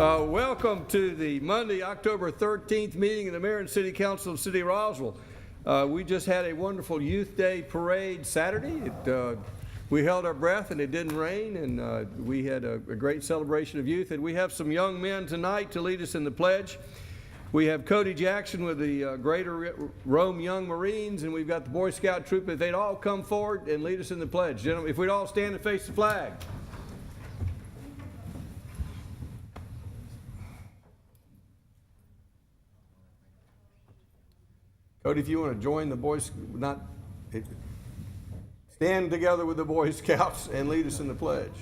Welcome to the Monday, October 13th meeting of the Mayor and City Council of the City of Roswell. We just had a wonderful Youth Day parade Saturday. We held our breath and it didn't rain, and we had a great celebration of youth. And we have some young men tonight to lead us in the pledge. We have Cody Jackson with the Greater Rome Young Marines, and we've got the Boy Scout troop. If they'd all come forward and lead us in the pledge. Gentlemen, if we'd all stand and face the flag. Cody, if you want to join the Boys, stand together with the Boy Scouts and lead us in the pledge.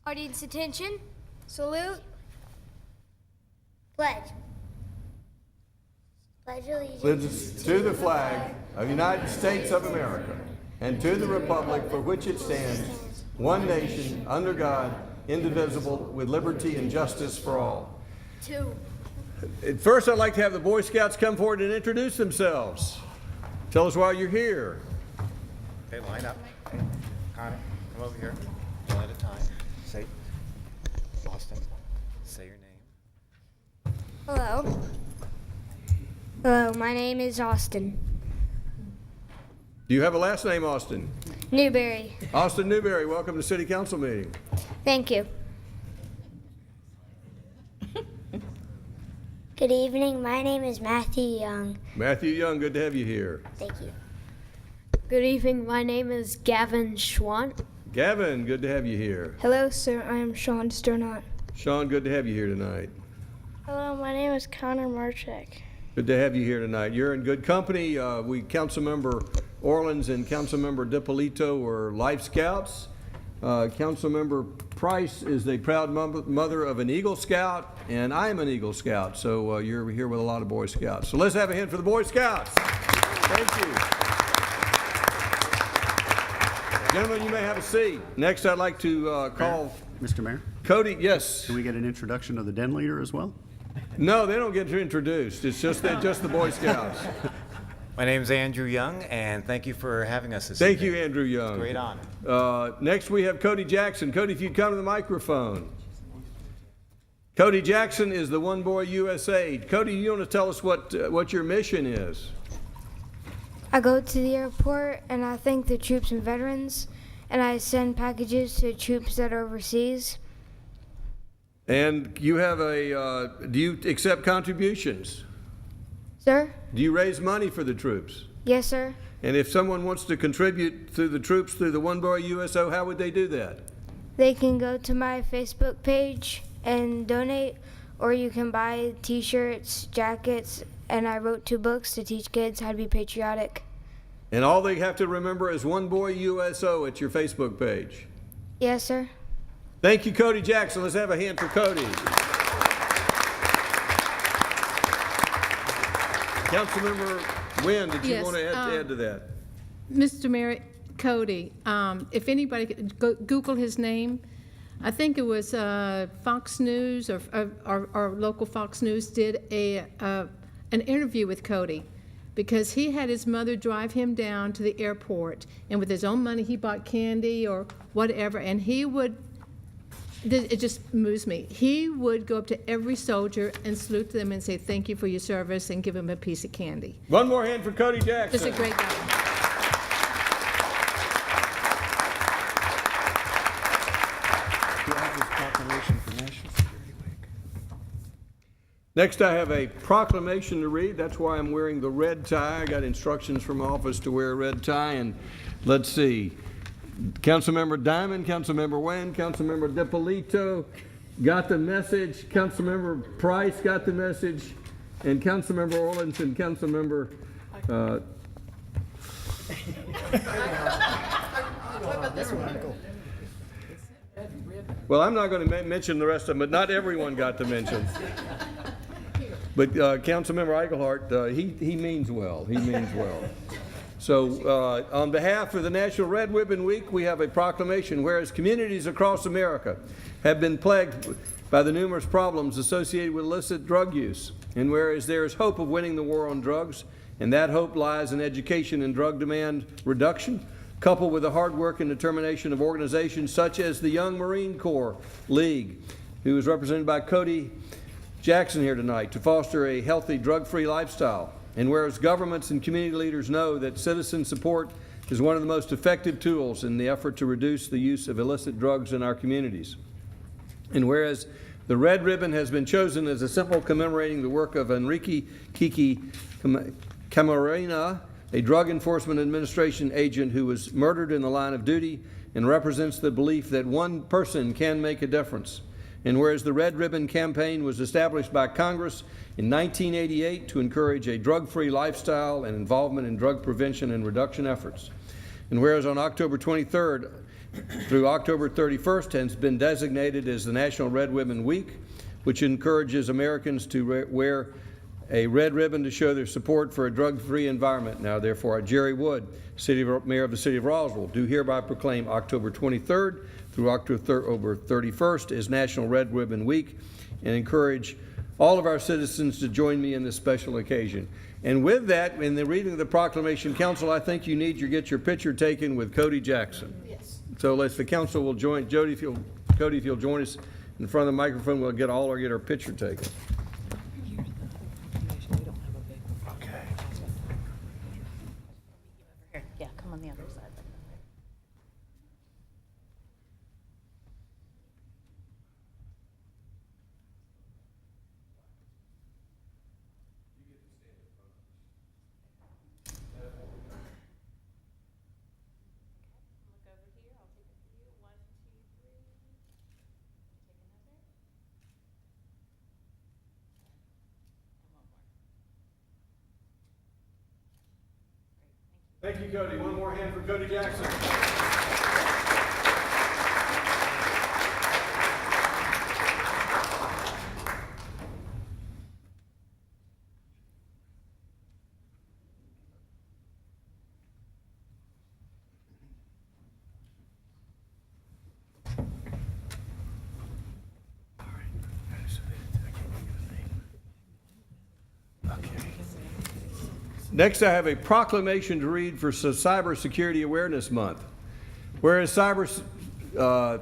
Audience attention. Salute. Pledge. Pledge allegiance to the flag of the United States of America and to the republic for which it stands, one nation, under God, indivisible, with liberty and justice for all. First, I'd like to have the Boy Scouts come forward and introduce themselves. Tell us why you're here. Okay, line up. Connor, come over here. One at a time. Say, Austin, say your name. Hello. Hello, my name is Austin. Do you have a last name, Austin? Newberry. Austin Newberry, welcome to City Council meeting. Thank you. Good evening, my name is Matthew Young. Matthew Young, good to have you here. Thank you. Good evening, my name is Gavin Schwant. Gavin, good to have you here. Hello, sir, I am Sean Sternot. Sean, good to have you here tonight. Hello, my name is Connor Marchek. Good to have you here tonight. You're in good company. Councilmember Orleans and Councilmember DiPolito were Life Scouts. Councilmember Price is the proud mother of an Eagle Scout, and I'm an Eagle Scout, so you're here with a lot of Boy Scouts. So let's have a hand for the Boy Scouts. Thank you. Gentlemen, you may have a seat. Next, I'd like to call Mr. Mayor, Cody. Yes. can we get an introduction of the den leader as well? No, they don't get introduced. It's just the Boy Scouts. My name's Andrew Young, and thank you for having us this Thank evening. you, Andrew Young. Great honor. Next, we have Cody Jackson. Cody, if you'd come to the microphone. Cody Jackson is the One Boy USA. Cody, you want to tell us what your mission is? I go to the airport and I thank the troops and veterans, and I send packages to troops that are overseas. And you have do you accept contributions? Sir? Do you raise money for the troops? Yes, sir. And if someone wants to contribute to the troops through the One Boy USO, how would they do that? They can go to my Facebook page and donate, or you can buy t-shirts, jackets, and I wrote 2 books to teach kids how to be patriotic. And all they have to remember is One Boy USO at your Facebook page. Yes, sir. Thank you, Cody Jackson. Let's have a hand for Cody. Councilmember Wynn, did you want to add to that? Mr. Mayor, Cody, if anybody could Google his name, I think it was Fox News or our local Fox News did an interview with Cody, because he had his mother drive him down to the airport, and with his own money he bought candy or whatever, and he would, it just moves me, he would go up to every soldier and salute them and say thank you for your service and give him a piece of candy. One more hand for Cody Jackson. Just a great guy. Do you have this proclamation for National Security Week? Next, I have a proclamation to read. That's why I'm wearing the red tie. I got instructions from office to wear a red tie, and let's see. Councilmember Diamond, Councilmember Wen, Councilmember DiPolito got the message. Councilmember Price got the message, and Councilmember Orleans and Councilmember. Well, I'm not going to mention the rest of them, but not everyone got to mention. But Councilmember Eichelhart, he means well. He means well. So on behalf of the National Red Ribbon Week, we have a proclamation. Whereas communities across America have been plagued by the numerous problems associated with illicit drug use, and whereas there is hope of winning the war on drugs, and that hope lies in education and drug demand reduction, coupled with the hard work and determination of organizations such as the Young Marine Corps League, who is represented by Cody Jackson here tonight, to foster a healthy, drug-free lifestyle. And whereas governments and community leaders know that citizen support is one of the most effective tools in the effort to reduce the use of illicit drugs in our communities. And whereas the red ribbon has been chosen as a symbol commemorating the work of Enrique Kiki Camarena, a Drug Enforcement Administration agent who was murdered in the line of duty, and represents the belief that one person can make a difference. And whereas the Red Ribbon Campaign was established by Congress in 1988 to encourage a drug-free lifestyle and involvement in drug prevention and reduction efforts. And whereas on October 23rd through October 31st has been designated as the National Red Ribbon Week, which encourages Americans to wear a red ribbon to show their support for a drug-free environment. Now, therefore, I, Jerry Wood, Mayor of the City of Roswell, do hereby proclaim October 23rd through October 31st as National Red Ribbon Week, and encourage all of our citizens to join me in this special occasion. And with that, in the reading of the Proclamation, Council, I think you need to get your picture taken with Cody Jackson. Yes. So the council will join. Cody, if you'll join us in front of the microphone, we'll get our picture taken. Okay. Yeah, come on the other side. Thank you, Cody. One more hand for Cody Jackson. Next, I have a proclamation to read for Cybersecurity Awareness Month. Whereas cyber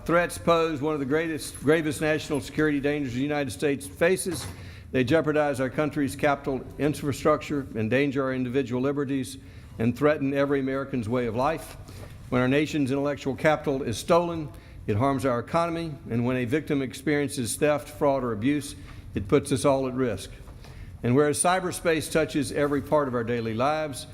threats pose one of the gravest national security dangers the United States faces, they jeopardize our country's capital infrastructure, endanger our individual liberties, and threaten every American's way of life. When our nation's intellectual capital is stolen, it harms our economy, and when a victim experiences theft, fraud, or abuse, it puts us all at risk. And whereas cyberspace touches every part of our daily lives,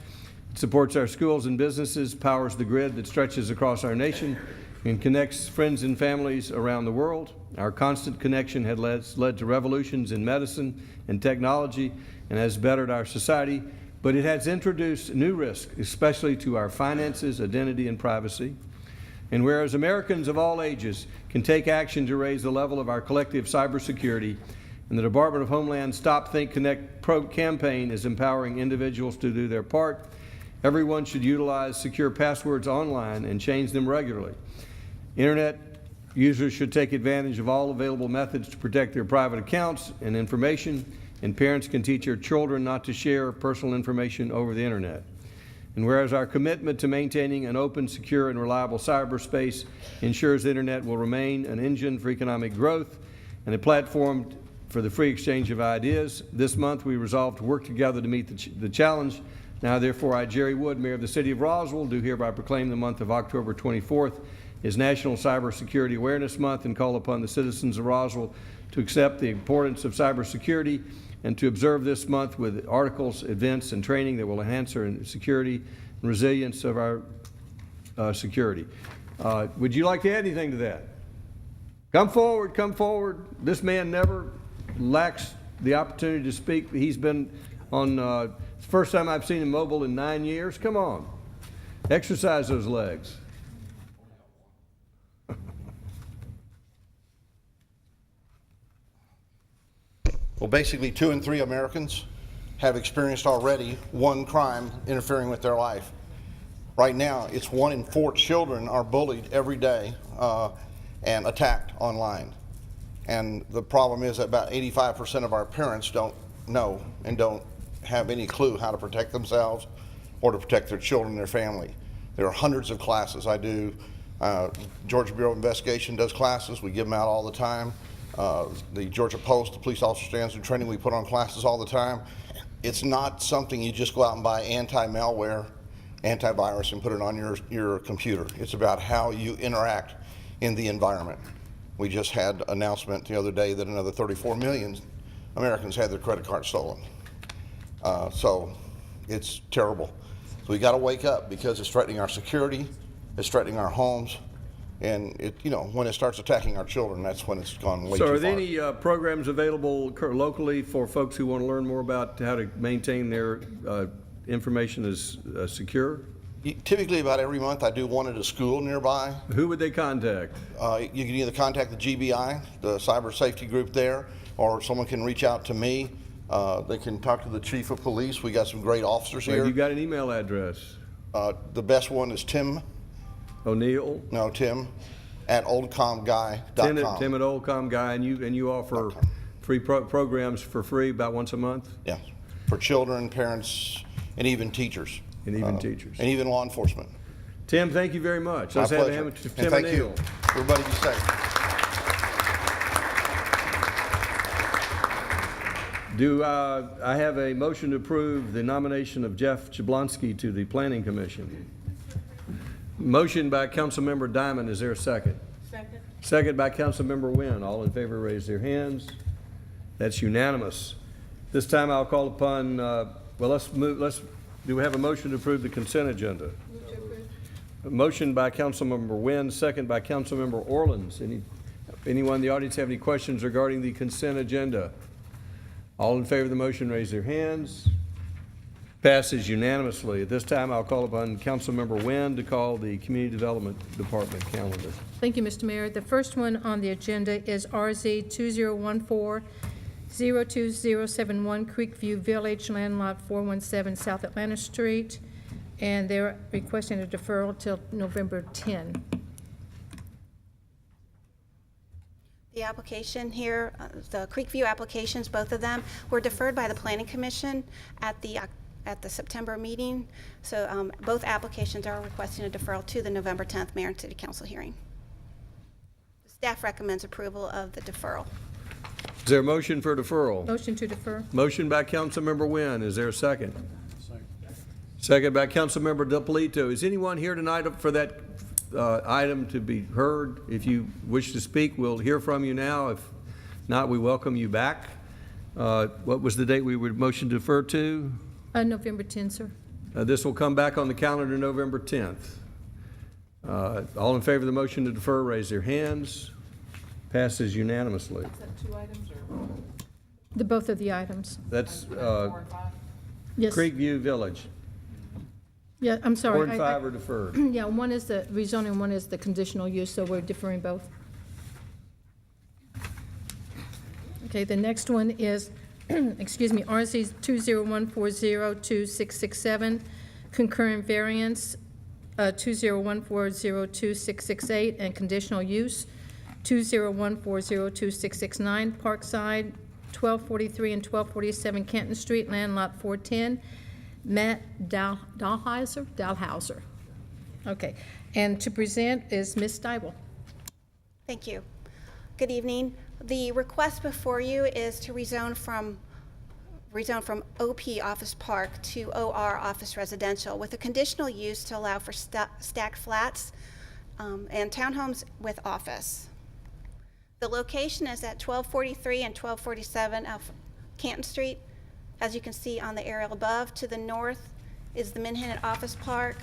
it supports our schools and businesses, powers the grid that stretches across our nation, and connects friends and families around the world. Our constant connection has led to revolutions in medicine and technology and has bettered our society, but it has introduced new risks, especially to our finances, identity, and privacy. And whereas Americans of all ages can take action to raise the level of our collective cybersecurity, and the Department of Homeland Stop, Think, Connect campaign is empowering individuals to do their part, everyone should utilize secure passwords online and change them regularly. Internet users should take advantage of all available methods to protect their private accounts and information, and parents can teach their children not to share personal information over the Internet. And whereas our commitment to maintaining an open, secure, and reliable cyberspace ensures the Internet will remain an engine for economic growth and a platform for the free exchange of ideas, this month we resolved to work together to meet the challenge. Now, therefore, I, Jerry Wood, Mayor of the City of Roswell, do hereby proclaim the month of October 24th as National Cybersecurity Awareness Month and call upon the citizens of Roswell to accept the importance of cybersecurity and to observe this month with articles, events, and training that will enhance our security and resilience of our security. Would you like to add anything to that? Come forward, come forward. This man never lacks the opportunity to speak. He's been on, the first time I've seen him mobile in 9 years. Come on, exercise those legs. Well, basically 2 in 3 Americans have experienced already one crime interfering with their life. Right now, it's 1 in 4 children are bullied every day and attacked online. And the problem is that about 85% of our parents don't know and don't have any clue how to protect themselves or to protect their children and their family. There are hundreds of classes. I do, Georgia Bureau of Investigation does classes. We give them out all the time. The Georgia Post, the police officer standards and training, we put on classes all the time. It's not something you just go out and buy anti-malware, antivirus, and put it on your computer. It's about how you interact in the environment. We just had an announcement the other day that another 34 million Americans had their credit card stolen. So it's terrible. So we got to wake up, because it's threatening our security, it's threatening our homes, and when it starts attacking our children, that's when it's gone way too So far. are there any programs available locally for folks who want to learn more about how to maintain their information as secure? Typically about every month I do one at a school nearby. Who would they contact? You can either contact the GBI, the cyber safety group there, or someone can reach out to me. They can talk to the chief of police. We got some great officers Have here. you got an email address? The best one is Tim at oldcomguy.com. Tim at Oldcom Guy, and you offer free programs for free about once a month? Yeah, for children, parents, and even teachers. And even teachers. And even law enforcement. Tim, thank you very much. My Let's have pleasure. him, And Tim thank O'Neill. you. Everybody be safe. Do I have a motion to approve the nomination of Jeff Jablonski to the Planning Commission? Motion by Councilmember Diamond. Is there a second? Second. Second by Councilmember Wynn. All in favor, raise their hands. That's unanimous. This time I'll call upon, do we have a motion to approve the consent agenda? A motion by Councilmember Wynn, second by Councilmember Orleans. Anyone in the audience have any questions regarding the consent agenda? All in favor of the motion, raise their hands. Passes unanimously. At this time, I'll call upon Councilmember Wynn to call the Community Development Department calendar. Thank you, Mr. Mayor. The first one on the agenda is RZ 2014-02071 Creekview Village, land lot 417 South Atlanta Street, and they're requesting a deferral till November 10. The application here, the Creekview applications, both of them, were deferred by the Planning Commission at the September meeting. So both applications are requesting a deferral to the November 10th Mayor and City Council hearing. The staff recommends approval of the deferral. Is there a motion for deferral? Motion to defer. Motion by Councilmember Wynn. Is there a second? Second by Councilmember DePolito. Is anyone here tonight for that item to be heard? If you wish to speak, we'll hear from you now. If not, we welcome you back. What was the date we would motion to defer to? November 10, sir. This will come back on the calendar November 10th. All in favor of the motion to defer, raise their hands. Passes unanimously. Is that two items or? Both of the items. That's 4 and 5? Yes. Creekview Village. Yeah, I'm sorry. 4 and 5 are deferred. Yeah, one is the rezoning, one is the conditional use, so we're deferring both. Okay, the next one is, excuse me, RC 2014026667, concurrent variance 2014026668, and conditional use 2014026669, Parkside, 1243 and 1247 Canton Street, land lot 410. Matt Dahlhauser. Okay, and to present is Ms. Steibel. Thank you. Good evening. The request before you is to rezone from OP Office Park to OR Office Residential with a conditional use to allow for stacked flats and townhomes with office. The location is at 1243 and 1247 Canton Street. As you can see on the aerial above, to the north is the Manhattan Office Park.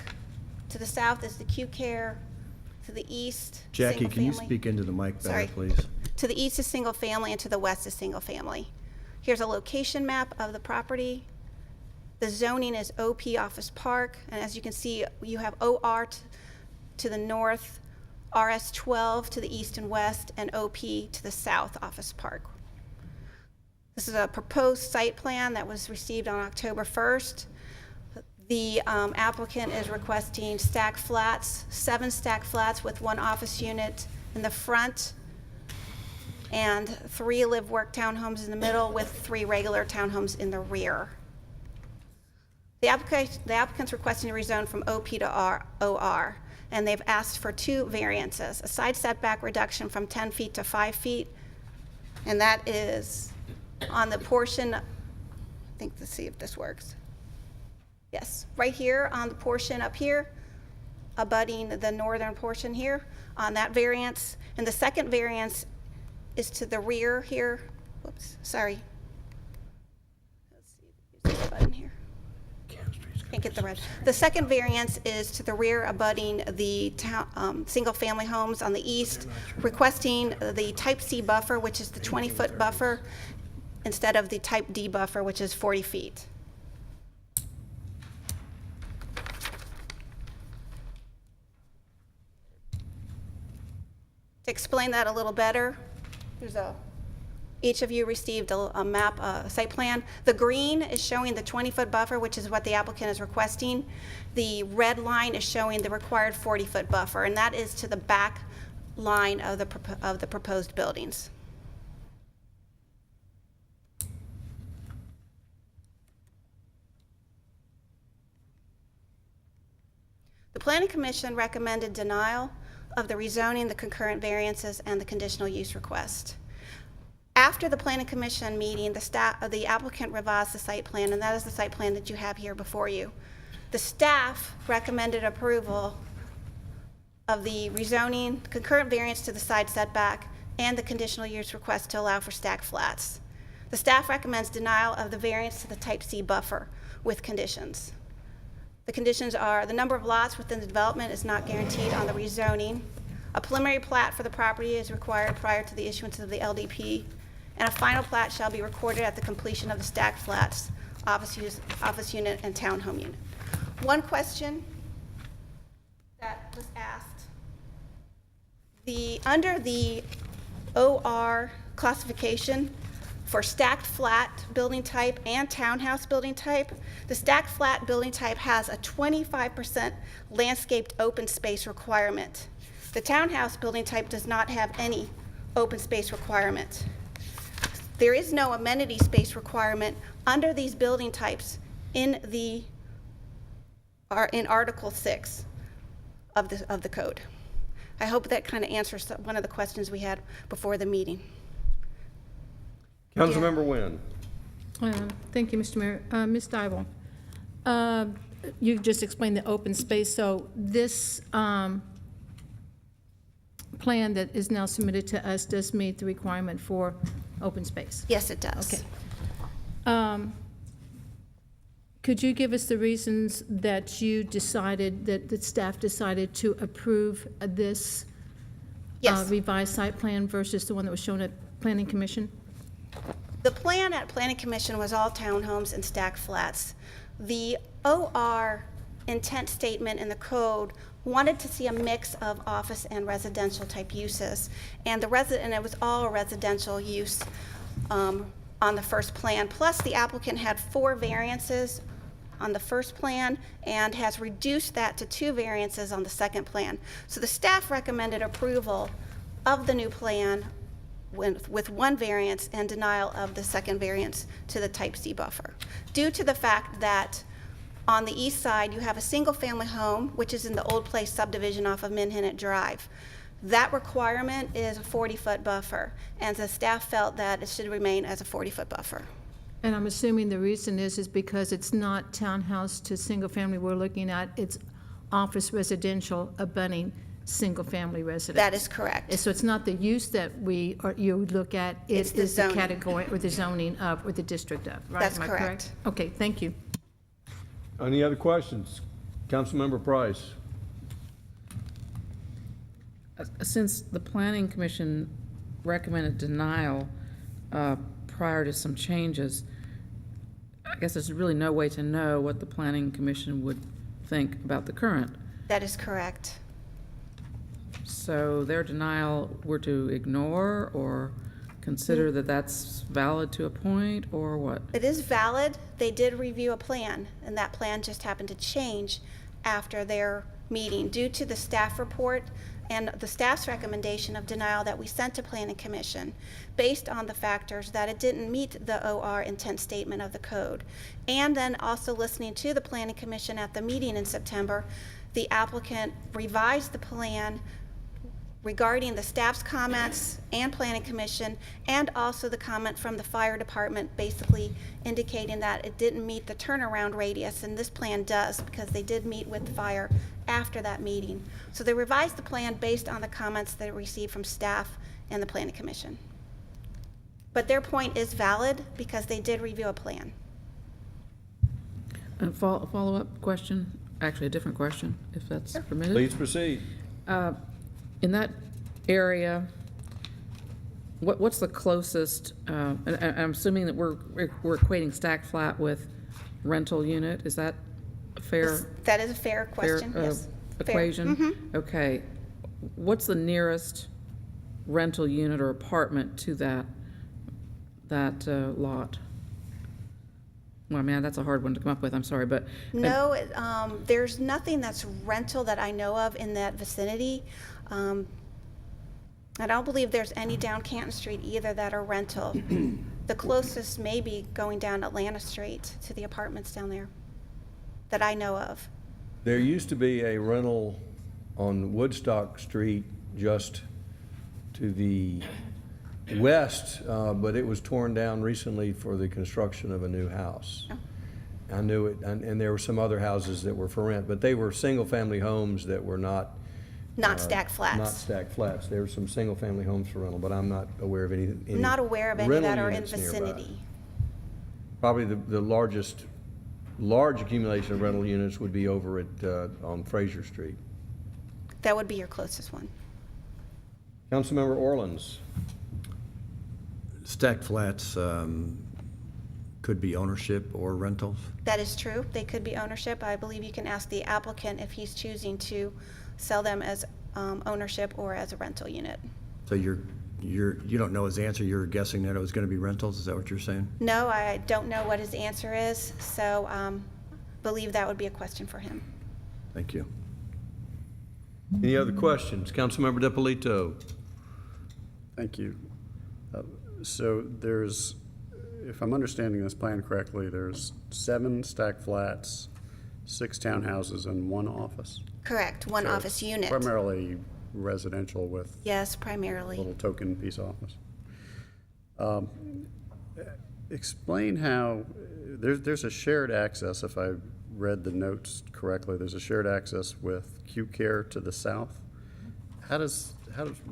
To the south is the Q Care. To the east, Jackie, can you single-family. speak into the mic better, Sorry. please? To the east is single family and to the west is single family. Here's a location map of the property. The zoning is OP Office Park, and as you can see, you have OR to the north, RS 12 to the east and west, and OP to the south Office Park. This is a proposed site plan that was received on October 1st. The applicant is requesting stacked flats, 7 stacked flats with 1 office unit in the front and 3 live-work townhomes in the middle with 3 regular townhomes in the rear. The applicant's requesting to rezone from OP to OR, and they've asked for 2 variances, a side setback reduction from 10 feet to 5 feet, and that is on the portion, I think, let's see if this works. Yes, right here on the portion up here, abutting the northern portion here, on that variance. And the second variance is to the rear here. Whoops, sorry. Let's see, use this button here. Can't get the red. The second variance is to the rear abutting the single-family homes on the east, requesting the type C buffer, which is the 20-foot buffer, instead of the type D buffer, which is 40 feet. To explain that a little better, each of you received a map, a site plan. The green is showing the 20-foot buffer, which is what the applicant is requesting. The red line is showing the required 40-foot buffer, and that is to the back line of the proposed buildings. The Planning Commission recommended denial of the rezoning, the concurrent variances, and the conditional use request. After the Planning Commission meeting, the applicant revised the site plan, and that is the site plan that you have here before you. The staff recommended approval of the rezoning, concurrent variance to the side setback, and the conditional use request to allow for stacked flats. The staff recommends denial of the variance to the type C buffer with conditions. The conditions are: the number of lots within the development is not guaranteed on the rezoning. A preliminary plat for the property is required prior to the issuance of the LDP, and a final plat shall be recorded at the completion of the stacked flats, office unit, and townhome unit. One question that was asked: under the OR classification for stacked flat building type and townhouse building type, the stacked flat building type has a 25% landscaped open space requirement. The townhouse building type does not have any open space requirement. There is no amenity space requirement under these building types in Article 6 of the code. I hope that kind of answers one of the questions we had before the meeting. Councilmember Wynn. Thank you, Mr. Mayor. Ms. Yowell, you just explained the open space, so this plan that is now submitted to us does meet the requirement for open space? Yes, it does. Okay. Could you give us the reasons that you decided, that the staff decided to approve this Yes. revised site plan versus the one that was shown at Planning Commission? The plan at Planning Commission was all townhomes and stacked flats. The OR intent statement in the code wanted to see a mix of office and residential type uses, and it was all residential use on the first plan. Plus, the applicant had 4 variances on the first plan and has reduced that to 2 variances on the second plan. So the staff recommended approval of the new plan with 1 variance and denial of the second variance to the type C buffer, due to the fact that on the east side you have a single-family home, which is in the Old Place subdivision off of Minhinnet Drive. That requirement is a 40-foot buffer, and the staff felt that it should remain as a 40-foot buffer. And I'm assuming the reason is because it's not townhouse to single-family we're looking at, it's office residential abutting single-family residence. That is correct. So it's not the use that you look at, It's the is the zoning. category or the zoning of, or the district of, right? That's Am I correct. Okay, thank you. Any other questions? Councilmember Price. Since the Planning Commission recommended denial prior to some changes, I guess there's really no way to know what the Planning Commission would think about the current. That is correct. So their denial we're to ignore or consider that that's valid to a point, or what? It is valid. They did review a plan, and that plan just happened to change after their meeting. Due to the staff report and the staff's recommendation of denial that we sent to Planning Commission based on the factors that it didn't meet the OR intent statement of the code. And then also listening to the Planning Commission at the meeting in September, the applicant revised the plan regarding the staff's comments and Planning Commission, and also the comment from the fire department basically indicating that it didn't meet the turnaround radius, and this plan does, because they did meet with the fire after that meeting. So they revised the plan based on the comments that it received from staff and the Planning Commission. But their point is valid because they did review a plan. A follow-up question, actually a different question, if that's permitted. Please proceed. In that area, what's the closest, and I'm assuming that we're equating stack flat with rental unit, is that a fair? That is a fair question, yes. Fair. Equation? Okay. What's the nearest rental unit or apartment to that lot? Well, man, that's a hard one to come up with, I'm sorry, but. No, there's nothing that's rental that I know of in that vicinity. I don't believe there's any down Canton Street either that are rental. The closest may be going down Atlanta Street to the apartments down there that I know of. There used to be a rental on Woodstock Street just to the west, but it was torn down recently for the construction of a new house. Oh. I knew it, and there were some other houses that were for rent, but they were single-family homes that were not Stacked flats. Not stacked flats. There were some single-family homes for rental, but I'm not aware of any Not aware of any rental that are in units nearby. vicinity. Probably the large accumulation of rental units would be over at, on Fraser Street. That would be your closest one. Councilmember Orleans. Stacked flats could be ownership or rentals? That is true. They could be ownership. I believe you can ask the applicant if he's choosing to sell them as ownership or as a rental unit. So you don't know his answer, you're guessing that it was going to be rentals, is that what you're saying? No, I don't know what his answer is, so believe that would be a question for him. Thank you. Any other questions? Councilmember DiPolito. Thank you. So there's, if I'm understanding this plan correctly, there's 7 stacked flats, 6 townhouses, and 1 office? Correct, one So office unit. Primarily residential with Yes, a primarily. little token piece office. Explain how, there's a shared access, if I read the notes correctly, there's a shared access with Q Care to the south. Where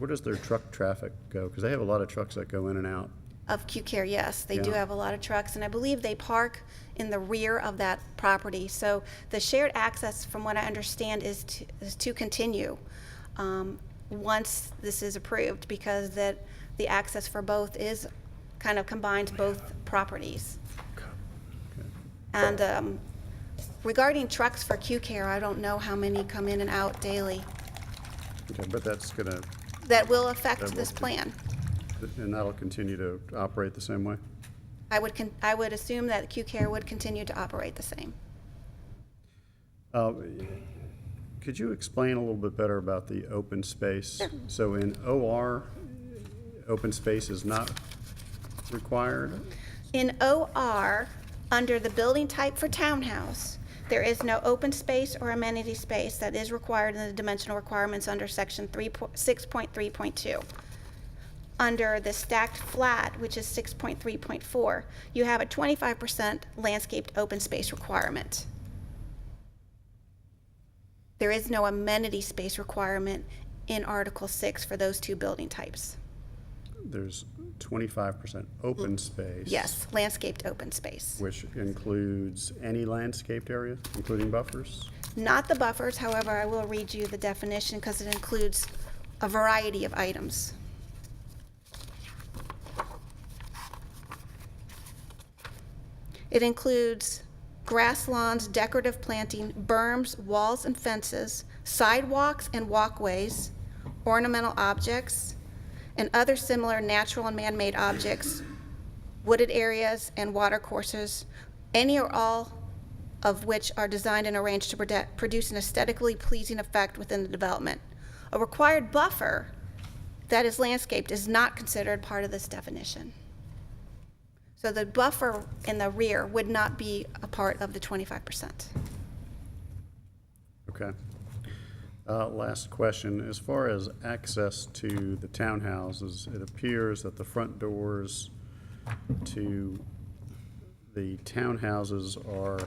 does their truck traffic go? Because they have a lot of trucks that go in and out. Of Q Care, yes, they do Yeah. have a lot of trucks, and I believe they park in the rear of that property. So the shared access, from what I understand, is to continue once this is approved, because the access for both is kind of combines both properties. And regarding trucks for Q Care, I don't know how many come in and out daily. Okay, but that's gonna, That will affect That will this be- plan. and that'll continue to operate the same way? I would assume that Q Care would continue to operate the same. Could you explain a little bit better about the open space? Sure. So in OR, open space is not required? In OR, under the building type for townhouse, there is no open space or amenity space that is required in the dimensional requirements under section 6.3.2. Under the stacked flat, which is 6.3.4, you have a 25% landscaped open space requirement. There is no amenity space requirement in Article 6 for those two building types. There's 25% open space? Yes, landscaped open space. Which includes any landscaped area, including buffers? Not the buffers, however, I will read you the definition because it includes a variety of items. It includes grass lawns, decorative planting, berms, walls and fences, sidewalks and walkways, ornamental objects, and other similar natural and man-made objects, wooded areas and water courses, any or all of which are designed and arranged to produce an aesthetically pleasing effect within the development. A required buffer that is landscaped is not considered part of this definition. So the buffer in the rear would not be a part of the 25%. Okay. Last question. As far as access to the townhouses, it appears that the front doors to the townhouses are,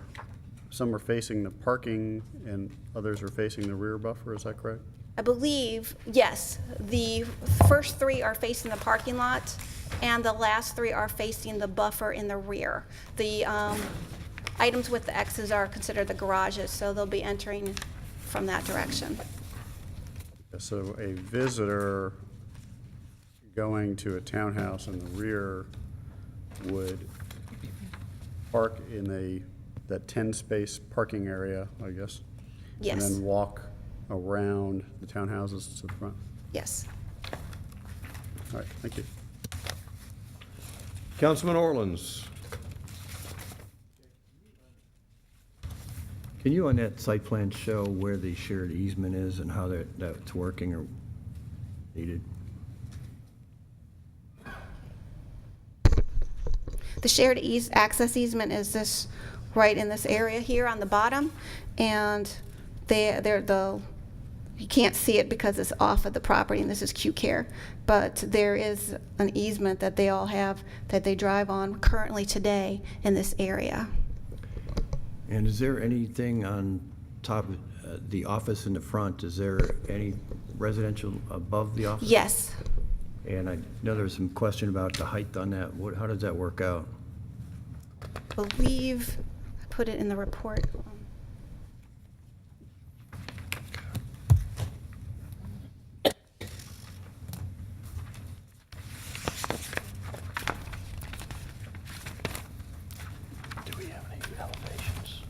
some are facing the parking and others are facing the rear buffer. Is that correct? I believe, yes, the first 3 are facing the parking lot, and the last 3 are facing the buffer in the rear. The items with the X's are considered the garages, so they'll be entering from that direction. So a visitor going to a townhouse in the rear would park in that 10-space parking area, I guess? Yes. And then walk around the townhouses to the front? Yes. All right, thank you. Councilman Orleans. Can you on that site plan show where the shared easement is and how that's working or needed? The shared access easement is this, right in this area here on the bottom, and you can't see it because it's off of the property, and this is Q Care, but there is an easement that they all have that they drive on currently today in this area. And is there anything on top of the office in the front? Is there any residential above the office? Yes. And I know there was some question about the height on that. How does that work out? I believe I put it in the report. Do we have any elevations?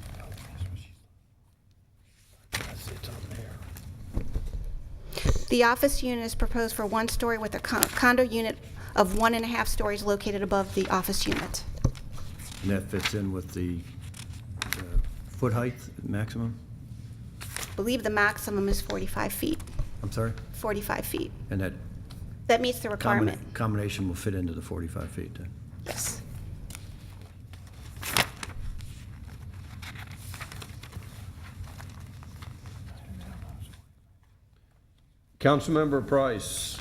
It's on there. The office unit is proposed for 1 story with a condo unit of 1.5 stories located above the office unit. And that fits in with the foot height maximum? I believe the maximum is 45 feet. I'm sorry? 45 feet. And that That meets the requirement. combination will fit into the 45 feet then? Yes. Councilmember Price.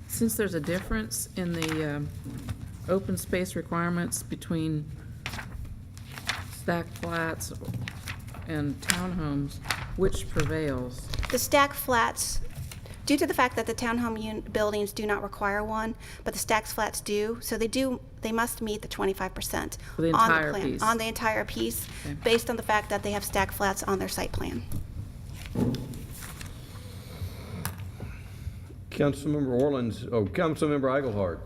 Since there's a difference in the open space requirements between stacked flats and townhomes, which prevails? The stack flats, due to the fact that the townhome buildings do not require one, but the stacked flats do, so they must meet the 25% For the on the entire plan, piece. on the entire piece, Okay. based on the fact that they have stacked flats on their site plan. Councilmember Orleans, Councilmember Eichelhardt.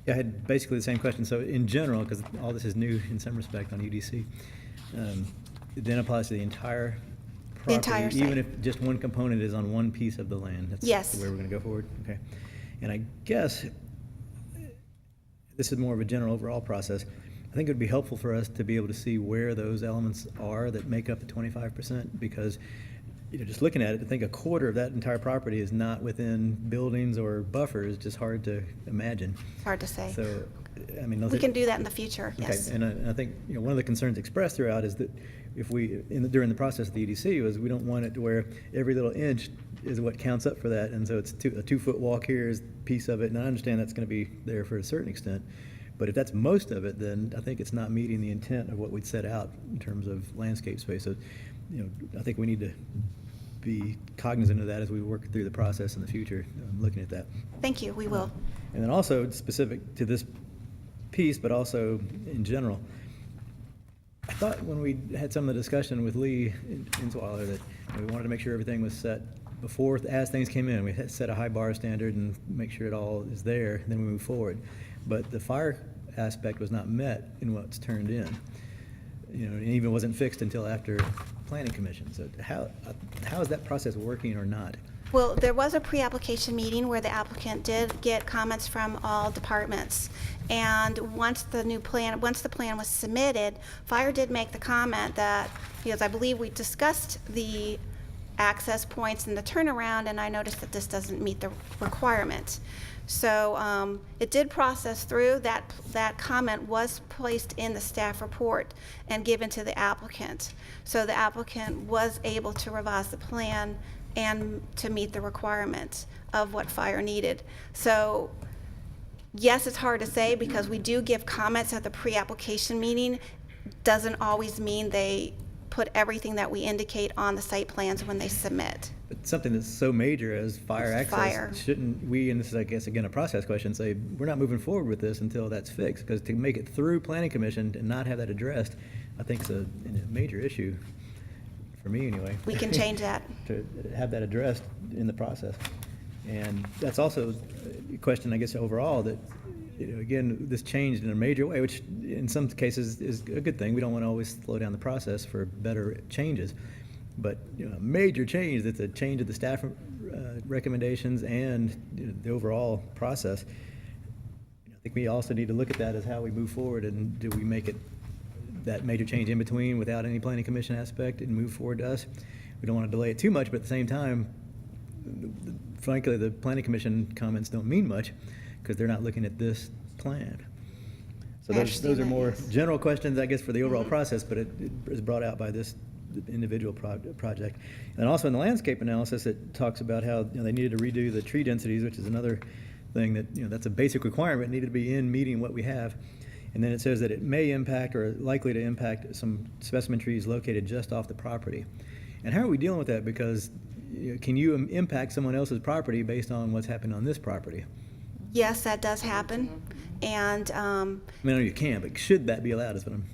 I had basically the same question. So in general, because all this is new in some respect on UDC, it then applies to the entire property? The entire site. Even if just one component is on one piece of the land? That's Yes. the way we're going to go forward? Okay. And I guess this is more of a general overall process. I think it would be helpful for us to be able to see where those elements are that make up the 25%, because just looking at it, to think a quarter of that entire property is not within buildings or buffers, just hard to imagine. It's hard to say. So, I mean, those We are- can do that in the future, Okay, yes. and I think, one of the concerns expressed throughout is that if we, during the process of the EDC, was we don't want it to where every little inch is what counts up for that, and so it's a 2-foot walk here is a piece of it, and I understand that's gonna be there for a certain extent, but if that's most of it, then I think it's not meeting the intent of what we'd set out in terms of landscape space. So, I think we need to be cognizant of that as we work through the process in the future, looking at that. Thank you, we will. And then also, specific to this piece, but also in general, I thought when we had some of the discussion with Lee Insweiler that we wanted to make sure everything was set before, as things came in. We had set a high bar standard and make sure it all is there, and then we move forward. But the fire aspect was not met in what's turned in. And even wasn't fixed until after planning commission. So how is that process working or not? Well, there was a pre-application meeting where the applicant did get comments from all departments. And once the plan was submitted, fire did make the comment that, because I believe we discussed the access points and the turnaround, and I noticed that this doesn't meet the requirement. So it did process through. That comment was placed in the staff report and given to the applicant. So the applicant was able to revise the plan and to meet the requirement of what fire needed. So yes, it's hard to say because we do give comments at the pre-application meeting. Doesn't always mean they put everything that we indicate on the site plans when they submit. But something that's so major as fire access, Fire. shouldn't we, and this is, I guess, again, a process question, say, we're not moving forward with this until that's fixed? Because to make it through planning commission and not have that addressed, I think is a major issue, for me anyway. We can change that. To have that addressed in the process. And that's also a question, I guess, overall, that, again, this changed in a major way, which in some cases is a good thing. We don't want to always slow down the process for better changes. But a major change, that's a change of the staff recommendations and the overall process. I think we also need to look at that as how we move forward, and do we make it that major change in between without any planning commission aspect and move forward to us? We don't want to delay it too much, but at the same time, frankly, the planning commission comments don't mean much because they're not looking at this plan. So those are more general questions, I guess, for the overall process, but it is brought out by this individual project. And also in the landscape analysis, it talks about how they needed to redo the tree densities, which is another thing that, that's a basic requirement, needed to be in meeting what we have. And then it says that it may impact or likely to impact some specimen trees located just off the property. And how are we dealing with that? Because can you impact someone else's property based on what's happened on this property? Yes, that does happen. And I mean, I know you can, but should that be allowed is what I'm...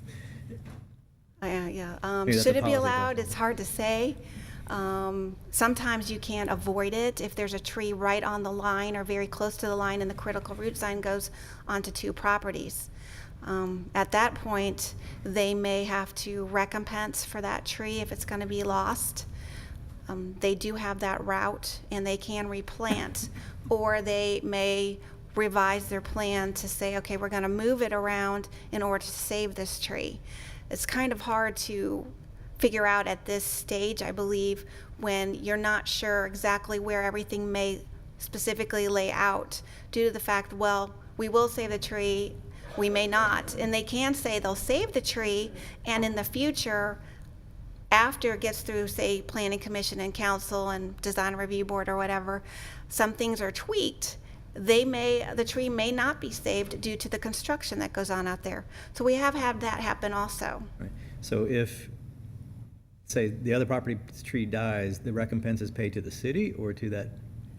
Maybe that's should a it be policy allowed? question. It's hard to say. Sometimes you can't avoid it if there's a tree right on the line or very close to the line and the critical root sign goes onto two properties. At that point, they may have to recompense for that tree if it's going to be lost. They do have that route and they can replant, or they may revise their plan to say, okay, we're going to move it around in order to save this tree. It's kind of hard to figure out at this stage, I believe, when you're not sure exactly where everything may specifically lay out due to the fact, well, we will save the tree, we may not. And they can say they'll save the tree, and in the future, after it gets through, say, planning commission and council and design review board or whatever, some things are tweaked. The tree may not be saved due to the construction that goes on out there. So we have had that happen also. Right. So if, say, the other property tree dies, the recompense is paid to the city or to that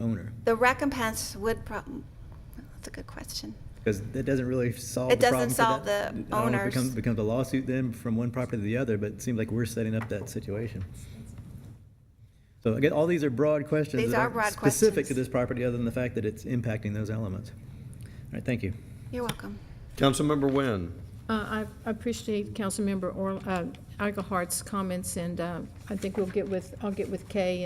owner? The recompense would that's a good question. Because that doesn't really solve It the problem doesn't for solve that. the I don't know if owners. it becomes a lawsuit then from one property to the other, but it seems like we're setting up that situation. So again, all these are broad questions. These that are aren't broad specific questions. to this property, other than the fact that it's impacting those elements. All right, thank you. You're welcome. Councilmember Nguyen. I appreciate Councilmember Eichelhart's comments, and I think I'll get with Kay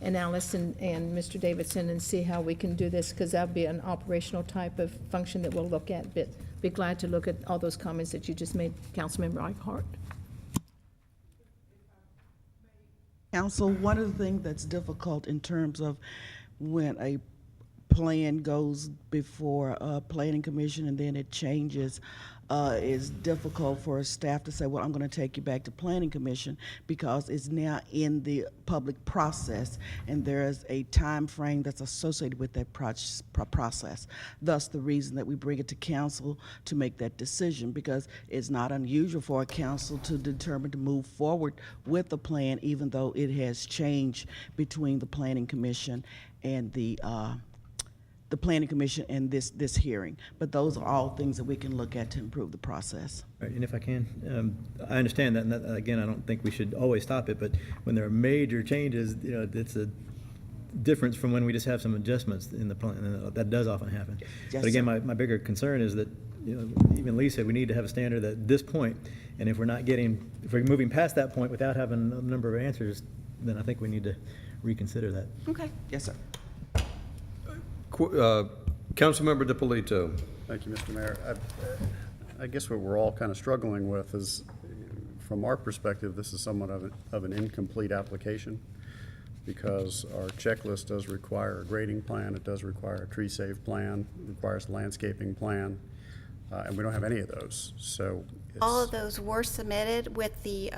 and Alice and Mr. Davidson and see how we can do this, because that'll be an operational type of function that we'll look at. But be glad to look at all those comments that you just made, Councilmember Eichelhart. Council, one of the things that's difficult in terms of when a plan goes before a planning commission and then it changes, is difficult for staff to say, well, I'm going to take you back to planning commission because it's now in the public process and there is a time frame that's associated with that process. Thus, the reason that we bring it to council to make that decision, because it's not unusual for a council to determine to move forward with the plan, even though it has changed between the planning commission and the planning commission and this hearing. But those are all things that we can look at to improve the process. Right, and if I can, I understand that, and that, again, I don't think we should always stop it, but when there are major changes, it's a difference from when we just have some adjustments in the plan, and that does often happen. Yes, But again, sir. my bigger concern is that, even Lee said we need to have a standard at this point, and if we're moving past that point without having a number of answers, then I think we need to reconsider that. Okay. Yes, sir. Councilmember DiPolito. Thank you, Mr. Mayor. I guess what we're all kind of struggling with is, from our perspective, this is somewhat of an incomplete application. because our checklist does require a grading plan, it does require a tree save plan, it requires a landscaping plan, and we don't have any of those, so. All of those were submitted with the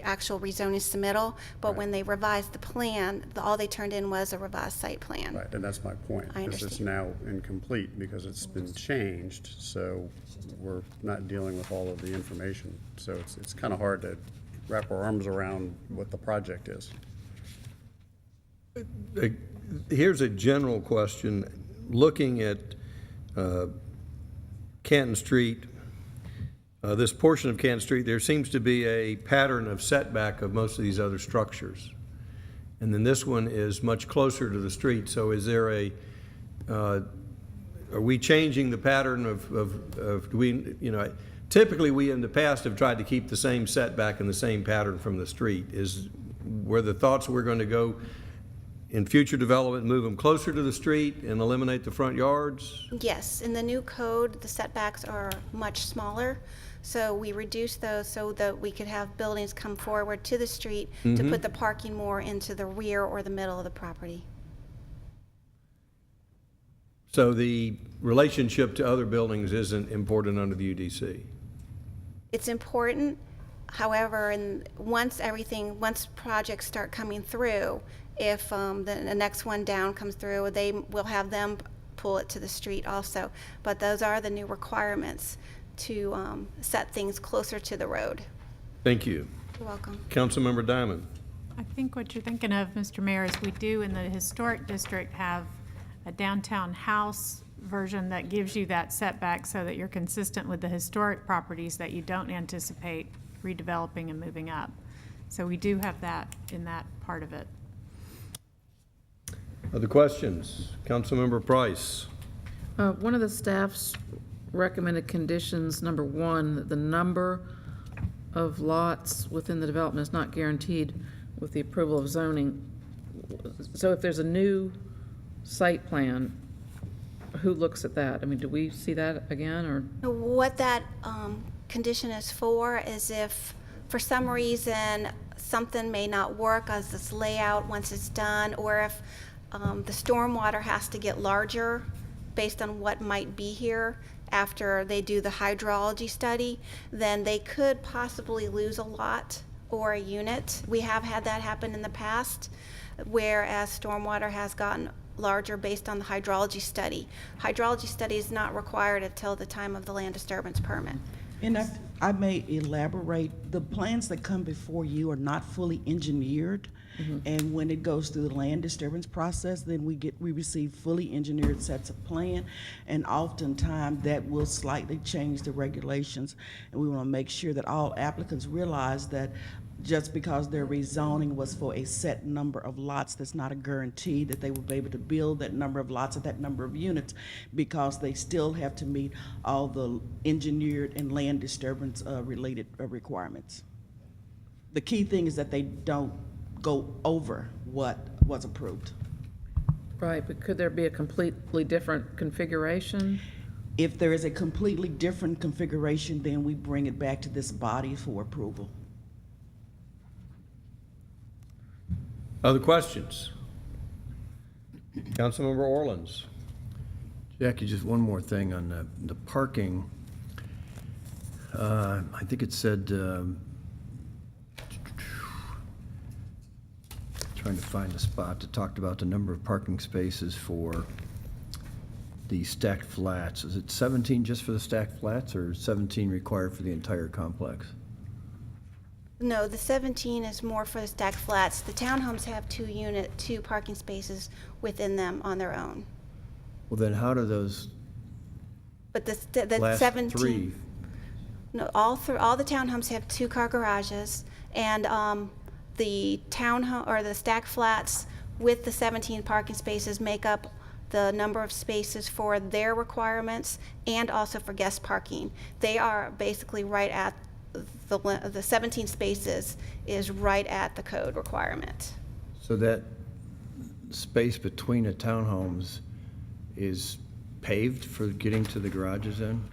actual rezoning submittal, but when they revised the plan, all they turned in was a revised site plan. Right, and that's my point. I Because it's understand. now incomplete because it's been changed, so we're not dealing with all of the information. So it's kind of hard to wrap our arms around what the project is. Here's a general question. Looking at Canton Street, this portion of Canton Street, there seems to be a pattern of setback of most of these other structures. And then this one is much closer to the street. So is there are we changing the pattern do we, typically we in the past have tried to keep the same setback and the same pattern from the street. Were the thoughts we're going to go in future development, move them closer to the street and eliminate the front yards? Yes, in the new code, the setbacks are much smaller, so we reduced those so that we could have buildings come forward to the street to put the parking more into the rear or the middle of the property. So the relationship to other buildings isn't important under the UDC? It's important, however, once projects start coming through, if the next one down comes through, they will have them pull it to the street also. But those are the new requirements to set things closer to the road. Thank you. You're welcome. Councilmember Diamond. I think what you're thinking of, Mr. Mayor, is we do in the historic district have a downtown house version that gives you that setback so that you're consistent with the historic properties that you don't anticipate redeveloping and moving up. So we do have that in that part of it. Other questions? Councilmember Price. One of the staff's recommended conditions, number one, that the number of lots within the development is not guaranteed with the approval of zoning. So if there's a new site plan, who looks at that? I mean, do we see that again, or? What that condition is for is if for some reason something may not work as this layout once it's done, or if the stormwater has to get larger based on what might be here after they do the hydrology study, then they could possibly lose a lot or a unit. We have had that happen in the past, whereas stormwater has gotten larger based on the hydrology study. Hydrology study is not required until the time of the land disturbance permit. And I may elaborate, the plans that come before you are not fully engineered. And when it goes through the land disturbance process, then we receive fully engineered sets of plan, and oftentimes that will slightly change the regulations. And we want to make sure that all applicants realize that just because their rezoning was for a set number of lots, that's not a guarantee that they will be able to build that number of lots at that number of units, because they still have to meet all the engineered and land disturbance related requirements. The key thing is that they don't go over what was approved. Right, but could there be a completely different configuration? If there is a completely different configuration, then we bring it back to this body for approval. Other questions? Councilmember Orleans. Jackie, just one more thing on the parking. I think it said, trying to find the spot that talked about the number of parking spaces for the stacked flats. Is it 17 just for the stacked flats, or 17 required for the entire complex? No, the 17 is more for the stacked flats. The townhomes have two parking spaces within them on their own. Well, then how do those But the last 17. three? No, all the townhomes have 2-car garages, and the townhome or the stacked flats with the 17 parking spaces make up the number of spaces for their requirements and also for guest parking. They are basically right at the 17 spaces is right at the code requirement. So that space between the townhomes is paved for getting to the garages then?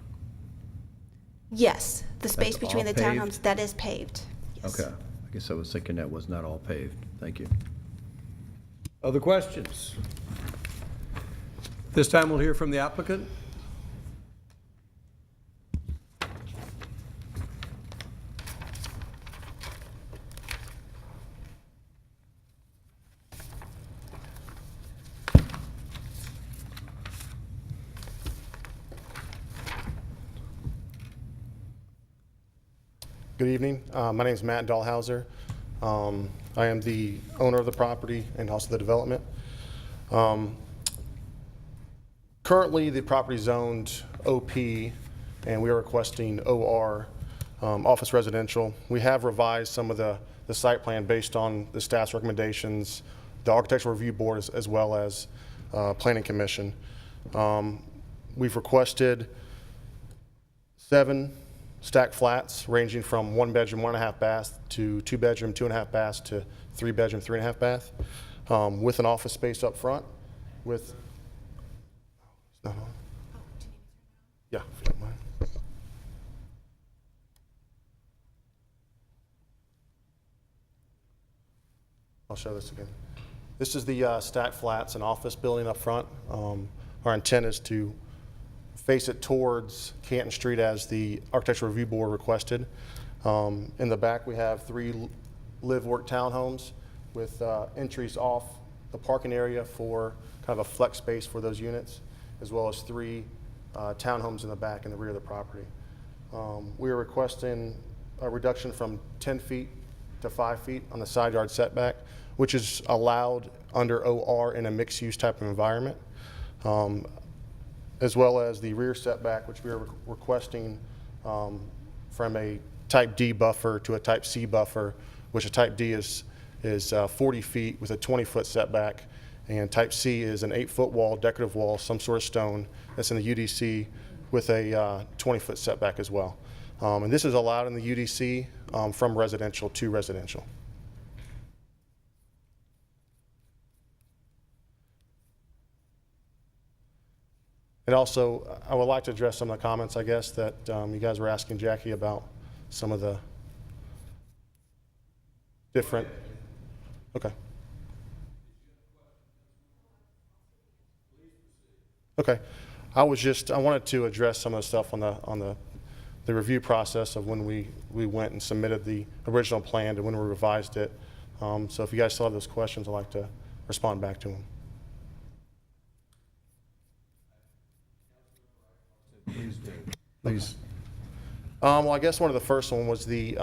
Yes, the space That's between all the paved? townhomes, that is paved. Yes. Okay, I guess I was thinking that was not all paved. Thank you. Other questions? This time we'll hear from the applicant. Good evening. My name is Matt Dahlhauser. I am the owner of the property and also the development. Currently, the property is zoned OP, and we are requesting OR, office residential. We have revised some of the site plan based on the staff's recommendations, the Architectural Review Board, as well as Planning Commission. We've requested 7 stacked flats ranging from 1 bedroom, 1.5 bath to 2 bedroom, 2.5 baths to 3 bedroom, 3.5 bath, with an office space up front with, yeah, if you don't mind. I'll show this again. This is the stacked flats and office building up front. Our intent is to face it towards Canton Street as the Architectural Review Board requested. In the back, we have 3 live-work townhomes with entries off the parking area for kind of a flex space for those units, as well as 3 townhomes in the back and the rear of the property. We are requesting a reduction from 10 feet to 5 feet on the side yard setback, which is allowed under OR in a mixed-use type of environment, as well as the rear setback, which we are requesting from a type D buffer to a type C buffer, which a type D is 40 feet with a 20-foot setback, and type C is an 8-foot wall, decorative wall, some sort of stone that's in the UDC with a 20-foot setback as well. And this is allowed in the UDC from residential to residential. And also, I would like to address some of the comments, I guess, that you guys were asking Jackie about some of the different, okay. Okay, I wanted to address some of the stuff on the review process of when we went and submitted the original plan to when we revised it. So if you guys still have those questions, I'd like to respond back to them. Please. Well, I guess one of the first one was the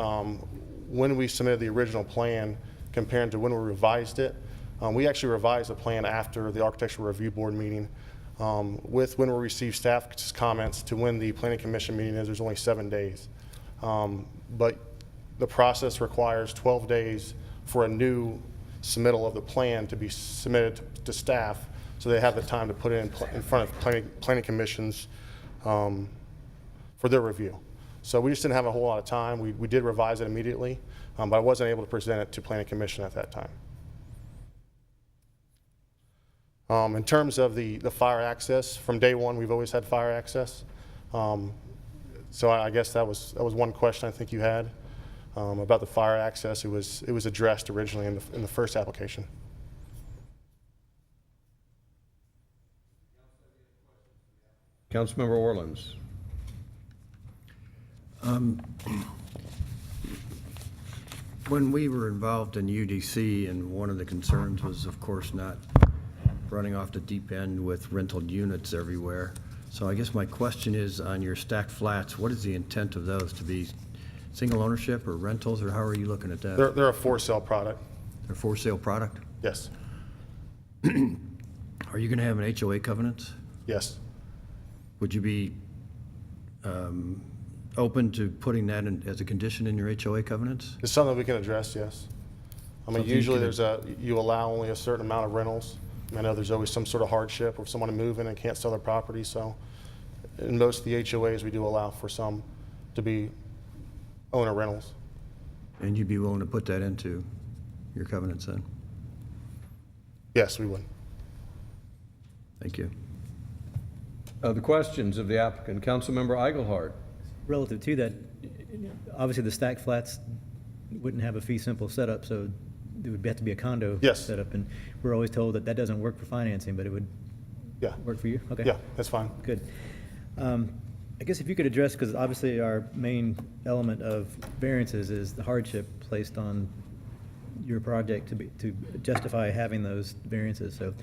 when we submitted the original plan compared to when we revised it. We actually revised the plan after the Architectural Review Board meeting. With when we received staff comments to when the Planning Commission meeting is, there's only 7 days. But the process requires 12 days for a new submittal of the plan to be submitted to staff, so they have the time to put it in front of Planning Commission's for their review. So we just didn't have a whole lot of time. We did revise it immediately, but I wasn't able to present it to Planning Commission at that time. In terms of the fire access, from day one, we've always had fire access. So I guess that was one question I think you had about the fire access. It was addressed originally in the first application. Councilmember Orleans. When we were involved in UDC, and one of the concerns was, of course, not running off the deep end with rental units everywhere. So I guess my question is, on your stacked flats, what is the intent of those? To be single ownership or rentals, or how are you looking at that? They're a for-sale product. They're a for-sale product? Yes. Are you going to have an HOA covenant? Yes. Would you be open to putting that in as a condition in your HOA covenants? It's something we can address, yes. I mean, Something usually you allow only a certain amount of rentals. I know there's always some sort of hardship or someone to move in and can't sell their property, so in most of the HOAs, we do allow for some to be owner rentals. And you'd be willing to put that into your covenants then? Yes, we would. Thank you. The questions of the applicant. Councilmember Eichelhardt. Relative to that, obviously the stacked flats wouldn't have a fee simple setup, so it would have to be a condo Yes. setup, and we're always told that that doesn't work for financing, but it would Yeah. work for you? Okay. Yeah, that's fine. Good. I guess if you could address, because obviously our main element of variances is the hardship placed on your project to justify having those variances. So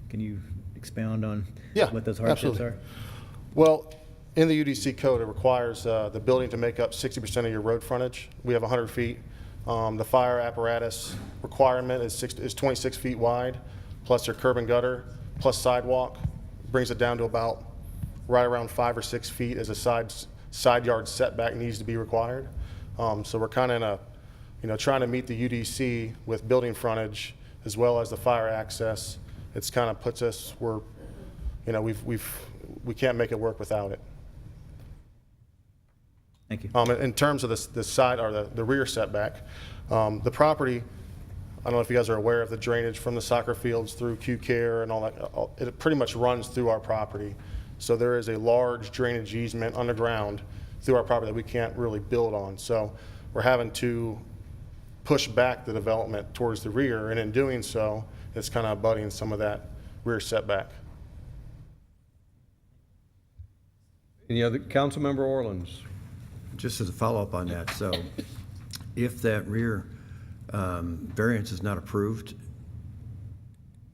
can you expound on Yeah, what those hardships absolutely. are? Well, in the UDC code, it requires the building to make up 60% of your road frontage. We have 100 feet. The fire apparatus requirement is 26 feet wide, plus your curb and gutter, plus sidewalk, brings it down to about right around 5 or 6 feet as a side yard setback needs to be required. So we're kind of in a, trying to meet the UDC with building frontage as well as the fire access. It's kind of puts us where, we can't make it work without it. Thank you. In terms of the side or the rear setback, the property, I don't know if you guys are aware of the drainage from the soccer fields through Q Care and all that. It pretty much runs through our property. So there is a large drainage easement underground through our property that we can't really build on. So we're having to push back the development towards the rear, and in doing so, it's kind of abutting some of that rear setback. Any other, Councilmember Orleans? Just as a follow-up on that, so if that rear variance is not approved,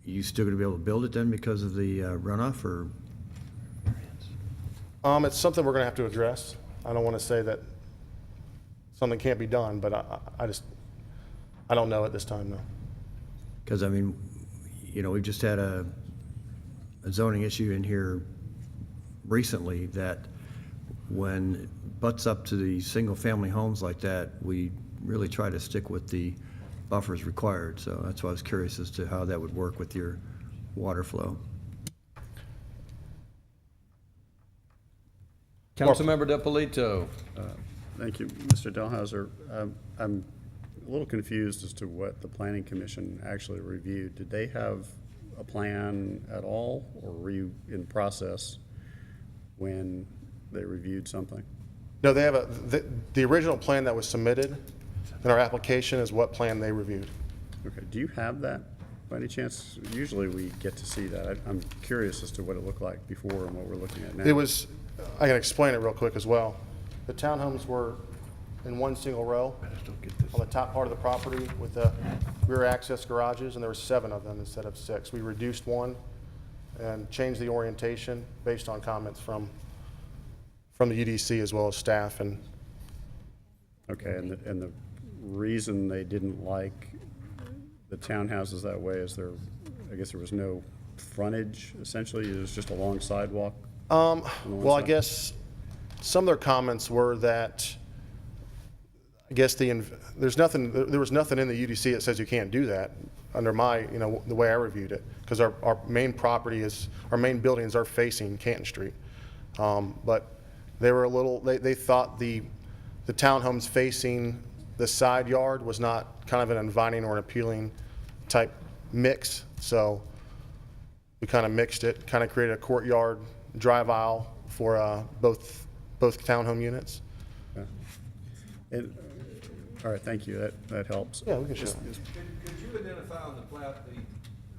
you still going to be able to build it then because of the runoff, or? It's something we're going to have to address. I don't want to say that something can't be done, but I don't know at this time, though. Because, I mean, we've just had a zoning issue in here recently that when it butts up to the single-family homes like that, we really try to stick with the buffers required. So that's why I was curious as to how that would work with your water flow. Councilmember DiPolito. Thank you, Mr. Dahlhauser. I'm a little confused as to what the Planning Commission actually reviewed. Did they have a plan at all, or were you in process when they reviewed something? No, they have the original plan that was submitted in our application is what plan they reviewed. Okay, do you have that by any chance? Usually we get to see that. I'm curious as to what it looked like before and what we're looking at now. It was, I can explain it real quick as well. The townhomes were in one single row on the top part of the property with the rear access garages, and there were 7 of them instead of 6. We reduced one and changed the orientation based on comments from the UDC as well as staff. And okay, and the reason they didn't like the townhouses that way is I guess there was no frontage, essentially. It was just a long sidewalk. Well, I guess some of their comments were that I guess there was nothing in the UDC that says you can't do that under my, the way I reviewed it, because our main buildings are facing Canton Street. But they were they thought the townhomes facing the side yard was not kind of an inviting or an appealing type mix. So we kind of mixed it, kind of created a courtyard drive aisle for both townhome units. Okay. All right, thank you. That helps. Yeah, we can show. Could you identify on the plat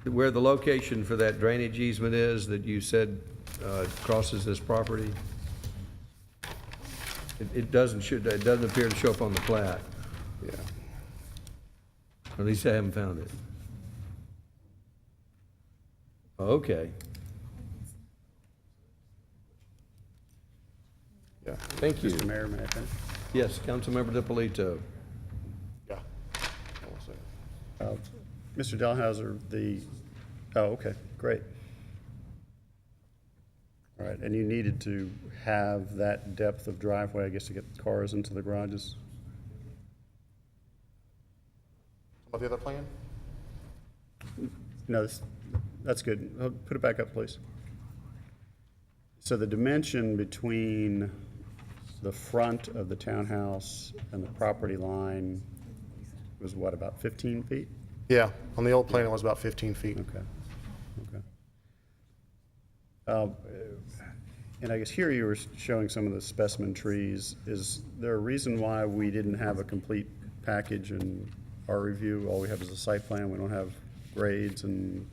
where the location for that drainage easement is that you said crosses this property? It doesn't appear to show up on the plat. Yeah. At least I haven't found it. Okay. Yeah. Thank you. Mr. Mayor, may I finish? Yes, Councilmember DiPolito. Yeah. Mr. Dahlhauser, oh, okay, great. All right, and you needed to have that depth of driveway, I guess, to get cars into the garages? About the other plan? No, that's good. Put it back up, please. So the dimension between the front of the townhouse and the property line was what, about 15 feet? Yeah, on the old plan it was about 15 feet. Okay. And I guess here you were showing some of the specimen trees. Is there a reason why we didn't have a complete package and our review? All we have is a site plan, we don't have grades and,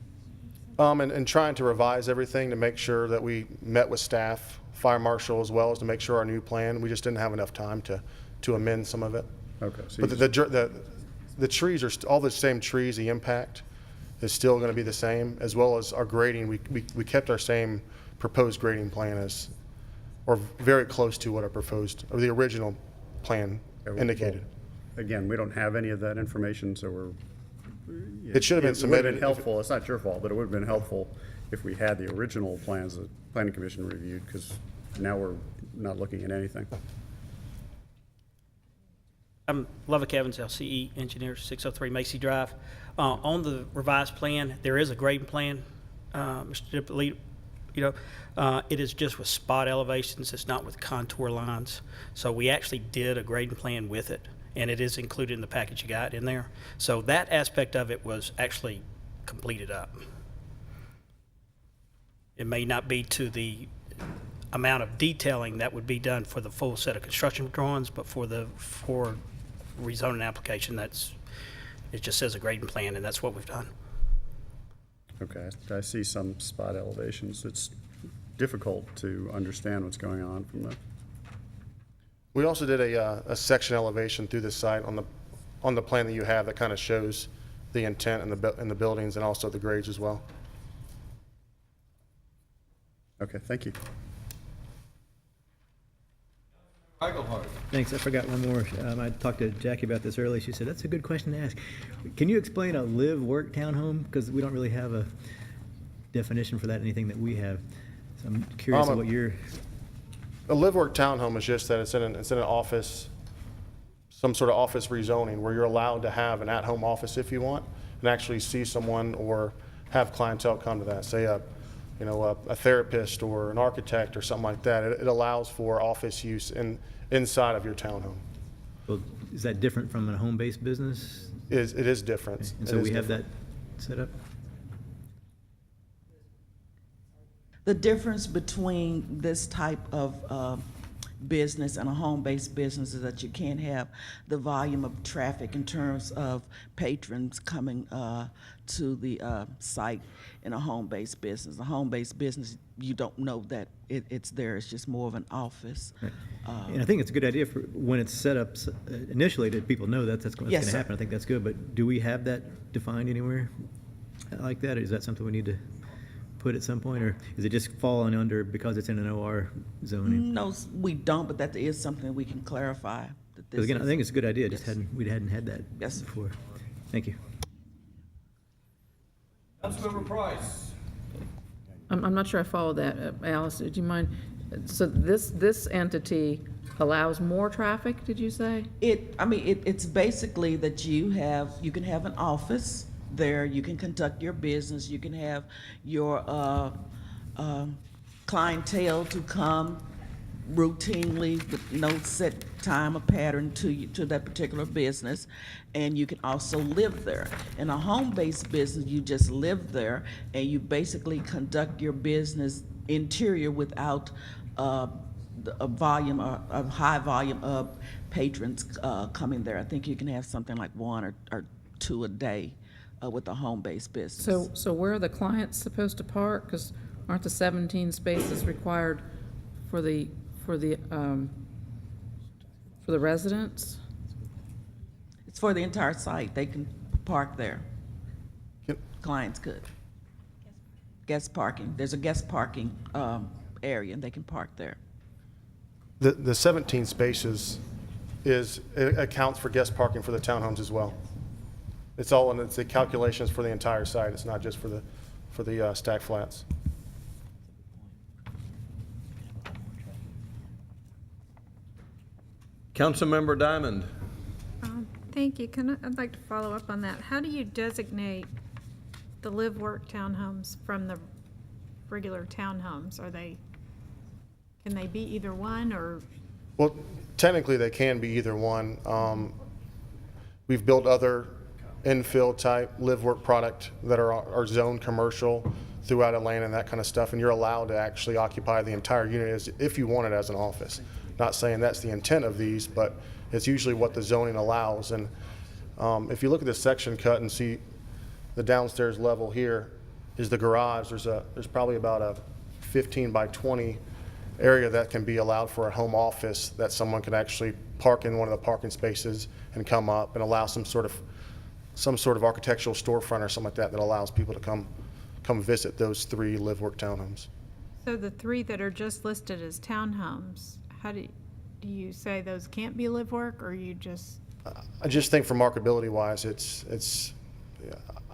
And trying to revise everything to make sure that we met with staff, fire marshal, as well as to make sure our new plan, we just didn't have enough time to amend some of it. okay. So But you just- the trees are all the same trees, the impact is still going to be the same, as well as our grading. We kept our same proposed grading plan as, or very close to what our proposed, or the original plan indicated. Again, we don't have any of that information, so we're. It should have been It would submitted. have been helpful, it's not your fault, but it would have been helpful if we had the original plans that planning commission reviewed, because now we're not looking at anything. I'm Lovick Evans, LCE Engineer, 603 Macy Drive. On the revised plan, there is a grading plan, Mr. Dippolito. It is just with spot elevations, it's not with contour lines. So we actually did a grading plan with it, and it is included in the package you got in there. So that aspect of it was actually completed up. It may not be to the amount of detailing that would be done for the full set of construction drawings, but for rezoning application, it just says a grading plan, and that's what we've done. Okay, I see some spot elevations. It's difficult to understand what's going on from the, We also did a section elevation through the site on the plan that you have that kind of shows the intent in the buildings and also the grades as well. okay, thank you. Thanks, I forgot one more. I talked to Jackie about this earlier. She said, that's a good question to ask. Can you explain a live-work townhome? Because we don't really have a definition for that, anything that we have. So I'm curious what your... A live-work townhome is just that it's in an office, some sort of office rezoning where you're allowed to have an at-home office if you want and actually see someone or have clientele come to that, say a therapist or an architect or something like that. It allows for office use inside of your townhome. Well, is that different from a home-based business? It is different. And so we have that set up? The difference between this type of business and a home-based business is that you can't have the volume of traffic in terms of patrons coming to the site in a home-based business. A home-based business, you don't know that it's there. It's just more of an office. Right. And I think it's a good idea for when it's set up initially that people know that's going Yes, to sir. happen. I think that's good. But do we have that defined anywhere like that? Or is that something we need to put at some point? Or is it just falling under because it's in an OR zoning? No, we don't, but that is something we can clarify. That Because again, I think it's a good idea. Yes. We hadn't had that Yes, sir. before. Thank you. Councilmember Price. I'm not sure I followed that. Alice, would you mind? So this entity allows more traffic, did you say? It's basically that you can have an office there, you can conduct your business, you can have your clientele to come routinely with no set time or pattern to that particular business, and you can also live there. In a home-based business, you just live there and you basically conduct your business interior without a high volume of patrons coming there. I think you can have something like one or two a day with a home-based business. So where are the clients supposed to park? Because aren't the 17 spaces required for the residents? It's for the entire site. They can park there. Yep. Clients could. Guest parking. There's a guest parking area, and they can park there. The 17 spaces it accounts for guest parking for the townhomes as well. It's all in the calculations for the entire site. It's not just for the stack flats. Councilmember Diamond. Thank you. I'd like to follow up on that. How do you designate the live-work townhomes from the regular townhomes? Can they be either one or? Well, technically, they can be either one. We've built other infill type live-work product that are zoned commercial throughout Atlanta and that kind of stuff, and you're allowed to actually occupy the entire unit if you want it as an office. Not saying that's the intent of these, but it's usually what the zoning allows. And If you look at this section cut and see the downstairs level here is the garage. There's probably about a 15 by 20 area that can be allowed for a home office that someone can actually park in one of the parking spaces and come up and allow some sort of architectural storefront or something like that that allows people to come visit those 3 live-work townhomes. So the 3 that are just listed as townhomes, how do you say those can't be live-work, or you just? I just think for marketability wise, I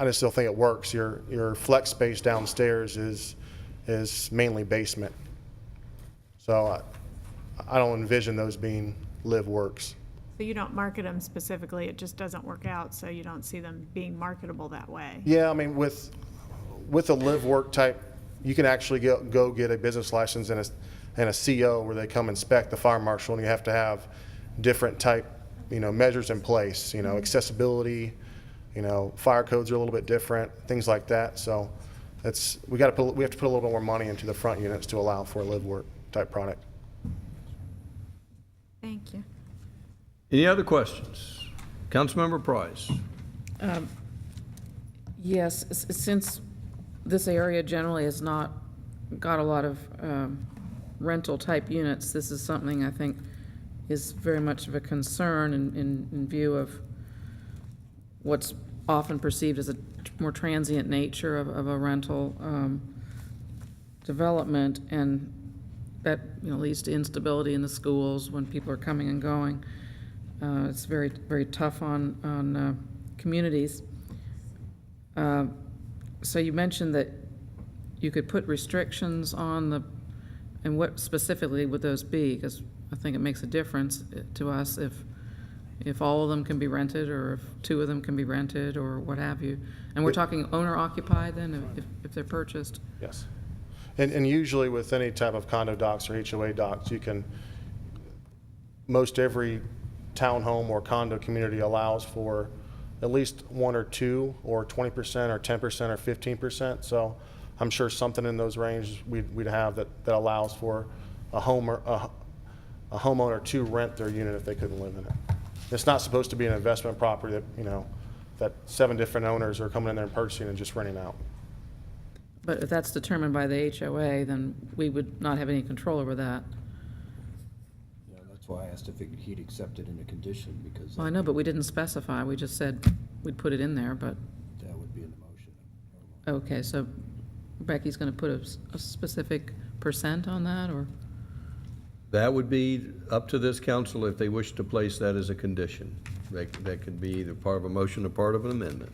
just still think it works. Your flex space downstairs is mainly basement. So I don't envision those being live works. So you don't market them specifically, it just doesn't work out, so you don't see them being marketable that way? Yeah, I mean, with a live work type, you can actually go get a business license and a CO where they come inspect the fire marshal, and you have to have different type, measures in place, accessibility, fire codes are a little bit different, things like that. So we have to put a little bit more money into the front units to allow for a live work type product. Thank you. Any other questions? Councilmember Price. Yes, since this area generally has not got a lot of rental type units, this is something I think is very much of a concern in view of what's often perceived as a more transient nature of a rental development, and that leads to instability in the schools when people are coming and going. It's very, very tough on communities. So you mentioned that you could put restrictions on and what specifically would those be? Because I think it makes a difference to us if all of them can be rented, or if 2 of them can be rented, or what have you. And we're talking owner occupied then, if they're purchased? Yes. And usually with any type of condo docs or HOA docs, most every townhome or condo community allows for at least 1 or 2 or 20% or 10% or 15%. So I'm sure something in those ranges we'd have that allows for a homeowner to rent their unit if they couldn't live in it. It's not supposed to be an investment property that 7 different owners are coming in there and purchasing and just renting out. But if that's determined by the HOA, then we would not have any control over that. Yeah, that's why I asked if he'd accept it in a condition, because. Well, I know, but we didn't specify. We just said we'd put it in there, but. That would be in the motion. Okay, so Becky's going to put a specific % on that, or? That would be up to this council if they wish to place that as a condition. That could be either part of a motion or part of an amendment.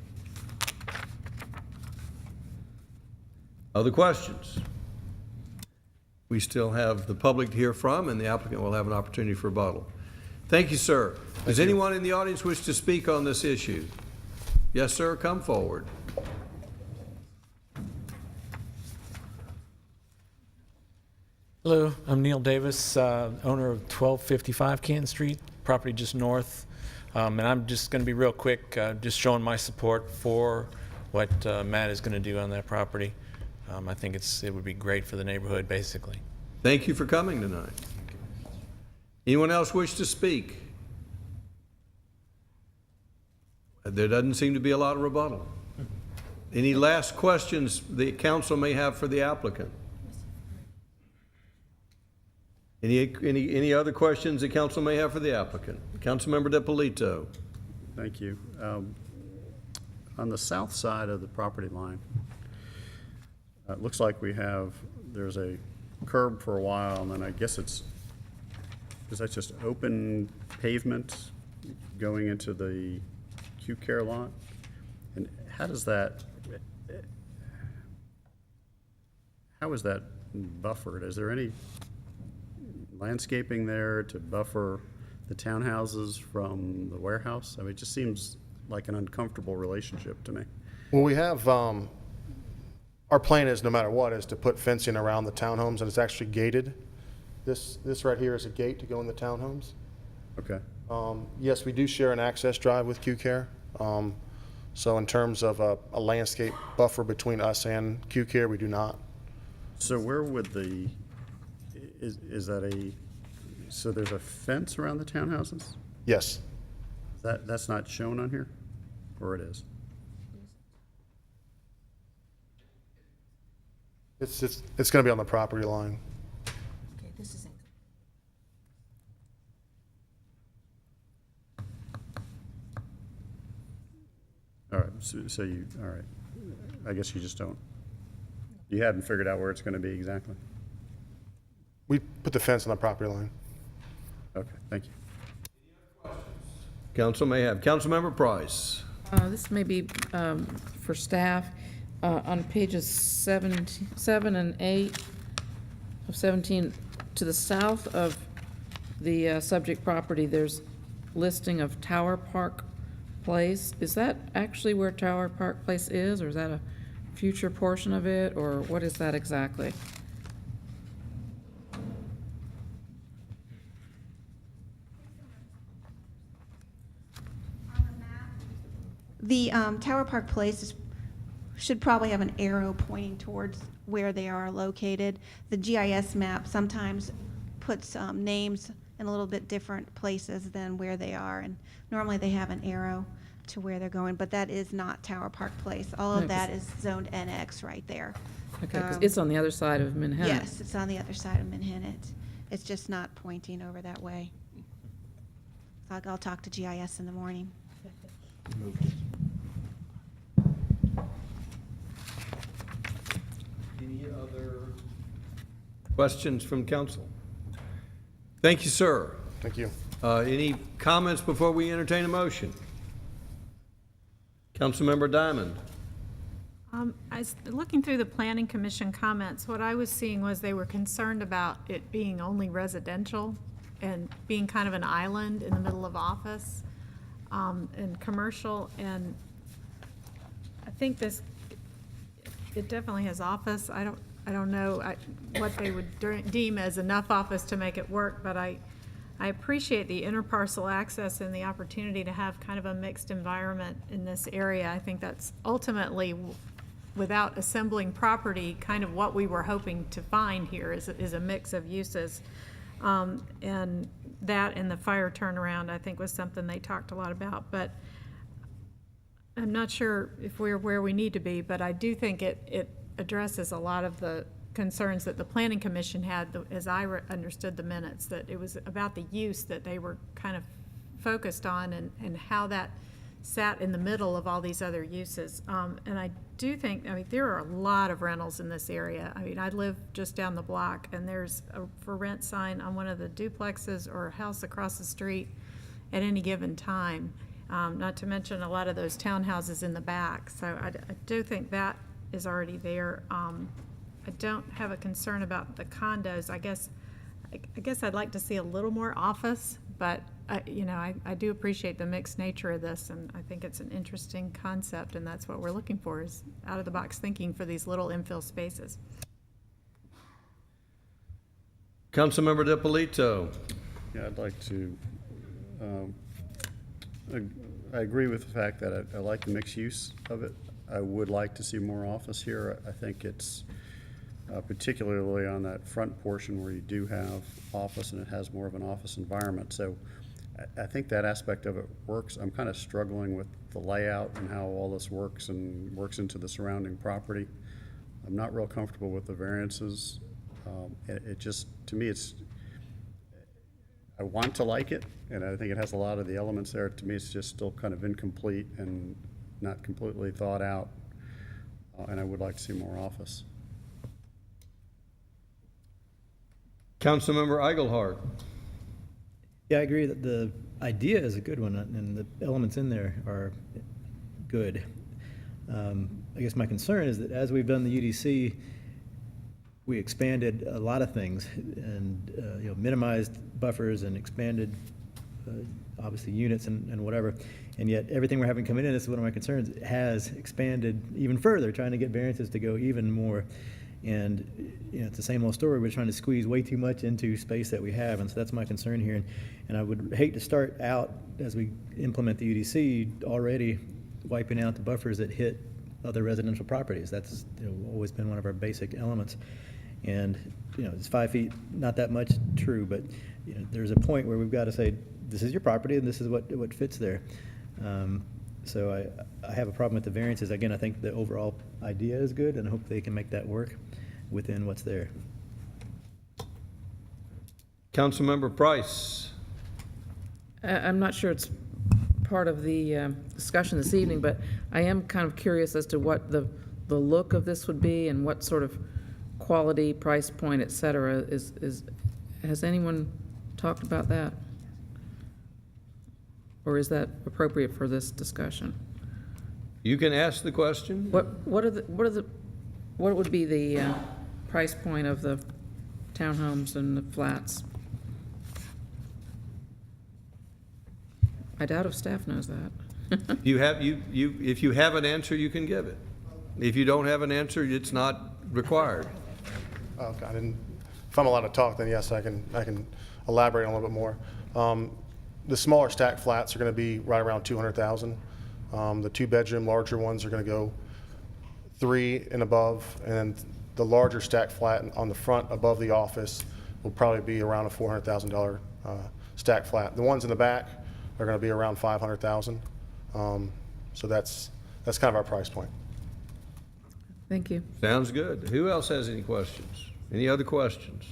Other questions? We still have the public to hear from, and the applicant will have an opportunity for rebuttal. Thank you, sir. Does anyone in the audience wish to speak on this issue? Yes, sir, come forward. Hello, I'm Neil Davis, owner of 1255 Canton Street, property just north. And I'm just going to be real quick, just showing my support for what Matt is going to do on that property. I think it would be great for the neighborhood, basically. Thank you for coming tonight. Anyone else wish to speak? There doesn't seem to be a lot of rebuttal. Any last questions the council may have for the applicant? Any other questions the council may have for the applicant? Councilmember DiPolito. Thank you. On the south side of the property line, it looks like there's a curb for a while, and then I guess is that just open pavement going into the acute care lot? And how is that buffered? Is there any landscaping there to buffer the townhouses from the warehouse? I mean, it just seems like an uncomfortable relationship to me. Well, we have, our plan is, no matter what, is to put fencing around the townhomes, and it's actually gated. This right here is a gate to go in the townhomes. Okay. Yes, we do share an access drive with Q-Care. So in terms of a landscape buffer between us and Q-Care, we do not. So where would so there's a fence around the townhouses? Yes. That's not shown on here? or it is? It's going to be on the property line. Okay, this is All right, so you, all right. I guess you just don't, you hadn't figured out where it's going to be exactly? We put the fence on the property line. Okay, thank you. Council may have. Councilmember Price. This may be for staff. On pages 7 and 8 of 17, to the south of the subject property, there's listing of Tower Park Place. Is that actually where Tower Park Place is, or is that a future portion of it, or what is that exactly? The Tower Park Place should probably have an arrow pointing towards where they are located. The GIS map sometimes puts names in a little bit different places than where they are, and normally they have an arrow to where they're going, but that is not Tower Park Place. All of that is zoned NX right there. Okay, 'cause it's on the other side of Manhattan. Yes, it's on the other side of Manhattan. It's just not pointing over that way. I'll talk to GIS in the morning. Any other questions from council? Thank you, sir. Thank you. Any comments before we entertain a motion? Councilmember Diamond. Looking through the Planning Commission comments, what I was seeing was they were concerned about it being only residential and being kind of an island in the middle of office and commercial. And I think it definitely has office. I don't know what they would deem as enough office to make it work, but I appreciate the interparcel access and the opportunity to have kind of a mixed environment in this area. I think that's ultimately, without assembling property, kind of what we were hoping to find here is a mix of uses. And that and the fire turnaround, I think, was something they talked a lot about. But I'm not sure if we're where we need to be, but I do think it addresses a lot of the concerns that the Planning Commission had, as I understood the minutes, that it was about the use that they were kind of focused on and how that sat in the middle of all these other uses. And I do think, there are a lot of rentals in this area. I live just down the block, and there's a for rent sign on one of the duplexes or a house across the street at any given time. Not to mention a lot of those townhouses in the back. So I do think that is already there. I don't have a concern about the condos. I guess I'd like to see a little more office, but I do appreciate the mixed nature of this, and I think it's an interesting concept, and that's what we're looking for, is out of the box thinking for these little infill spaces. Councilmember DiPolito. Yeah, I'd like to, I agree with the fact that I like the mixed use of it. I would like to see more office here. I think it's particularly on that front portion where you do have office and it has more of an office environment. So I think that aspect of it works. I'm kind of struggling with the layout and how all this works and works into the surrounding property. I'm not real comfortable with the variances. It just, to me, I want to like it, and I think it has a lot of the elements there. To me, it's just still kind of incomplete and not completely thought out, and I would like to see more office. Councilmember Eichelhardt. Yeah, I agree that the idea is a good one, and the elements in there are good. I guess my concern is that as we've done the UDC, we expanded a lot of things and minimized buffers and expanded obviously units and whatever, and yet everything we're having come in, this is one of my concerns, has expanded even further, trying to get variances to go even more. And it's the same old story. We're trying to squeeze way too much into space that we have, and so that's my concern here. And I would hate to start out, as we implement the UDC, already wiping out the buffers that hit other residential properties. That's always been one of our basic elements. And it's 5 feet, not that much, true, but there's a point where we've got to say, this is your property and this is what fits there. So I have a problem with the variances. Again, I think the overall idea is good, and I hope they can make that work within what's there. Councilmember Price. I'm not sure it's part of the discussion this evening, but I am kind of curious as to what the look of this would be and what sort of quality, price point, et cetera, has anyone talked about that? Or is that appropriate for this discussion? You can ask the question. What would be the price point of the townhomes and the flats? I doubt if staff knows that. If you have an answer, you can give it. If you don't have an answer, it's not required. Okay, if I'm allowed to talk, then yes, I can elaborate a little bit more. The smaller stack flats are going to be right around 200,000. The 2-bedroom larger ones are going to go 3 and above, and the larger stack flat on the front above the office will probably be around a $400,000 stack flat. The ones in the back are going to be around 500,000. So that's kind of our price point. Thank you. Sounds good. Who else has any questions? Any other questions?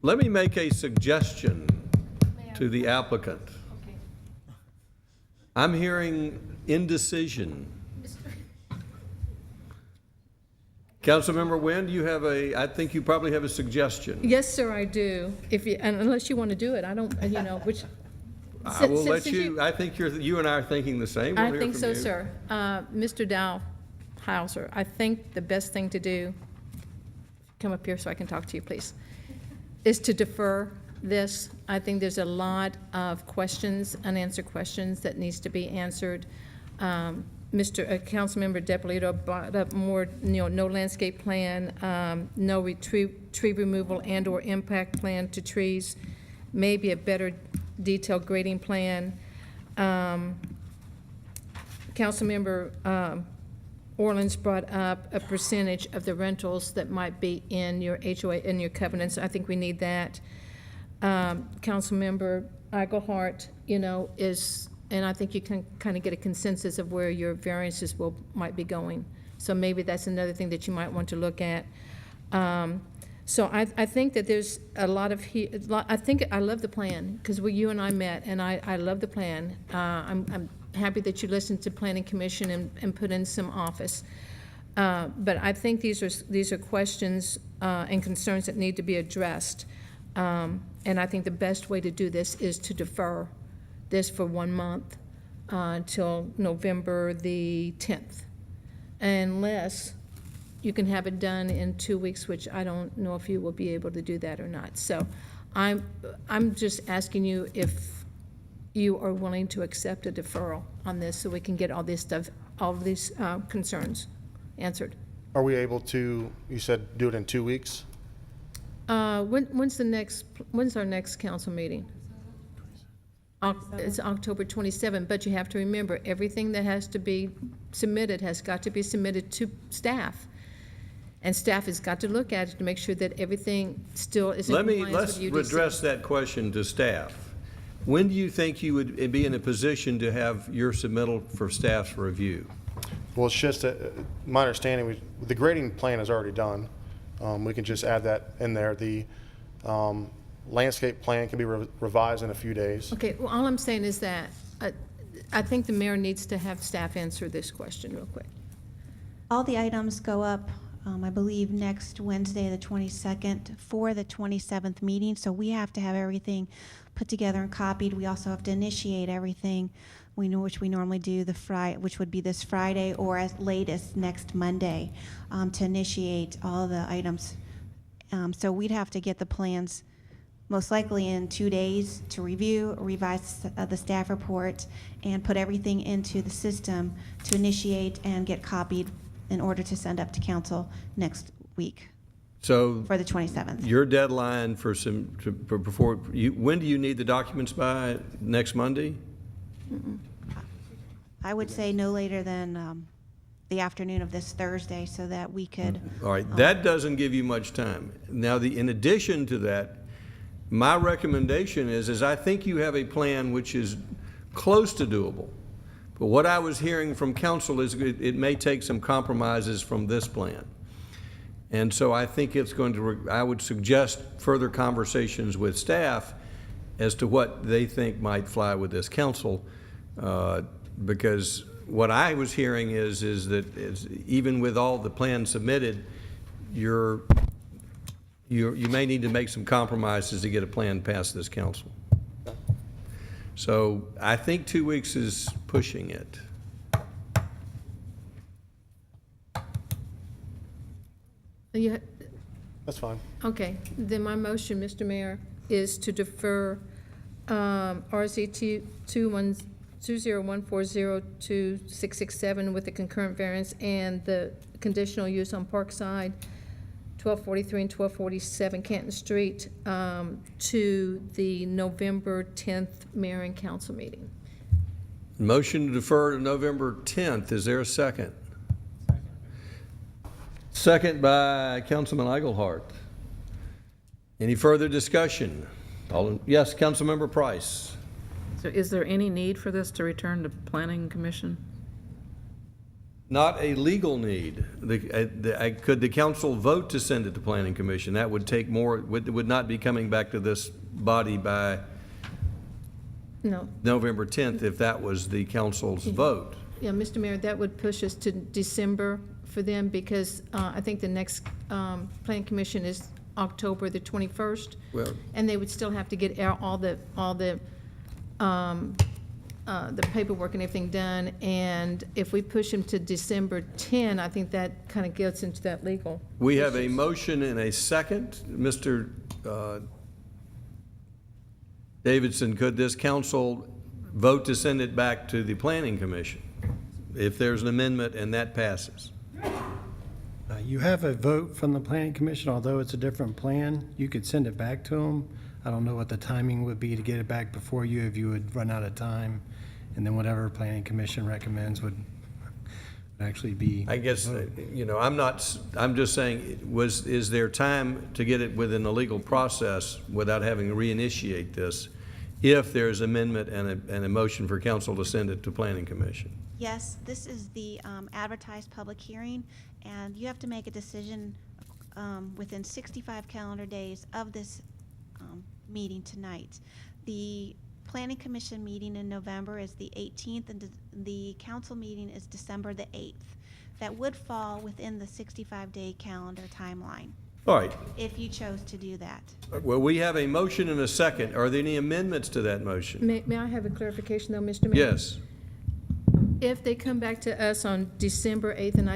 Let me make a suggestion to the applicant. I'm hearing indecision. Councilmember Wynn, do you have I think you probably have a suggestion. Yes, sir, I do. Unless you want to do it, I don't, which. I will let you, I think you and I are thinking the same. We'll I hear think from so, you. sir. Mr. Dahlhauser, I think the best thing to do, come up here so I can talk to you, please, is to defer this. I think there's a lot of questions, unanswered questions that needs to be answered. Councilmember Depolito brought up more, no landscape plan, no tree removal and/or impact plan to trees, maybe a better detailed grading plan. Councilmember Orleans brought up a percentage of the rentals that might be in your HOA, in your covenants. I think we need that. Councilmember Eichelhart, and I think you can kind of get a consensus of where your variances might be going. So maybe that's another thing that you might want to look at. So I think that there's a lot of, I love the plan, because you and I met, and I love the plan. I'm happy that you listened to Planning Commission and put in some office. But I think these are questions and concerns that need to be addressed. And I think the best way to do this is to defer this for 1 month until November the 10th. Unless you can have it done in 2 weeks, which I don't know if you will be able to do that or not. So I'm just asking you if you are willing to accept a deferral on this so we can get all this stuff, all of these concerns answered. Are we able to, you said, do it in 2 weeks? When's our next council meeting? It's October 27th, but you have to remember, everything that has to be submitted has got to be submitted to staff. And staff has got to look at it to make sure that everything still is in compliance with UDC. Let's address that question to staff. When do you think you would be in a position to have your submittal for staff's review? Well, it's just, my understanding, the grading plan is already done. We can just add that in there. The landscape plan can be revised in a few days. Okay, well, all I'm saying is that I think the mayor needs to have staff answer this question real quick. All the items go up, I believe, next Wednesday, the 22nd, for the 27th meeting. So we have to have everything put together and copied. We also have to initiate everything, which we normally do which would be this Friday, or as late as next Monday, to initiate all the items. So we'd have to get the plans most likely in 2 days to review, revise the staff report, and put everything into the system to initiate and get copied in order to send up to council next week. So for the 27th. Your deadline when do you need the documents by? Next Monday? I would say no later than the afternoon of this Thursday, so that we could. All right, that doesn't give you much time. Now, in addition to that, my recommendation is I think you have a plan which is close to doable. But what I was hearing from council is it may take some compromises from this plan. And so I think it's going to, I would suggest further conversations with staff as to what they think might fly with this council, because what I was hearing is that even with all the plans submitted, you may need to make some compromises to get a plan past this council. So I think 2 weeks is pushing it. That's fine. Okay, then my motion, Mr. Mayor, is to defer RZ 2014026667 with the concurrent variance and the conditional use on Parkside, 1243 and 1247 Canton Street, to the November 10th Mayor and Council meeting. Motion to defer to November 10th. Is there a second? Second by Councilman Eichelhart. Any further discussion? Yes, Councilmember Price. So is there any need for this to return to Planning Commission? Not a legal need. Could the council vote to send it to Planning Commission? That would take more, would not be coming back to this body by No. November 10th if that was the council's vote. Yeah, Mr. Mayor, that would push us to December for them because I think the next Planning Commission is October the 21st. Well, And they would still have to get all the paperwork and everything done. And if we push them to December 10, I think that kind of gets into that legal. we have a motion and a second. Mr. Davidson, could this council vote to send it back to the Planning Commission if there's an amendment and that passes? You have a vote from the Planning Commission, although it's a different plan. You could send it back to them. I don't know what the timing would be to get it back before you, if you would run out of time. And then whatever Planning Commission recommends would actually be. I guess, you know, I'm just saying, is there time to get it within the legal process without having to reinitiate this if there's amendment and a motion for council to send it to Planning Commission? Yes, this is the advertised public hearing, and you have to make a decision within 65 calendar days of this meeting tonight. The Planning Commission meeting in November is the 18th, and the council meeting is December the 8th. That would fall within the 65-day calendar timeline. All right. If you chose to do that. Well, we have a motion and a second. Are there any amendments to that motion? May I have a clarification though, Mr. Mayor? Yes. If they come back to us on December 8th, and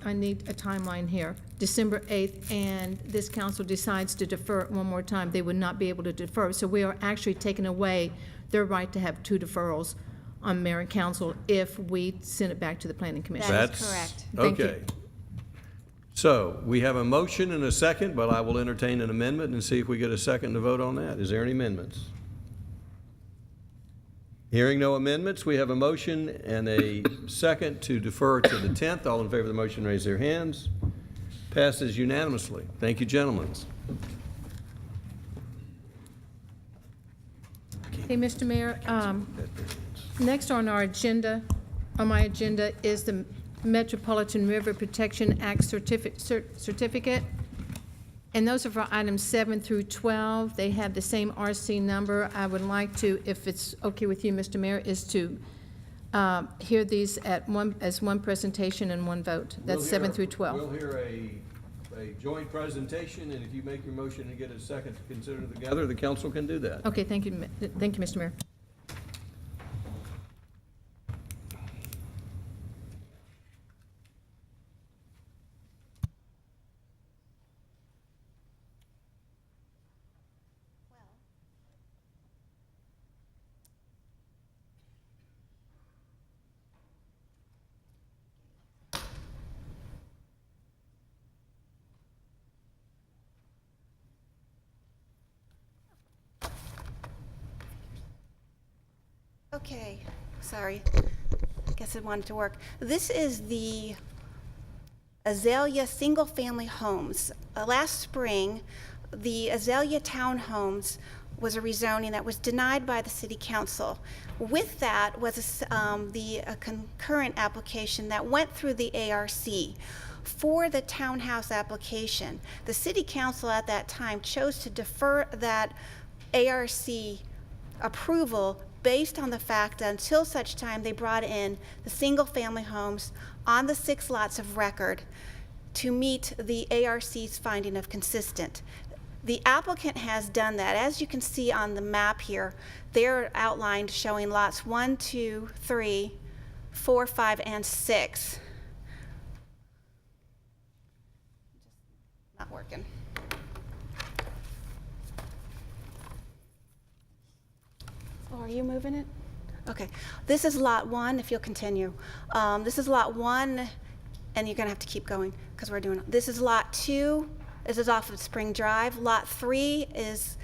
I need a timeline here, December 8th, and this council decides to defer it one more time, they would not be able to defer. So we are actually taking away their right to have 2 deferrals on mayor and council if we send it back to the Planning Commission. That is correct. Thank you. Okay. So we have a motion and a second, but I will entertain an amendment and see if we get a second to vote on that. Is there any amendments? Hearing no amendments, we have a motion and a second to defer to the 10th. All in favor of the motion, raise their hands. Passes unanimously. Thank you, gentlemen. Hey, Mr. Mayor, next on my agenda, is the Metropolitan River Protection Act certificate. And those are for items 7 through 12. They have the same RC number. I would like to, if it's okay with you, Mr. Mayor, is to hear these as one presentation and one vote. That's 7 through 12. We'll hear a joint presentation, and if you make your motion and get a second to consider together, the council can do that. Okay, thank you, Mr. Mayor. Okay, sorry. I guess it wanted to work. This is the Azalea single-family homes. Last spring, the Azalea Townhomes was a rezoning that was denied by the City Council. With that was a concurrent application that went through the ARC. For the townhouse application, the City Council at that time chose to defer that ARC approval based on the fact that until such time they brought in the single-family homes on the 6 lots of record to meet the ARC's finding of consistent. The applicant has done that. As you can see on the map here, they're outlined showing lots 1, 2, 3, 4, 5, and 6. Not working. Oh, are you moving it? Okay. This is lot 1, if you'll continue. This is lot 1, and you're going to have to keep going because we're doing it. This is lot 2. This is off of Spring Drive. Lot 3 is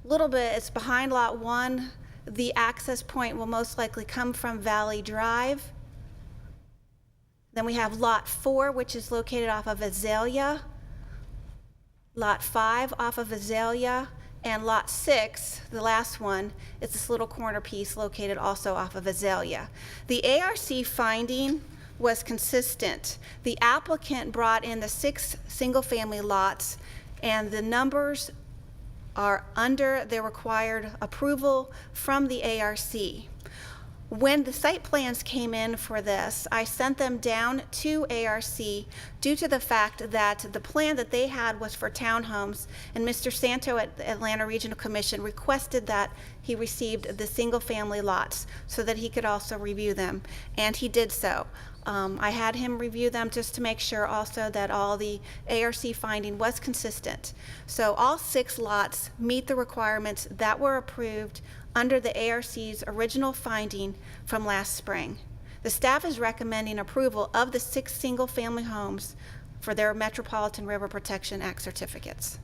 a little bit, it's behind lot 1. The access point will most likely come from Valley Drive. Then we have lot 4, which is located off of Azalea. Lot 5 off of Azalea. And lot 6, the last one, is this little corner piece located also off of Azalea. The ARC finding was consistent. The applicant brought in the 6 single-family lots, and the numbers are under the required approval from the ARC. When the site plans came in for this, I sent them down to ARC due to the fact that the plan that they had was for townhomes, and Mr. Santo at the Atlanta Regional Commission requested that he received the single-family lots so that he could also review them, and he did so. I had him review them just to make sure also that all the ARC finding was consistent. So all 6 lots meet the requirements that were approved under the ARC's original finding from last spring. The staff is recommending approval of the 6 single-family homes for their Metropolitan River Protection Act certificates.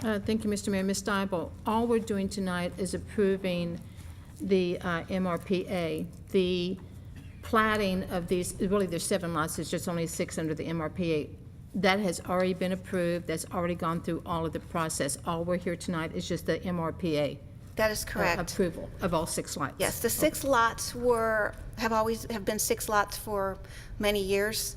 Thank you, Mr. Mayor. Ms. Dybel, all we're doing tonight is approving the MRPA. The platting of these, really there's 7 lots, there's just only 6 under the MRPA. That has already been approved, that's already gone through all of the process. All we're here tonight is just the MRPA. That is correct. Approval of all 6 lots. Yes, the 6 lots have been 6 lots for many years.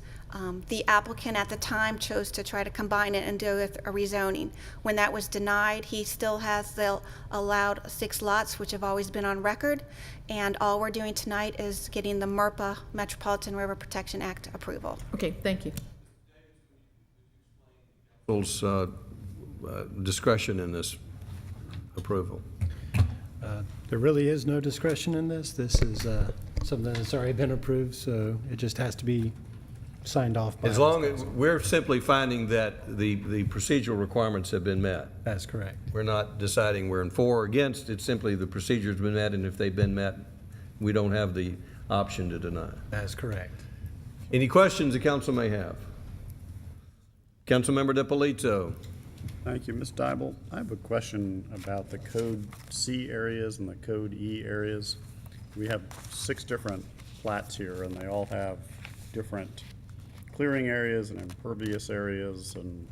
The applicant at the time chose to try to combine it and do a rezoning. When that was denied, he still has the allowed 6 lots, which have always been on record, and all we're doing tonight is getting the MERPA, Metropolitan River Protection Act approval. Okay, thank you. Discretion in this approval. There really is no discretion in this. This is something that's already been approved, so it just has to be signed off by. As long as we're simply finding that the procedural requirements have been met. That's correct. We're not deciding we're in for or against. It's simply the procedure's been met, and if they've been met, we don't have the option to deny. That's correct. Any questions the council may have? Councilmember DiPolito. Thank you. Ms. Dybel, I have a question about the Code C areas and the Code E areas. We have 6 different plats here, and they all have different clearing areas and impervious areas, and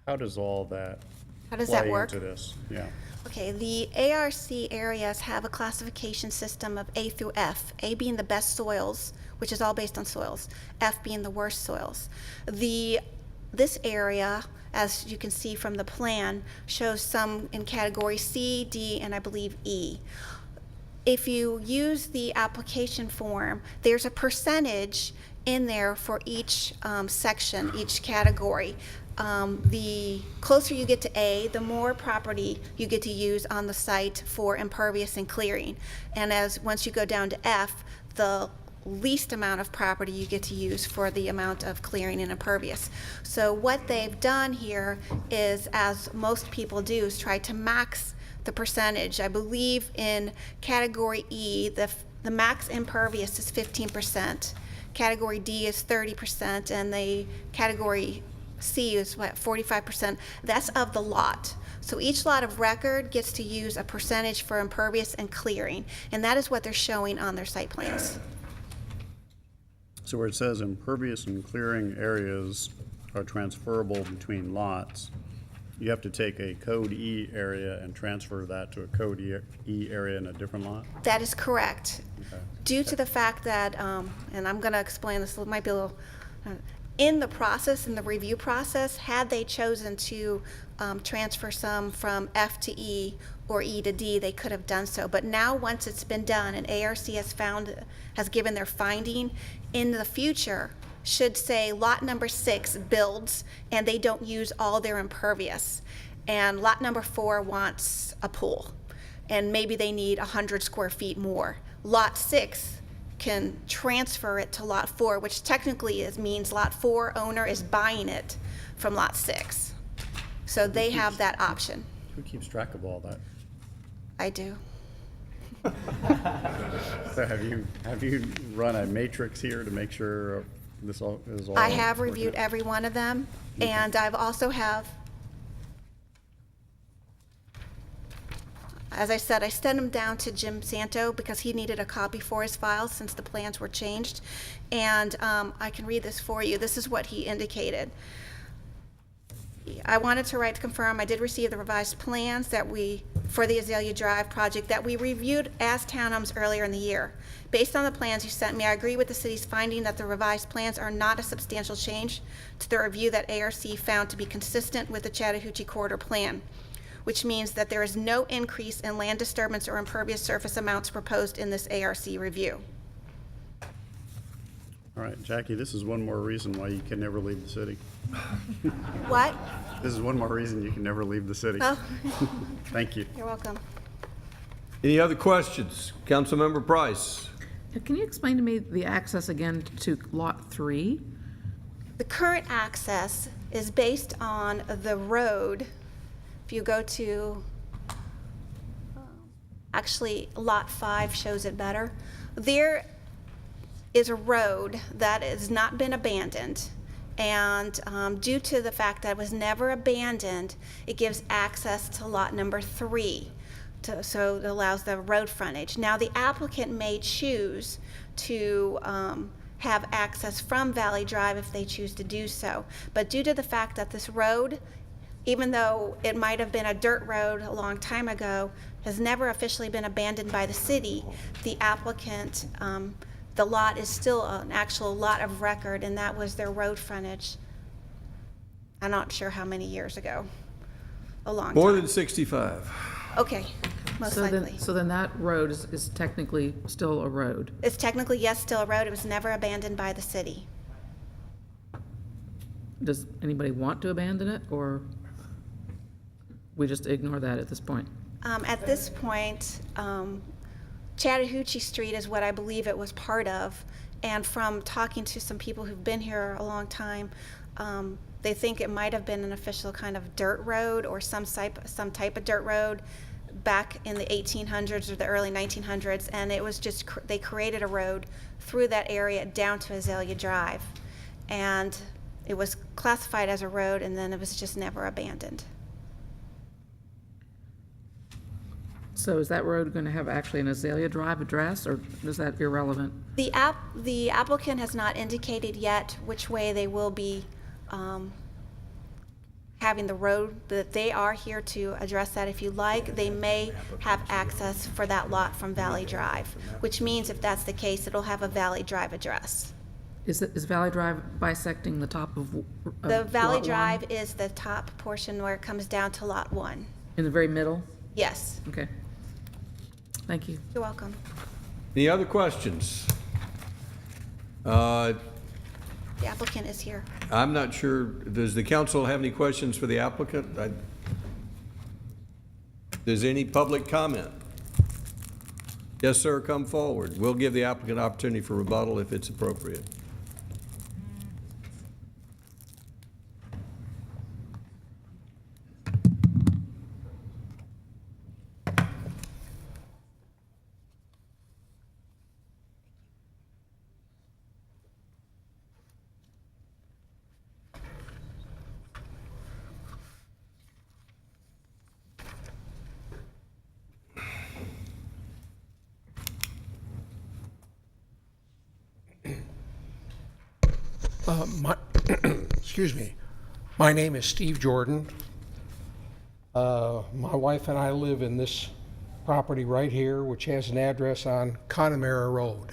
how does all that play into this? Yeah. Okay, the ARC areas have a classification system of A through F, A being the best soils, which is all based on soils, F being the worst soils. This area, as you can see from the plan, shows some in category C, D, and I believe E. If you use the application form, there's a percentage in there for each section, each category. The closer you get to A, the more property you get to use on the site for impervious and clearing. And once you go down to F, the least amount of property you get to use for the amount of clearing and impervious. So what they've done here is, as most people do, is try to max the percentage. I believe in category E, the max impervious is 15%. Category D is 30%, and the category C is what, 45%. That's of the lot. So each lot of record gets to use a percentage for impervious and clearing, and that is what they're showing on their site plans. So where it says impervious and clearing areas, are transferable between lots, you have to take a Code E area and transfer that to a Code E area in a different lot? That is correct. Okay. Due to the fact that, and I'm going to explain this, it might be a little, in the process, in the review process, had they chosen to transfer some from F to E or E to D, they could have done so. But now, once it's been done and ARC has given their finding, in the future, should say lot number 6 builds and they don't use all their impervious, and lot number 4 wants a pool, and maybe they need 100 square feet more. Lot 6 can transfer it to lot 4, which technically means lot 4 owner is buying it from lot 6. So they have that option. Who keeps track of all that? I do. So have you run a matrix here to make sure this all is all? I have reviewed every one of them, and I've also as I said, I sent them down to Jim Santo because he needed a copy for his files since the plans were changed. And I can read this for you. This is what he indicated. I wanted to write to confirm I did receive the revised plans for the Azalea Drive project that we reviewed as townhomes earlier in the year. Based on the plans you sent me, I agree with the city's finding that the revised plans are not a substantial change to the review that ARC found to be consistent with the Chattahoochee Corridor Plan, which means that there is no increase in land disturbance or impervious surface amounts proposed in this ARC review. All right, Jackie, this is one more reason why you can never leave the city. What? This is one more reason you can never leave the city. Oh. Thank you. You're welcome. Any other questions? Councilmember Price. Can you explain to me the access again to Lot 3? The current access is based on the road. If you go to, actually, Lot 5 shows it better. There is a road that has not been abandoned, and due to the fact that it was never abandoned, it gives access to lot number 3, so it allows the road frontage. Now, the applicant may choose to have access from Valley Drive if they choose to do so, but due to the fact that this road, even though it might have been a dirt road a long time ago, has never officially been abandoned by the city, the applicant, the lot is still an actual lot of record, and that was their road frontage. I'm not sure how many years ago. A long time. More than 65. Okay, most likely. So then that road is technically still a road? It's technically, yes, still a road. It was never abandoned by the city. Does anybody want to abandon it, or we just ignore that at this point? At this point, Chattahoochee Street is what I believe it was part of, and from talking to some people who've been here a long time, they think it might have been an official kind of dirt road or some type of dirt road back in the 1800s or the early 1900s, and it was just they created a road through that area down to Azalea Drive, and it was classified as a road, and then it was just never abandoned. So is that road going to have actually an Azalea Drive address, or is that irrelevant? The applicant has not indicated yet which way they will be having the road, but they are here to address that if you like. They may have access for that lot from Valley Drive, which means if that's the case, it'll have a Valley Drive address. Is Valley Drive bisecting the top of The Valley Lot 1? Drive is the top portion where it comes down to lot 1. In the very middle? Yes. Okay. Thank you. You're welcome. Any other questions? The applicant is here. I'm not sure, does the council have any questions for the applicant? Does any public comment? Yes, sir, come forward. We'll give the applicant opportunity for rebuttal if it's appropriate. Excuse me. My name is Steve Jordan. My wife and I live in this property right here, which has an address on Connemara Road.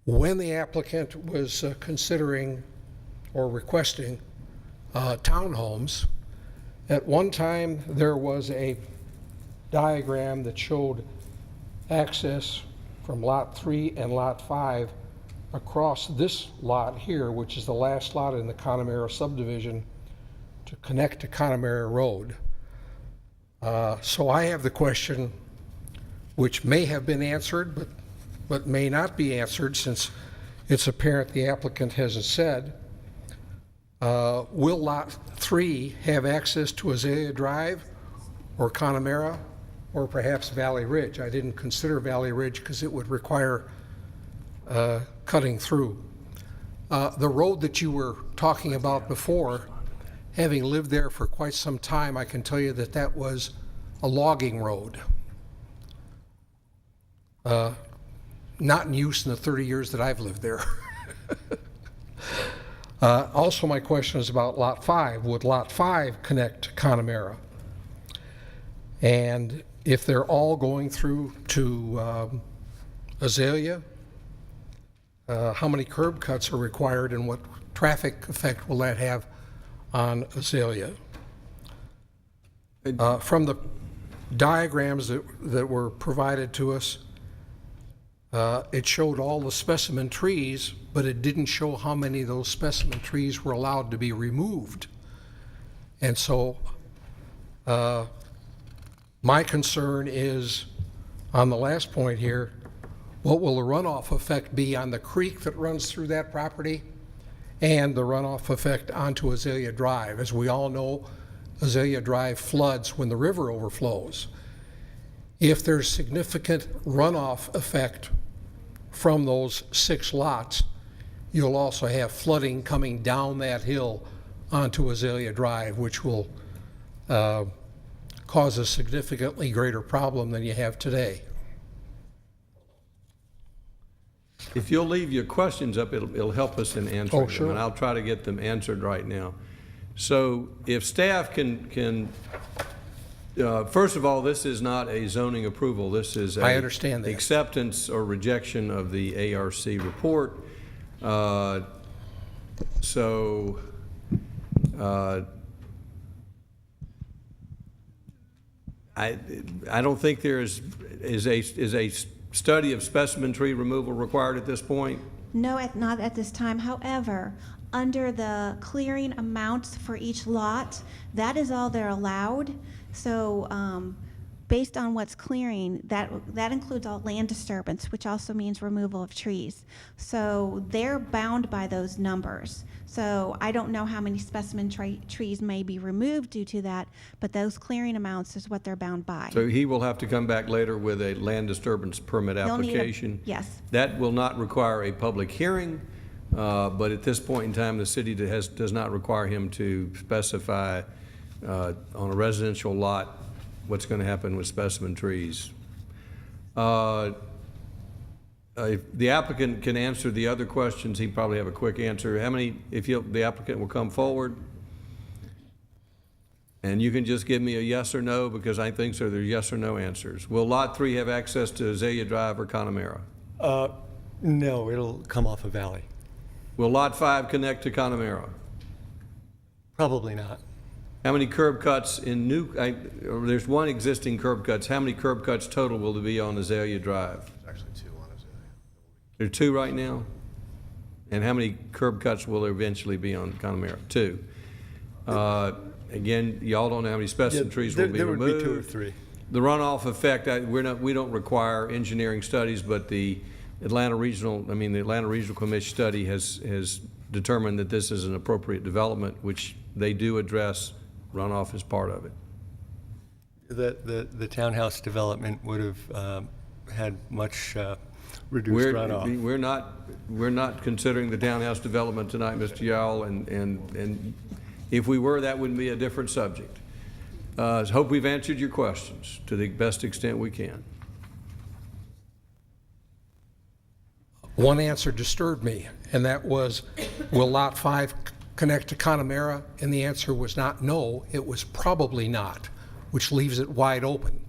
When the applicant was considering or requesting townhomes, at one time there was a diagram that showed access from Lot 3 and Lot 5 across this lot here, which is the last lot in the Connemara subdivision, to connect to Connemara Road. So I have the question, which may have been answered, but may not be answered, since it's apparent the applicant hasn't said. Will Lot 3 have access to Azalea Drive or Connemara, or perhaps Valley Ridge? I didn't consider Valley Ridge because it would require cutting through. The road that you were talking about before, having lived there for quite some time, I can tell you that that was a logging road. Not in use in the 30 years that I've lived there. Also, my question is about Lot 5. Would Lot 5 connect to Connemara? And if they're all going through to Azalea, how many curb cuts are required, and what traffic effect will that have on Azalea? From the diagrams that were provided to us, it showed all the specimen trees, but it didn't show how many of those specimen trees were allowed to be removed. And so my concern is, on the last point here, what will the runoff effect be on the creek that runs through that property, and the runoff effect onto Azalea Drive? As we all know, Azalea Drive floods when the river overflows. If there's significant runoff effect from those 6 lots, you'll also have flooding coming down that hill onto Azalea Drive, which will cause a significantly greater problem than you have today. If you'll leave your questions up, it'll help us in answering sure. them, and I'll try to get them answered right now. So if staff can first of all, this is not a zoning approval. This is I understand that. Acceptance or rejection of the ARC report. I don't think there is a study of specimen tree removal required at this point? No, not at this time. However, under the clearing amounts for each lot, that is all they're allowed. So based on what's clearing, that includes all land disturbance, which also means removal of trees. So they're bound by those numbers. So I don't know how many specimen trees may be removed due to that, but those clearing amounts is what they're bound by. So he will have to come back later with a land disturbance permit He'll need application? yes. That will not require a public hearing, but at this point in time, the city does not require him to specify on a residential lot what's going to happen with specimen trees. If the applicant can answer the other questions, he probably have a quick answer. How many, the applicant will come forward? And you can just give me a yes or no, because I think so. They're yes or no answers. Will Lot 3 have access to Azalea Drive or Connemara? No, it'll come off of Valley. Will Lot 5 connect to Connemara? Probably not. How many curb cuts in there's one existing curb cuts. How many curb cuts total will there be on Azalea Drive? Actually 2 on Azalea. There are 2 right now? And how many curb cuts will there eventually be on Connemara? 2. Again, y'all don't know how many specimen trees will be there removed. would be 2 or 3. The runoff effect, we don't require engineering studies, but the Atlanta Regional Commission study has determined that this is an appropriate development, which they do address. Runoff is part of it. The townhouse development would have had much reduced runoff. We're not considering the townhouse development tonight, Mr. Yowell, and if we were, that would be a different subject. I hope we've answered your questions to the best extent we can. one answer disturbed me, and that was, will Lot 5 connect to Connemara? And the answer was not no, it was probably not, which leaves it wide open.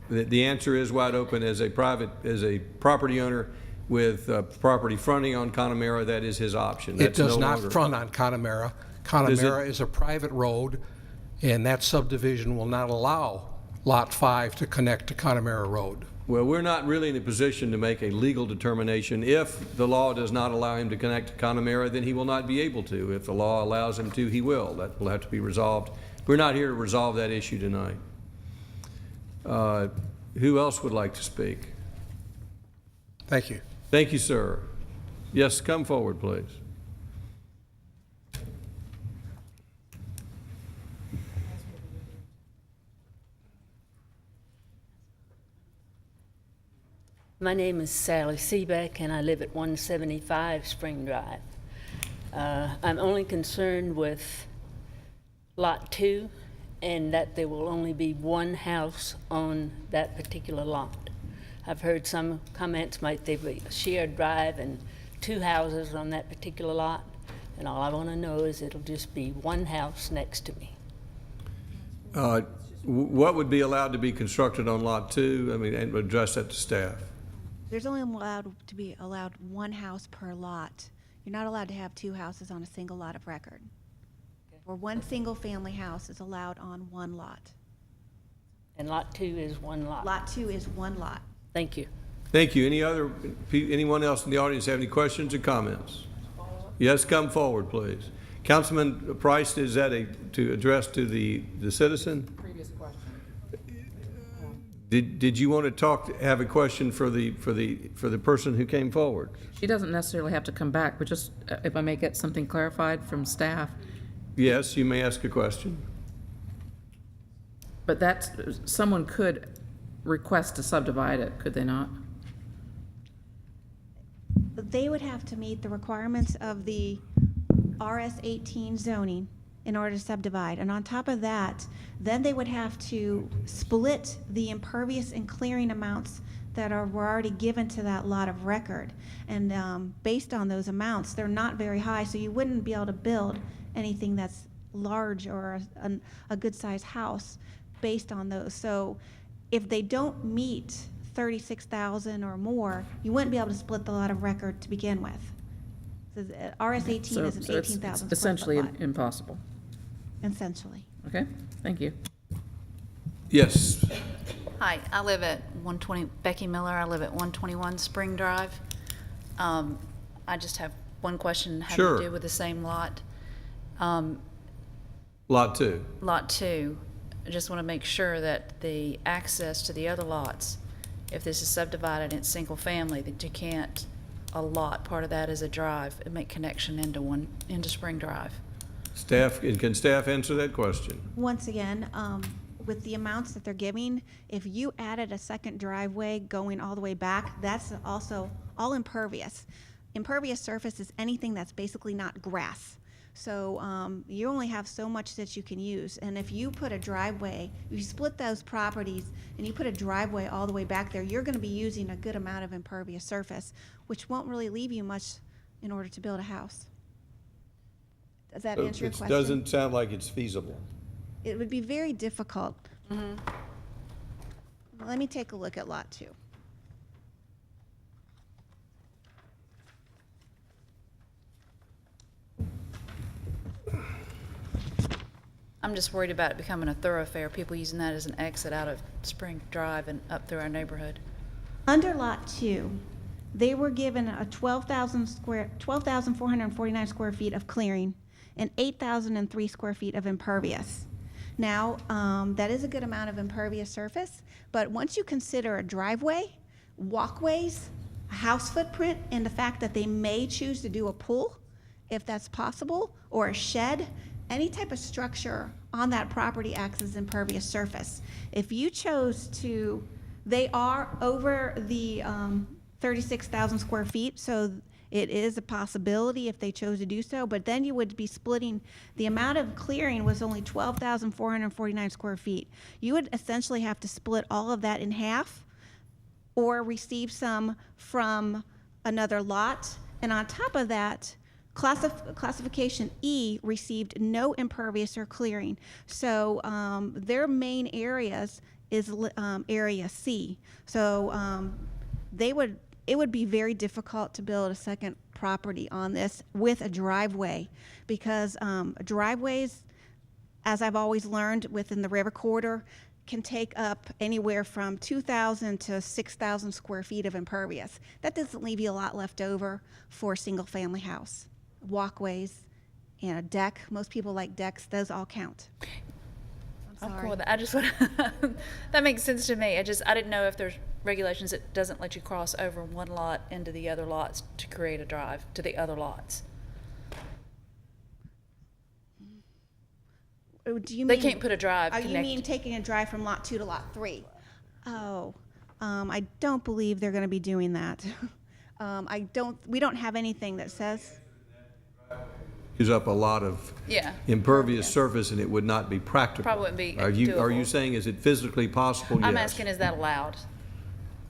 The answer is wide open. As a property owner with property fronting on Connemara, that is his option. It That's does no not longer- front on Connemara. Connemara is a private road, and that subdivision will not allow Lot 5 to connect to Connemara Road. Well, we're not really in a position to make a legal determination. If the law does not allow him to connect to Connemara, then he will not be able to. If the law allows him to, he will. That will have to be resolved. We're not here to resolve that issue tonight. Who else would like to speak? Thank you. Thank you, sir. Yes, come forward, please. My name is Sally Seebeck, and I live at 175 Spring Drive. I'm only concerned with Lot 2, and that there will only be one house on that particular lot. I've heard some comments might there be a shared drive and two houses on that particular lot, and all I want to know is it'll just be one house next to me. What would be allowed to be constructed on Lot 2? I mean, and address that to staff. There's only allowed one house per lot. You're not allowed to have two houses on a single lot of record. Or one single-family house is allowed on one lot. And Lot 2 is one lot? Lot 2 is one lot. Thank you. Thank you. Anyone else in the audience have any questions or comments? Yes, come forward, please. Councilman Price, is that to address to the citizen? Previous question. Did you want to have a question for the person who came forward? She doesn't necessarily have to come back, but just if I may get something clarified from staff. Yes, you may ask a question. But someone could request to subdivide it, could they not? They would have to meet the requirements of the RS-18 zoning in order to subdivide. And on top of that, then they would have to split the impervious and clearing amounts that were already given to that lot of record. And based on those amounts, they're not very high, so you wouldn't be able to build anything that's large or a good-sized house based on those. So if they don't meet 36,000 or more, you wouldn't be able to split the lot of record to begin with. So RS-18 is an 18,000 it's square essentially foot lot. impossible. Essentially. Okay, thank you. Yes. Hi, I live at 120, Becky Miller, I live at 121 Spring Drive. I just have one question having Sure. to do with the same lot. Lot 2. Lot 2, I just want to make sure that the access to the other lots, if this is subdivided in single family, that you can't allot part of that as a drive and make connection into Spring Drive. Can staff answer that question? Once again, with the amounts that they're giving, if you added a second driveway going all the way back, that's also all impervious. Impervious surface is anything that's basically not grass. So you only have so much that you can use. And if you put a driveway, if you split those properties and you put a driveway all the way back there, you're going to be using a good amount of impervious surface, which won't really leave you much in order to build a house. Does that answer your question? It doesn't sound like it's feasible. It would be very difficult. Let me take a look at Lot 2. I'm just worried about it becoming a thoroughfare, people using that as an exit out of Spring Drive and up through our neighborhood. Under Lot 2, they were given a 12,449 square feet of clearing and 8,003 square feet of impervious. Now, that is a good amount of impervious surface, but once you consider a driveway, walkways, a house footprint, and the fact that they may choose to do a pool, if that's possible, or a shed, any type of structure on that property acts as impervious surface. If you chose to, they are over the 36,000 square feet, so it is a possibility if they chose to do so, but then you would be splitting, the amount of clearing was only 12,449 square feet. You would essentially have to split all of that in half or receive some from another lot. And on top of that, classification E received no impervious or clearing. So their main areas is area C. So it would be very difficult to build a second property on this with a driveway, because driveways, as I've always learned within the river corridor, can take up anywhere from 2,000 to 6,000 square feet of impervious. That doesn't leave you a lot left over for a single family house. Walkways and a deck, most people like decks, those all count. I'm cool with that. I just want that makes sense to me. I didn't know if there's regulations that doesn't let you cross over one lot into the other lots to create a drive to the other lots. Do you They mean, can't put a drive. You mean taking a drive from lot 2 to lot 3? Oh, I don't believe they're going to be doing that. We don't have anything that says. Use up a lot of impervious surface, and it would not be practical. Probably wouldn't be Are you doable. saying, is it physically possible? I'm Yes. asking, is that allowed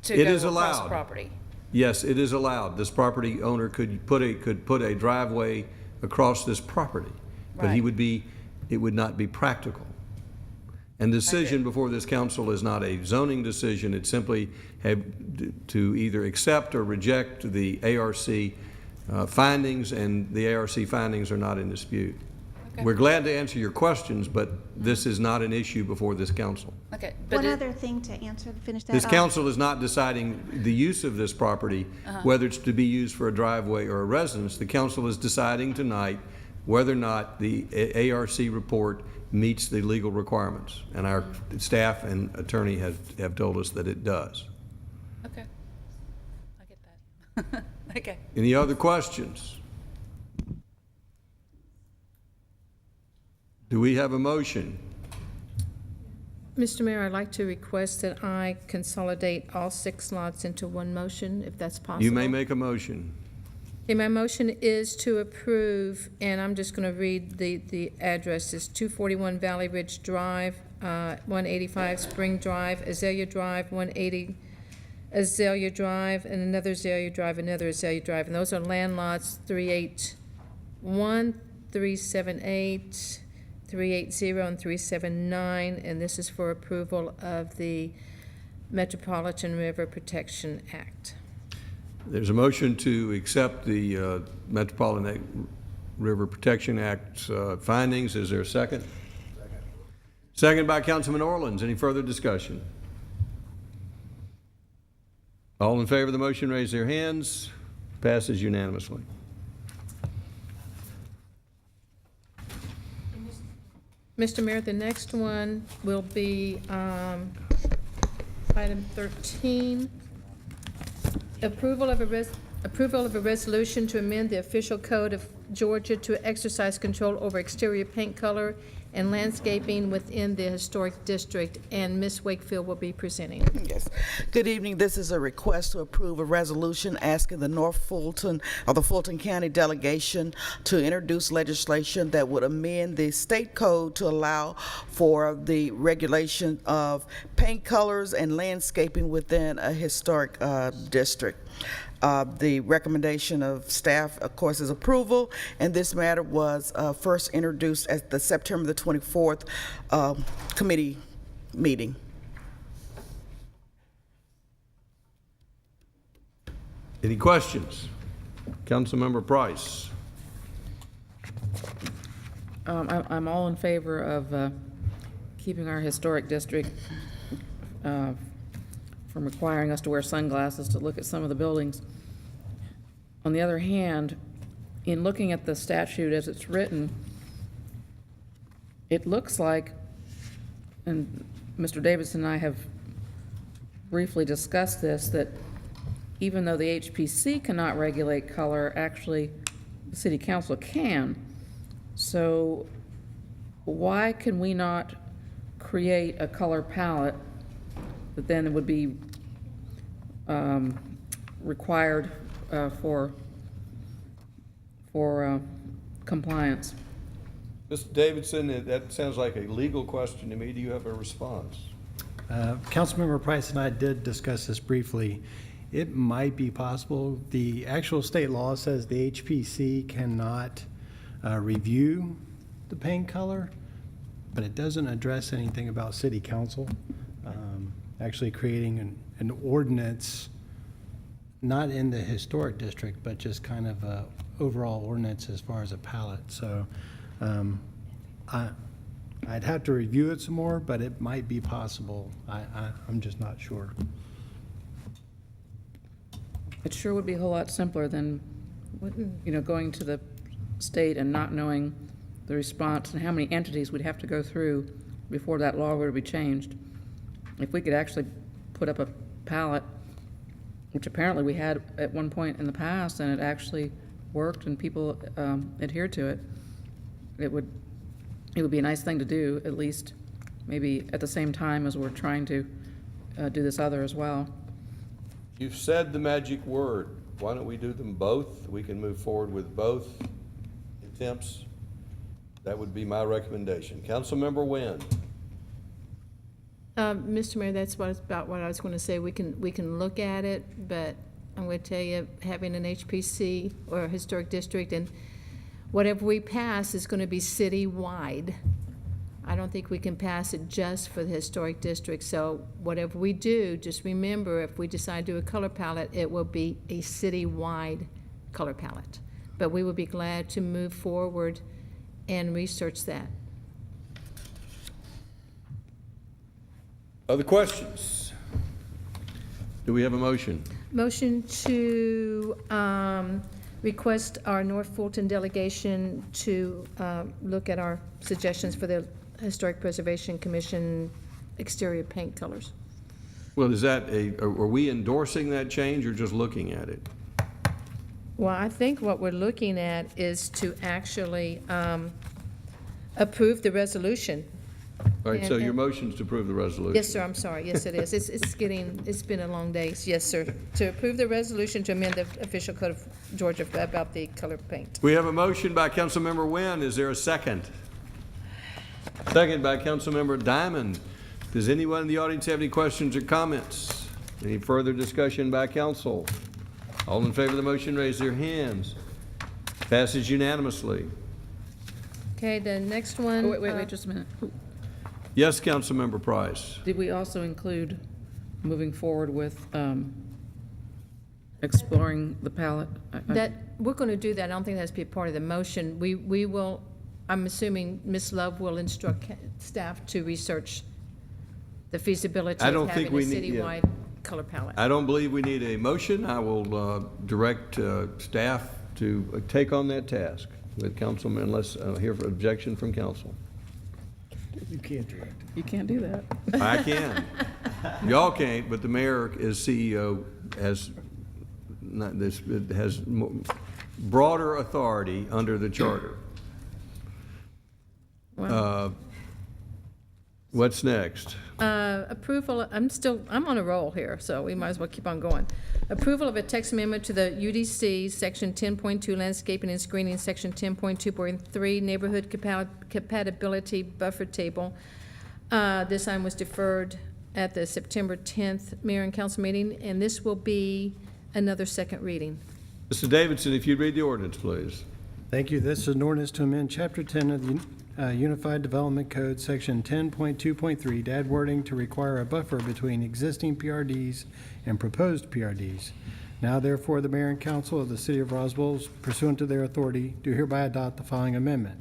to It go is across allowed. the property? Yes, it is allowed. This property owner could put a driveway across this property, but it would not be practical. And the decision before this council is not a zoning decision. It's simply to either accept or reject the ARC findings, and the ARC findings are not in dispute. Okay. We're glad to answer your questions, but this is not an issue before this council. Okay. One other thing to finish that This off. council is not deciding the use of this property, whether it's to be used for a driveway or a residence. The council is deciding tonight whether or not the ARC report meets the legal requirements. And our staff and attorney have told us that it does. Okay. I get that. Okay. Any other questions? Do we have a motion? Mr. Mayor, I'd like to request that I consolidate all 6 lots into one motion, if that's possible. You may make a motion. Okay, my motion is to approve, and I'm just going to read the addresses: 241 Valley Ridge Drive, 185 Spring Drive, Azalea Drive, 180 Azalea Drive, and another Azalea Drive, another Azalea Drive. And those are land lots 381, 378, 380, and 379. And this is for approval of the Metropolitan River Protection Act. There's a motion to accept the Metropolitan River Protection Act findings. Is there a second? Second by Councilman Orleans. Any further discussion? All in favor of the motion, raise their hands. Passes unanimously. Mr. Mayor, the next one will be item 13. Approval of a resolution to amend the official code of Georgia to exercise control over exterior paint color and landscaping within the historic district, and Ms. Wakefield will be presenting. Yes. Good evening. This is a request to approve a resolution asking the North Fulton or the Fulton County delegation to introduce legislation that would amend the state code to allow for the regulation of paint colors and landscaping within a historic district. The recommendation of staff, of course, is approval, and this matter was first introduced at the September the 24th committee meeting. Any questions? Councilmember Price. I'm all in favor of keeping our historic district from requiring us to wear sunglasses to look at some of the buildings. On the other hand, in looking at the statute as it's written, it looks like, and Mr. Davidson and I have briefly discussed this, that even though the HPC cannot regulate color, actually the City Council can. So why can we not create a color palette that then would be required for compliance? Mr. Davidson, that sounds like a legal question to me. Do you have a response? Councilmember Price and I did discuss this briefly, It might be possible. The actual state law says the HPC cannot review the paint color, but it doesn't address anything about city council actually creating an ordinance, not in the historic district, but just kind of a overall ordinance as far as a palette. So I'd have to review it some more, but it might be possible. I'm just not sure. It sure would be a whole lot simpler than, going to the state and not knowing the response and how many entities we'd have to go through before that law were to be changed. If we could actually put up a palette, which apparently we had at one point in the past, and it actually worked and people adhered to it, it would be a nice thing to do, at least maybe at the same time as we're trying to do this other as well. You've said the magic word. Why don't we do them both? We can move forward with both attempts. That would be my recommendation. Councilmember Wynn. Mr. Mayor, that's about what I was going to say. We can look at it, but I'm going to tell you, having an HPC or a historic district, and whatever we pass is going to be city-wide. I don't think we can pass it just for the historic district. So whatever we do, just remember, if we decide to do a color palette, it will be a city-wide color palette. But we will be glad to move forward and research that. Other questions? Do we have a motion? Motion to request our North Fulton delegation to look at our suggestions for the Historic Preservation Commission exterior paint colors. Well, is that are we endorsing that change or just looking at it? Well, I think what we're looking at is to actually approve the resolution. All right, so your motion's to approve the resolution. Yes, sir, I'm sorry. Yes, it is. It's been a long day. Yes, sir. To approve the resolution to amend the official code of Georgia about the color paint. We have a motion by Councilmember Wynn. Is there a second? Second by Councilmember Diamond. Does anyone in the audience have any questions or comments? Any further discussion by council? All in favor of the motion, raise their hands. Passes unanimously. Okay, the next one. Oh, wait, just a minute. Yes, Councilmember Price. Did we also include moving forward with exploring the palette? That, we're going to do that. I don't think that's be part of the motion. We will, I'm assuming Ms. Love will instruct staff to research the feasibility of having a citywide color palette. I don't believe we need a motion. I will direct staff to take on that task with councilman, unless I hear an objection from council. You can't direct. You can't do that. I can. Y'all can't, but the mayor as CEO has broader authority under the charter. Well, what's next? Approval, I'm on a roll here, so we might as well keep on going. Approval of a text amendment to the UDC, Section 10.2, Landscaping and Screening, Section 10.2.3, Neighborhood Compatibility Buffer Table. This item was deferred at the September 10th Mayor and Council meeting, and this will be another second reading. Mr. Davidson, if you'd read the ordinance, please. Thank you. This is an ordinance to amend Chapter 10 of the Unified Development Code, Section 10.2.3, to add wording to require a buffer between existing PRDs and proposed PRDs. Now therefore, the mayor and council of the city of Roswell, pursuant to their authority, do hereby adopt the following amendment.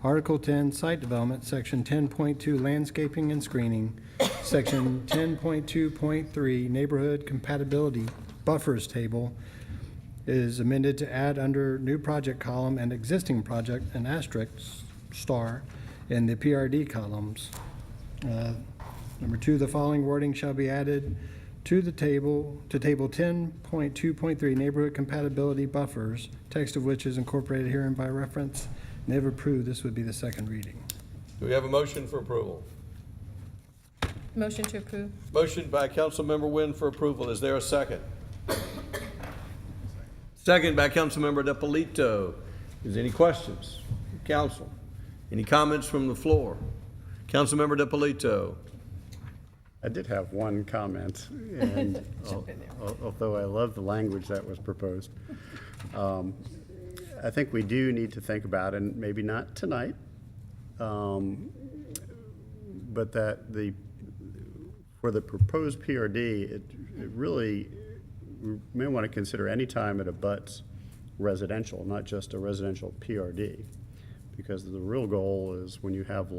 Article 10, Site Development, Section 10.2, Landscaping and Screening, Section 10.2.3, Neighborhood Compatibility Buffers Table, is amended to add under new project column and existing project an asterisk star in the PRD columns. Number 2, the following wording shall be added to table 10.2.3 neighborhood compatibility buffers, text of which is incorporated herein by reference. And if approved, this would be the second reading. Do we have a motion for approval? Motion to approve. Motion by Councilmember Wynn for approval. Is there a second? Second by Councilmember DePolito. Is there any questions? Council. Any comments from the floor? Councilmember DePolito. I did have one comment, and although I love the language that was proposed, I think we do need to think about, and maybe not tonight, but that for the proposed PRD, it really, we may want to consider any time it abuts residential, not just a residential PRD, because the real goal is when you have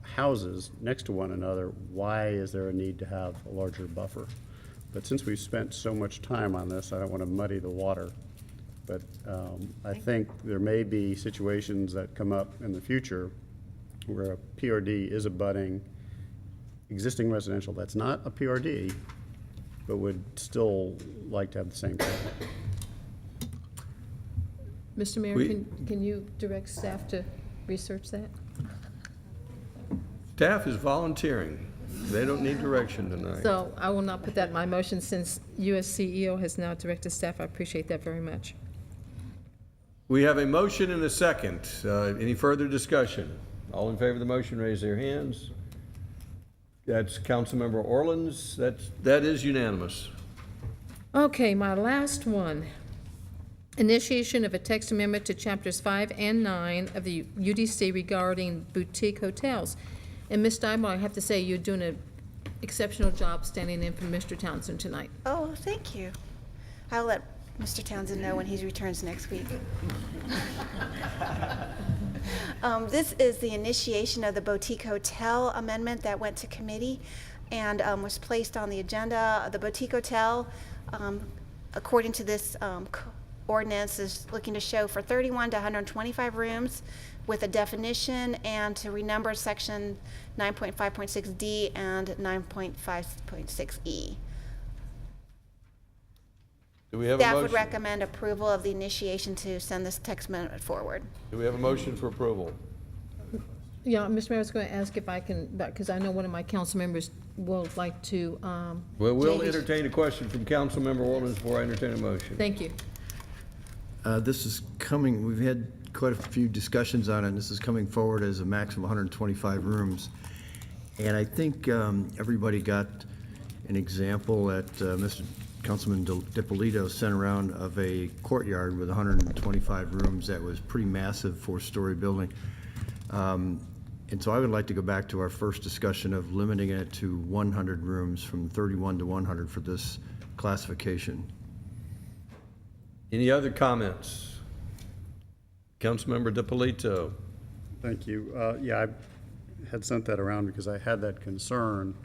houses next to one another, why is there a need to have a larger buffer? But since we've spent so much time on this, I don't want to muddy the water. But I think there may be situations that come up in the future where a PRD is abutting existing residential that's not a PRD, but would still like to have the same thing. Mr. Mayor, can you direct staff to research that? Staff is volunteering. They don't need direction tonight. So I will not put that in my motion since US CEO has now directed staff. I appreciate that very much. We have a motion and a second. Any further discussion? All in favor of the motion, raise their hands. That's Councilmember Orleans. That is unanimous. Okay, my last one. Initiation of a text amendment to chapters 5 and 9 of the UDC regarding boutique hotels. And Ms. Steibel, I have to say, you're doing an exceptional job standing in for Mr. Townsend tonight. Oh, thank you. I'll let Mr. Townsend know when he returns next week. This is the initiation of the boutique hotel amendment that went to committee and was placed on the agenda. The boutique hotel, according to this ordinance, is looking to show for 31 to 125 rooms with a definition and to renumber section 9.5.6D and 9.5.6E. Do we have a Staff motion? would recommend approval of the initiation to send this text amendment forward. Do we have a motion for approval? Yeah, Mr. Mayor, I was going to ask if I can, because I know one of my council members will like to. Well, we'll entertain a question from Councilmember Orleans before I entertain a motion. Thank you. This is coming, we've had quite a few discussions on it, and this is coming forward as a maximum of 125 rooms. And I think everybody got an example that Mr. Councilman DiPolito sent around of a courtyard with 125 rooms that was pretty massive, four-story building. And so I would like to go back to our first discussion of limiting it to 100 rooms from 31 to 100 for this classification. Any other comments? Councilmember DiPolito. Thank you. Yeah, I had sent that around because I had that concern.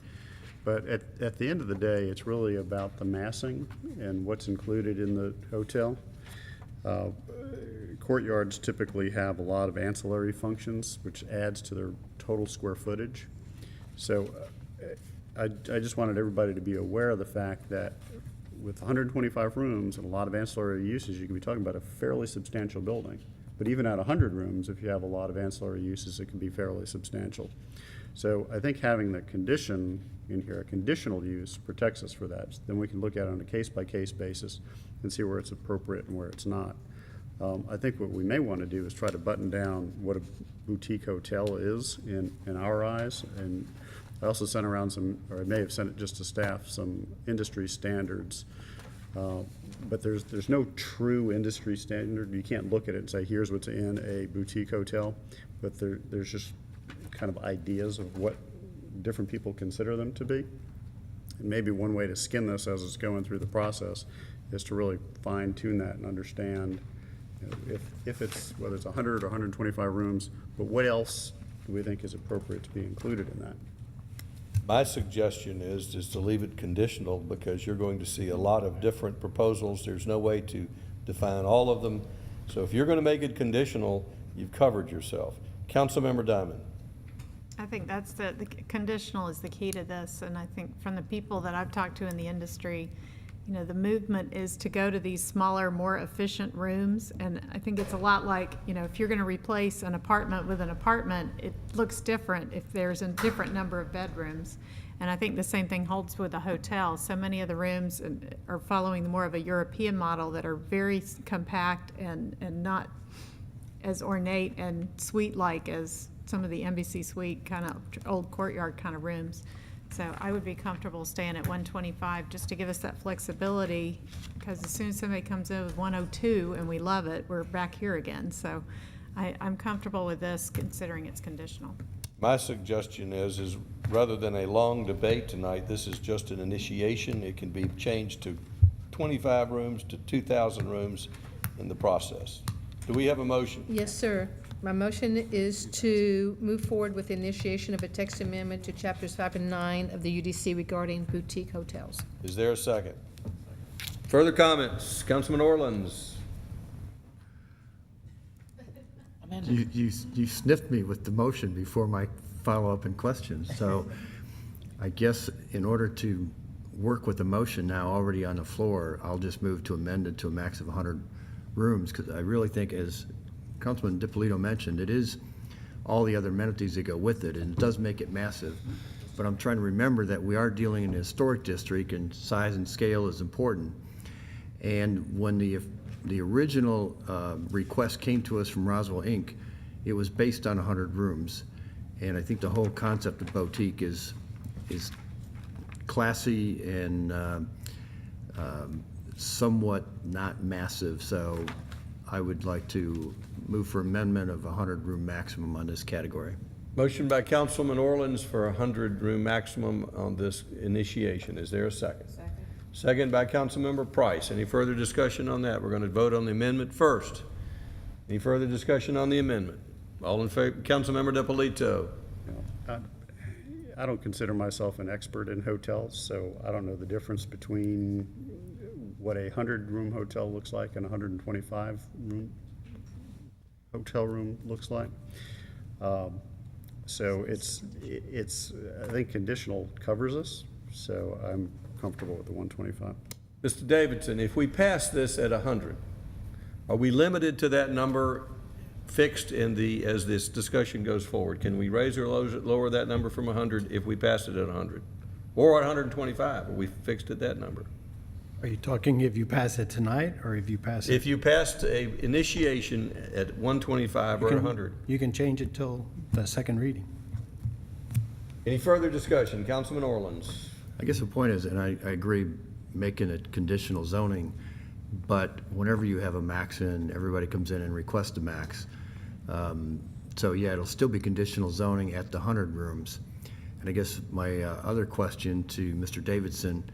But at the end of the day, it's really about the massing and what's included in the hotel. Courtyards typically have a lot of ancillary functions, which adds to their total square footage. So I just wanted everybody to be aware of the fact that with 125 rooms and a lot of ancillary uses, you can be talking about a fairly substantial building. But even at 100 rooms, if you have a lot of ancillary uses, it can be fairly substantial. So I think having the condition in here, a conditional use, protects us for that. Then we can look at it on a case-by-case basis and see where it's appropriate and where it's not. I think what we may want to do is try to button down what a boutique hotel is in our eyes. And I also sent around some, or I may have sent it just to staff, some industry standards. But there's no true industry standard. You can't look at it and say, here's what's in a boutique hotel. But there's just kind of ideas of what different people consider them to be. And maybe one way to skin this as it's going through the process is to really fine tune that and understand, you know, if it's, whether it's 100 or 125 rooms, but what else do we think is appropriate to be included in that? My suggestion is to leave it conditional because you're going to see a lot of different proposals. There's no way to define all of them. So if you're going to make it conditional, you've covered yourself. Councilmember Diamond. I think that's the conditional is the key to this, and I think from the people that I've talked to in the industry, you know, the movement is to go to these smaller, more efficient rooms, and I think it's a lot like, you know, if you're going to replace an apartment with an apartment, it looks different if there's a different number of bedrooms, and I think the same thing holds with a hotel. So many of the rooms are following more of a European model that are very compact and not as ornate and suite-like as some of the Embassy Suite kind of old courtyard kind of rooms. So I would be comfortable staying at 125 just to give us that flexibility, because as soon as somebody comes in with 102 and we love it, we're back here again. So I'm comfortable with this considering it's conditional. My suggestion is rather than a long debate tonight, this is just an initiation. It can be changed to 25 rooms to 2,000 rooms in the process. Do we have a motion? Yes, sir. My motion is to move forward with the initiation of a text amendment to chapters 5 and 9 of the UDC regarding boutique hotels. Is there a second? Further comments? Councilman Orleans. You sniffed me with the motion before my follow-up and questions. So I guess in order to work with the motion now already on the floor, I'll just move to amend it to a max of 100 rooms, because I really think, as Councilman DiPolito mentioned, it is all the other amenities that go with it, and it does make it massive. But I'm trying to remember that we are dealing in a historic district, and size and scale is important. And when the original request came to us from Roswell, Inc., it was based on 100 rooms. And I think the whole concept of boutique is classy and somewhat not massive. So I would like to move for amendment of 100-room maximum on this category. Motion by Councilman Orleans for a 100-room maximum on this initiation. Is there a second? Second. Second by Councilmember Price. Any further discussion on that? We're going to vote on the amendment first. Any further discussion on the amendment? All in favor? Councilmember DiPolito. I don't consider myself an expert in hotels, so I don't know the difference between what a 100-room hotel looks like and a 125-room hotel room looks like. So it's I think conditional covers us, so I'm comfortable with the 125. Mr. Davidson, if we pass this at 100, are we limited to that number fixed as this discussion goes forward? Can we raise or lower that number from 100 if we pass it at 100? Or at 125, are we fixed at that number? Are you talking if you pass it tonight, or if you pass it? If you passed a initiation at 125 or 100. You can change it till the second reading. Any further discussion? Councilman Orleans. I guess the point is, and I agree, making it conditional zoning, but whenever you have a max in, everybody comes in and requests a max. So yeah, it'll still be conditional zoning at the 100 rooms. And I guess my other question to Mr. Davidson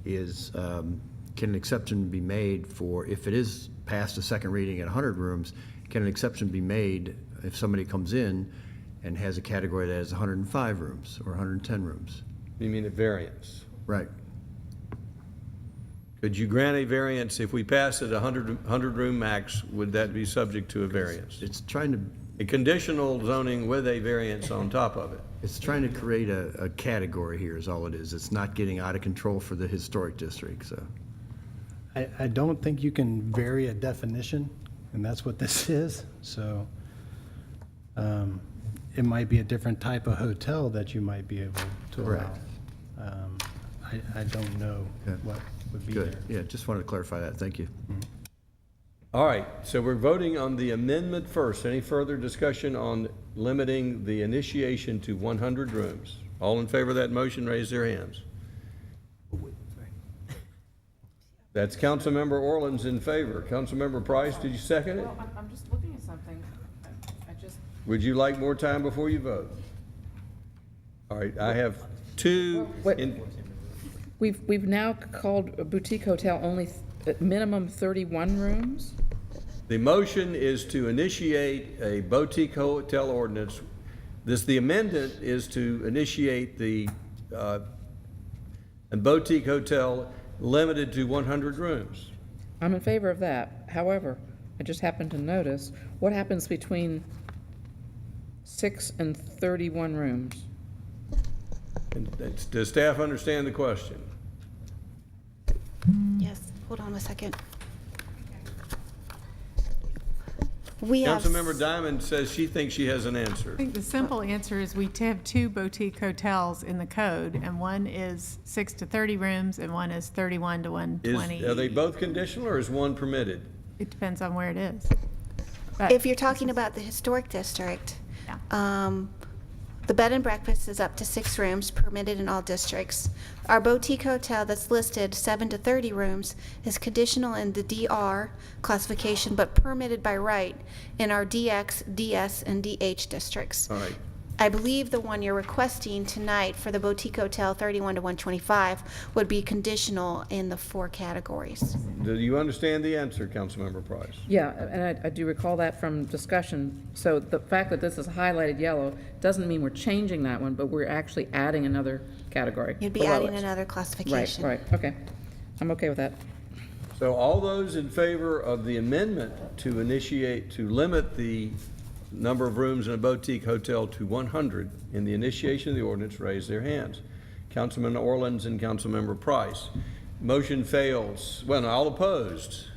is, can an exception be made for, if it is past a second reading at 100 rooms, can an exception be made if somebody comes in and has a category that has 105 rooms or 110 rooms? You mean a variance? Right. Could you grant a variance if we pass it 100 room max? Would that be subject to a variance? It's trying to... A conditional zoning with a variance on top of it. It's trying to create a category here is all it is. It's not getting out of control for the historic district, so. I don't think you can vary a definition, and that's what this is. So it might be a different type of hotel that you might be able to allow. Correct. I don't know what would be Good. there. Yeah, just wanted to clarify that. Thank you. All right, so we're voting on the amendment first. Any further discussion on limiting the initiation to 100 rooms? All in favor of that motion, raise their hands. That's Councilmember Orleans in favor. Councilmember Price, did you second it? Well, I'm just looking at something. Would you like more time before you vote? All right, I have two. We've now called a boutique hotel only at minimum 31 rooms? The motion is to initiate a boutique hotel ordinance. The amendment is to initiate a boutique hotel limited to 100 rooms. I'm in favor of that. However, I just happened to notice, what happens between 6 and 31 rooms? Does staff understand the question? Yes, hold on a second. We have Councilmember Diamond says she thinks she has an answer. I think the simple answer is we have two boutique hotels in the code, and one is 6 to 30 rooms, and one is 31 to 120. Are they both conditional, or is one permitted? It depends on where it is. If you're talking about the historic district, The bed and breakfast is up to 6 rooms, permitted in all districts. Our boutique hotel that's listed 7 to 30 rooms is conditional in the DR classification, but permitted by right in our DX, DS, and DH districts. All right. I believe the one you're requesting tonight for the boutique hotel 31 to 125 would be conditional in the 4 categories. Do you understand the answer, Councilmember Price? Yeah, and I do recall that from discussion. So the fact that this is highlighted yellow doesn't mean we're changing that one, but we're actually adding another category. You'd be below adding it. another classification. Right, okay. I'm okay with that. So all those in favor of the amendment to limit the number of rooms in a boutique hotel to 100 in the initiation of the ordinance, raise their hands. Councilman Orleans and Councilmember Price. Motion fails. Well, no, all opposed.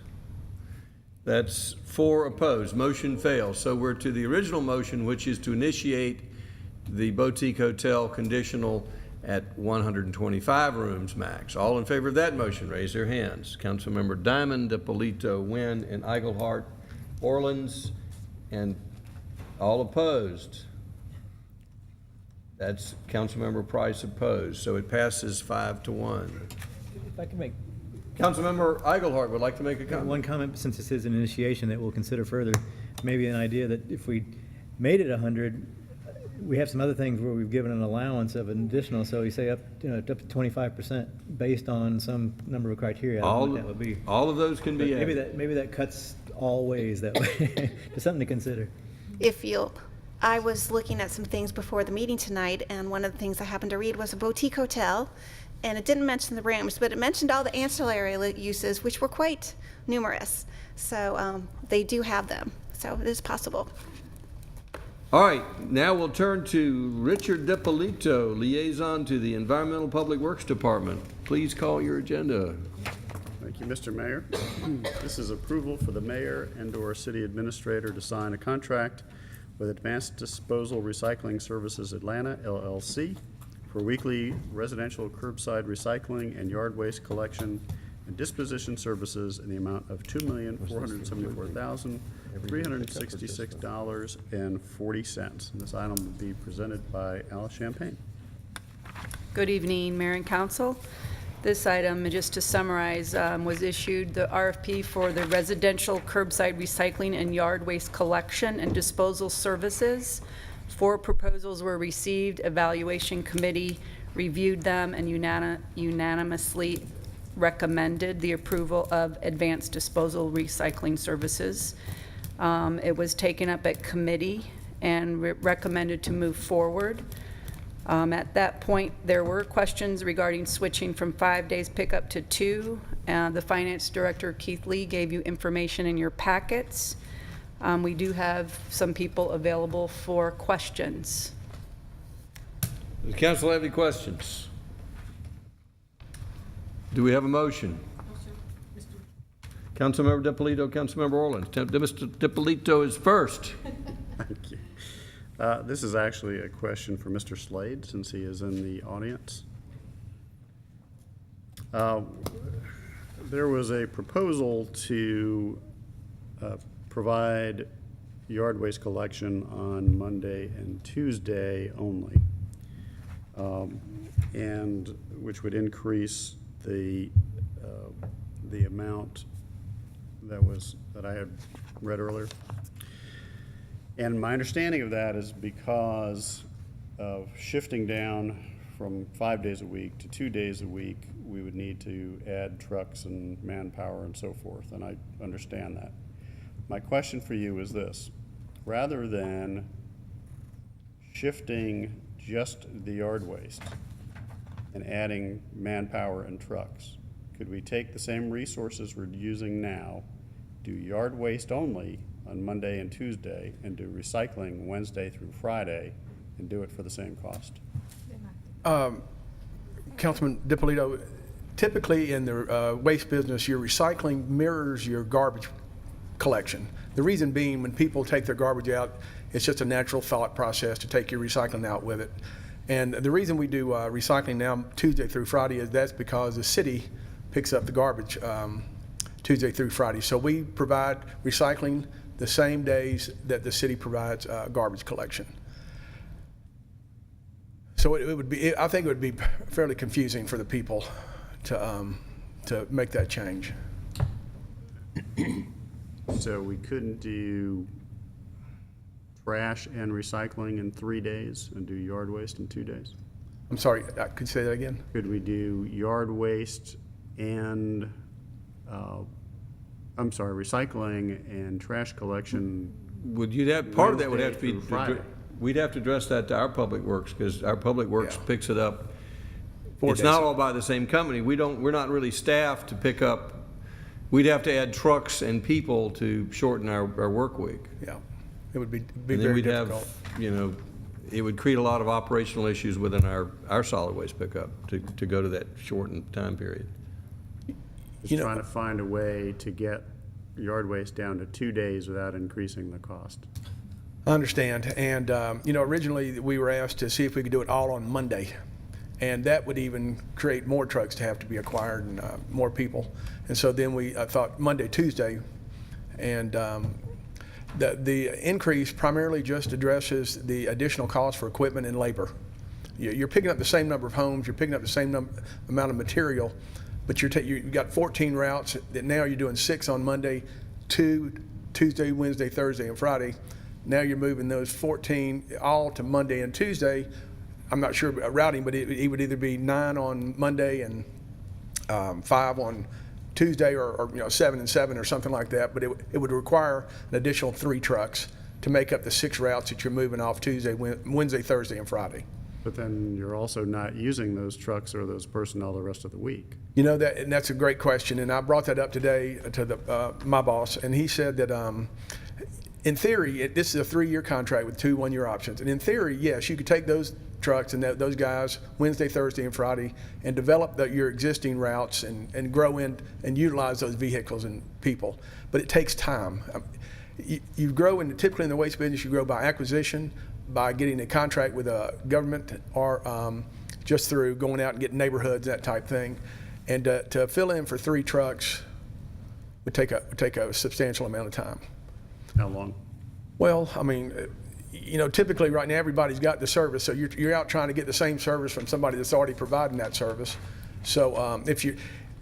That's 4 opposed. Motion fails. So we're to the original motion, which is to initiate the boutique hotel conditional at 125 rooms max. All in favor of that motion, raise their hands. Councilmember Diamond, DiPolito, Nguyen, and Eichelhart, Orleans, and all opposed. That's Councilmember Price opposed. So it passes 5-1. If I can make Councilmember Eichelhart would like to make a comment. one comment, since this is an initiation that we'll consider further, maybe an idea that if we made it 100, we have some other things where we've given an allowance of an additional, so we say up to 25% based on some number of criteria. I don't know what that would be. All of those can be But added. maybe that cuts all ways that way. Just something to consider. I was looking at some things before the meeting tonight, and one of the things I happened to read was a boutique hotel, and it didn't mention the rooms, but it mentioned all the ancillary uses, which were quite numerous. So they do have them, so it is possible. All right, now we'll turn to Richard DiPolito, liaison to the Environmental Public Works Department. Please call your agenda. Thank you, Mr. Mayor. This is approval for the mayor and/or city administrator to sign a contract with Advanced Disposal Recycling Services Atlanta, LLC, for weekly residential curbside recycling and yard waste collection and disposition services in the amount of $2,474,366.40. This item will be presented by Alice Champagne. Good evening, Mayor and Council. This item, just to summarize, was issued the RFP for the residential curbside recycling and yard waste collection and disposal services. 4 proposals were received. Evaluation committee reviewed them and unanimously recommended the approval of advanced disposal recycling services. It was taken up at committee and recommended to move forward. At that point, there were questions regarding switching from 5 days pickup to 2. The finance director, Keith Lee, gave you information in your packets. We do have some people available for questions. Does the council have any questions? Do we have a motion? Councilmember DiPolito, Councilmember Orleans. Mr. DiPolito is first. Thank you. This is actually a question for Mr. Slade, since he is in the audience. There was a proposal to provide yard waste collection on Monday and Tuesday only, and which would increase the amount that I had read earlier. And my understanding of that is because of shifting down from 5 days a week to 2 days a week, we would need to add trucks and manpower and so forth, and I understand that. My question for you is this: rather than shifting just the yard waste and adding manpower and trucks, could we take the same resources we're using now, do yard waste only on Monday and Tuesday, and do recycling Wednesday through Friday, and do it for the same cost? Councilman DiPolito, typically in the waste business, your recycling mirrors your garbage collection. The reason being, when people take their garbage out, it's just a natural thought process to take your recycling out with it. And the reason we do recycling now Tuesday through Friday is that's because the city picks up the garbage Tuesday through Friday. So we provide recycling the same days that the city provides garbage collection. So it would be, I think it would be fairly confusing for the people to make that change. So we couldn't do trash and recycling in 3 days and do yard waste in 2 days? I'm sorry, could you say that again? Could we do yard waste and, recycling and trash collection? Would you have, part of that would have to be, Wednesday through Friday? we'd have to address that to our Public Works, because our Public Works Yeah. picks it up. 4 It's days. not all by the same company. We're not really staffed to pick up. We'd have to add trucks and people to shorten our work week. Yeah, it would be And then very we'd difficult. have, it would create a lot of operational issues within our solid waste pickup to go to that shortened time period. Just trying to find a way to get yard waste down to 2 days without increasing the cost. I understand, and, originally, we were asked to see if we could do it all on Monday, and that would even create more trucks to have to be acquired and more people. And so then we thought Monday, Tuesday, and the increase primarily just addresses the additional cost for equipment and labor. You're picking up the same number of homes, you're picking up the same amount of material, but you've got 14 routes that now you're doing 6 on Monday, 2 Tuesday, Wednesday, Thursday, and Friday. Now you're moving those 14 all to Monday and Tuesday. I'm not sure about routing, but it would either be 9 on Monday and 5 on Tuesday, or 7 and 7 or something like that. But it would require an additional 3 trucks to make up the 6 routes that you're moving off Tuesday, Wednesday, Thursday, and Friday. But then you're also not using those trucks or those personnel the rest of the week. And that's a great question, and I brought that up today to my boss, and he said that in theory, this is a 3-year contract with 2 one-year options. And in theory, yes, you could take those trucks and those guys Wednesday, Thursday, and Friday and develop your existing routes and grow in and utilize those vehicles and people. But it takes time. You grow typically in the waste business, you grow by acquisition, by getting a contract with a government, or just through going out and getting neighborhoods, that type thing. And to fill in for 3 trucks would take a substantial amount of time. How long? Well, typically right now everybody's got the service, so you're out trying to get the same service from somebody that's already providing that service. So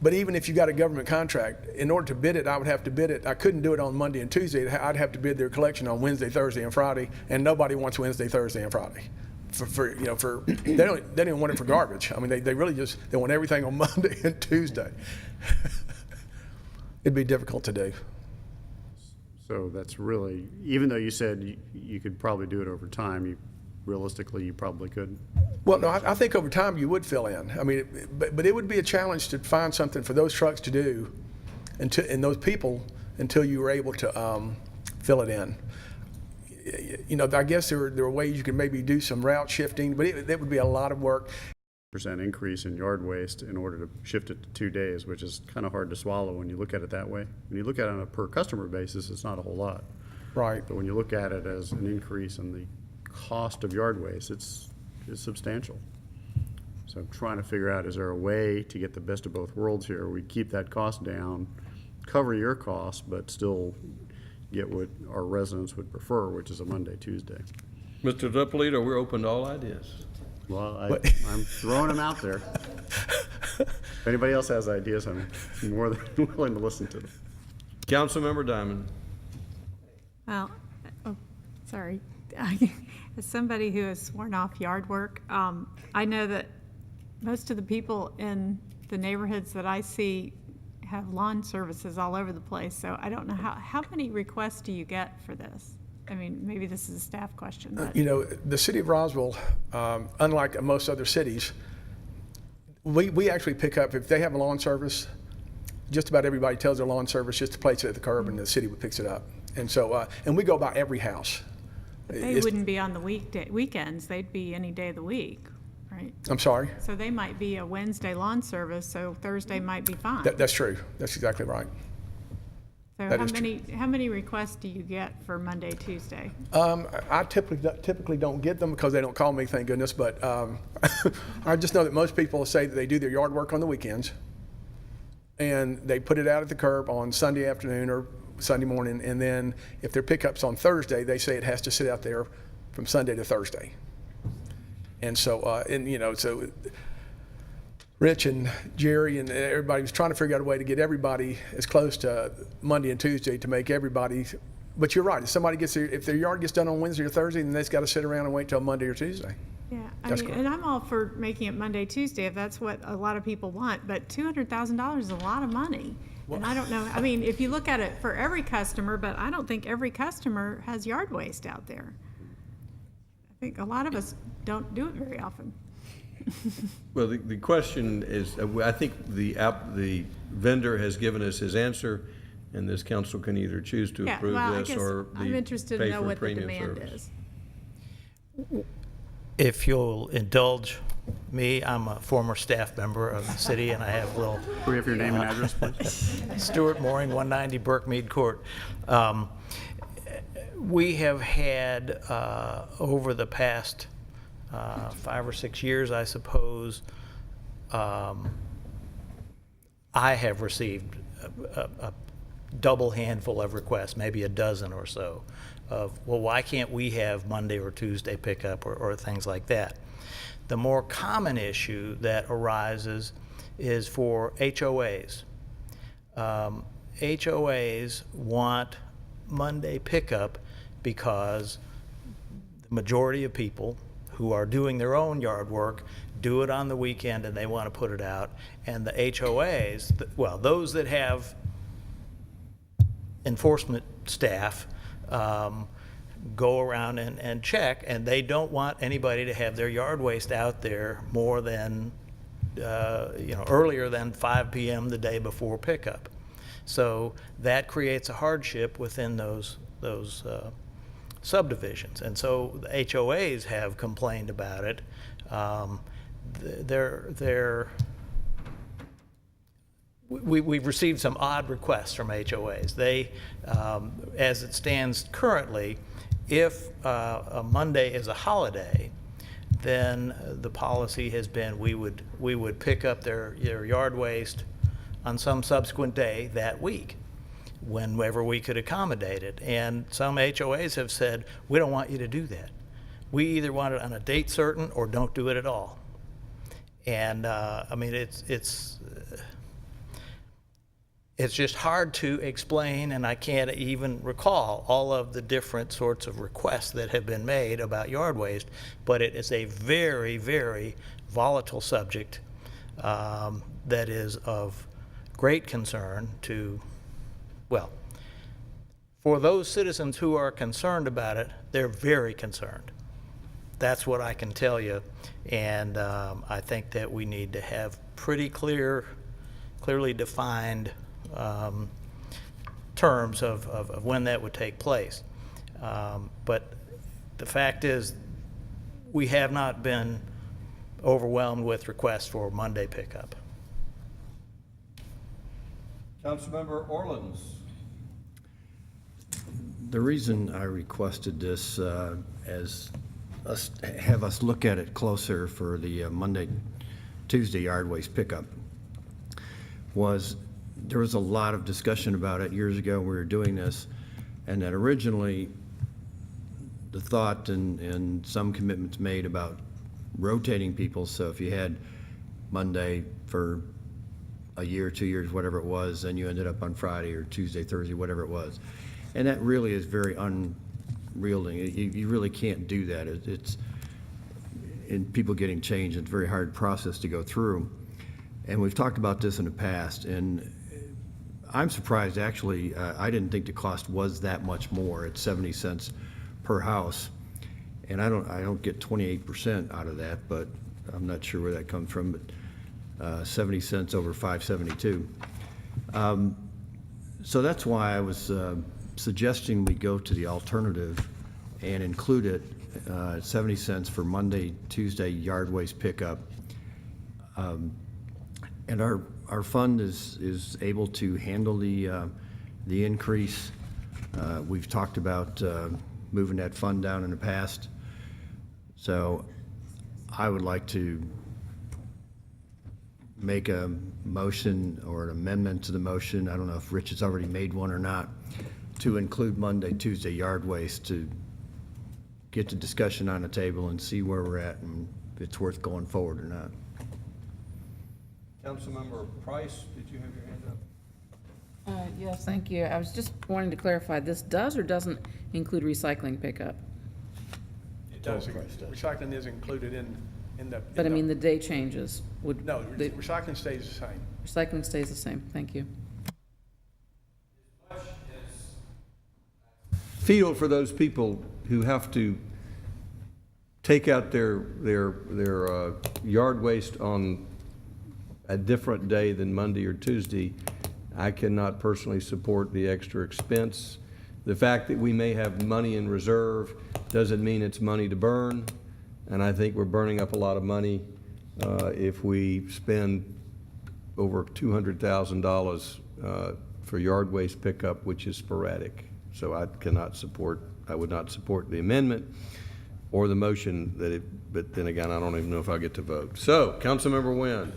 but even if you got a government contract, in order to bid it, I would have to bid it. I couldn't do it on Monday and Tuesday. I'd have to bid their collection on Wednesday, Thursday, and Friday, and nobody wants Wednesday, Thursday, and Friday. They don't even want it for garbage. They really they want everything on Monday and Tuesday. It'd be difficult to do. So that's really, even though you said you could probably do it over time, realistically, you probably couldn't. Well, no, I think over time you would fill in. But it would be a challenge to find something for those trucks to do and those people until you were able to fill it in. I guess there are ways you can maybe do some route shifting, but that would be a lot of work. % increase in yard waste in order to shift it to 2 days, which is kind of hard to swallow when you look at it that way. When you look at it on a per customer basis, it's not a whole lot. Right. But when you look at it as an increase in the cost of yard waste, it's substantial. So I'm trying to figure out, is there a way to get the best of both worlds here? We keep that cost down, cover your costs, but still get what our residents would prefer, which is a Monday, Tuesday. Mr. Dippolito, we're open to all ideas. Well, I'm throwing them out there. If anybody else has ideas, I'm more than willing to listen to them. Councilmember Diamond. Well, sorry. As somebody who has sworn off yard work, I know that most of the people in the neighborhoods that I see have lawn services all over the place. So I don't know how many requests do you get for this? Maybe this is a staff question. But. The city of Roswell, unlike most other cities, we actually pick up, if they have a lawn service, just about everybody tells their lawn service just to place it at the curb and the city picks it up. And so, and we go by every house. They wouldn't be on the weekends. They'd be any day of the week, right? I'm sorry? So they might be a Wednesday lawn service, so Thursday might be fine. That's true. That's exactly right. So how many requests do you get for Monday, Tuesday? I typically don't get them because they don't call me, thank goodness. But I just know that most people say that they do their yard work on the weekends, and they put it out at the curb on Sunday afternoon or Sunday morning. And then if their pickup's on Thursday, they say it has to sit out there from Sunday to Thursday. And so, so Rich and Jerry and everybody was trying to figure out a way to get everybody as close to Monday and Tuesday to make everybody. But you're right. If their yard gets done on Wednesday or Thursday, then they've got to sit around and wait till Monday or Tuesday. Yeah, That's correct. and I'm all for making it Monday, Tuesday, if that's what a lot of people want, but $200,000 is a lot of money. And I don't know, if you look at it for every customer, but I don't think every customer has yard waste out there. I think a lot of us don't do it very often. Well, the question is, I think the vendor has given us his answer, and this council can either choose to approve this or I'm interested to pay know for what the premium demand service. is. If you'll indulge me, I'm a former staff member of the city, and I have a little... Can we have your name and address, please? Stuart Mooring, 190 Burkemead Court. We have had, over the past 5 or 6 years, I suppose, I have received a double handful of requests, maybe a dozen or so, of, well, why can't we have Monday or Tuesday pickup or things like that? The more common issue that arises is for HOAs. HOAs want Monday pickup because the majority of people who are doing their own yard work do it on the weekend and they want to put it out. And the HOAs, well, those that have enforcement staff go around and check, and they don't want anybody to have their yard waste out there more than, earlier than 5 p.m. the day before pickup. So that creates a hardship within those subdivisions. And so the HOAs have complained about it. We've received some odd requests from HOAs. They, as it stands currently, if a Monday is a holiday, then the policy has been we would pick up their yard waste on some subsequent day that week, whenever we could accommodate it. And some HOAs have said, we don't want you to do that. We either want it on a date certain or don't do it at all. And it's just hard to explain, and I can't even recall all of the different sorts of requests that have been made about yard waste, but it is a very, very volatile subject that is of great concern to, well, for those citizens who are concerned about it, they're very concerned. That's what I can tell you, and I think that we need to have pretty clearly defined terms of when that would take place. But the fact is, we have not been overwhelmed with requests for Monday pickup. Councilmember Orleans. The reason I requested this have us look at it closer for the Monday, Tuesday yard waste pickup was there was a lot of discussion about it years ago when we were doing this, and that originally the thought and some commitments made about rotating people. So if you had Monday for a year, 2 years, whatever it was, then you ended up on Friday or Tuesday, Thursday, whatever it was. And that really is very unreal. You really can't do that. It's and people getting changed. It's a very hard process to go through. And we've talked about this in the past, and I'm surprised actually. I didn't think the cost was that much more. It's 70 cents per house, and I don't get 28% out of that, but I'm not sure where that comes from. But 70 cents over 572. So that's why I was suggesting we go to the alternative and include it 70 cents for Monday, Tuesday yard waste pickup. And our fund is able to handle the increase. We've talked about moving that fund down in the past. So I would like to make a motion or an amendment to the motion. I don't know if Rich has already made one or not, to include Monday, Tuesday yard waste, to get the discussion on the table and see where we're at and it's worth going forward or not. Councilmember Price, did you have your hand up? Yes, thank you. I was just wanting to clarify, this does or doesn't include recycling pickup? It does. Recycling is included in the. But I mean, the day changes would. No, recycling stays the same. Recycling stays the same, thank you. Feel for those people who have to take out their yard waste on a different day than Monday or Tuesday. I cannot personally support the extra expense. The fact that we may have money in reserve doesn't mean it's money to burn, and I think we're burning up a lot of money if we spend over $200,000 for yard waste pickup, which is sporadic. So I would not support the amendment or the motion but then again, I don't even know if I'll get to vote. So, Councilmember Nguyen.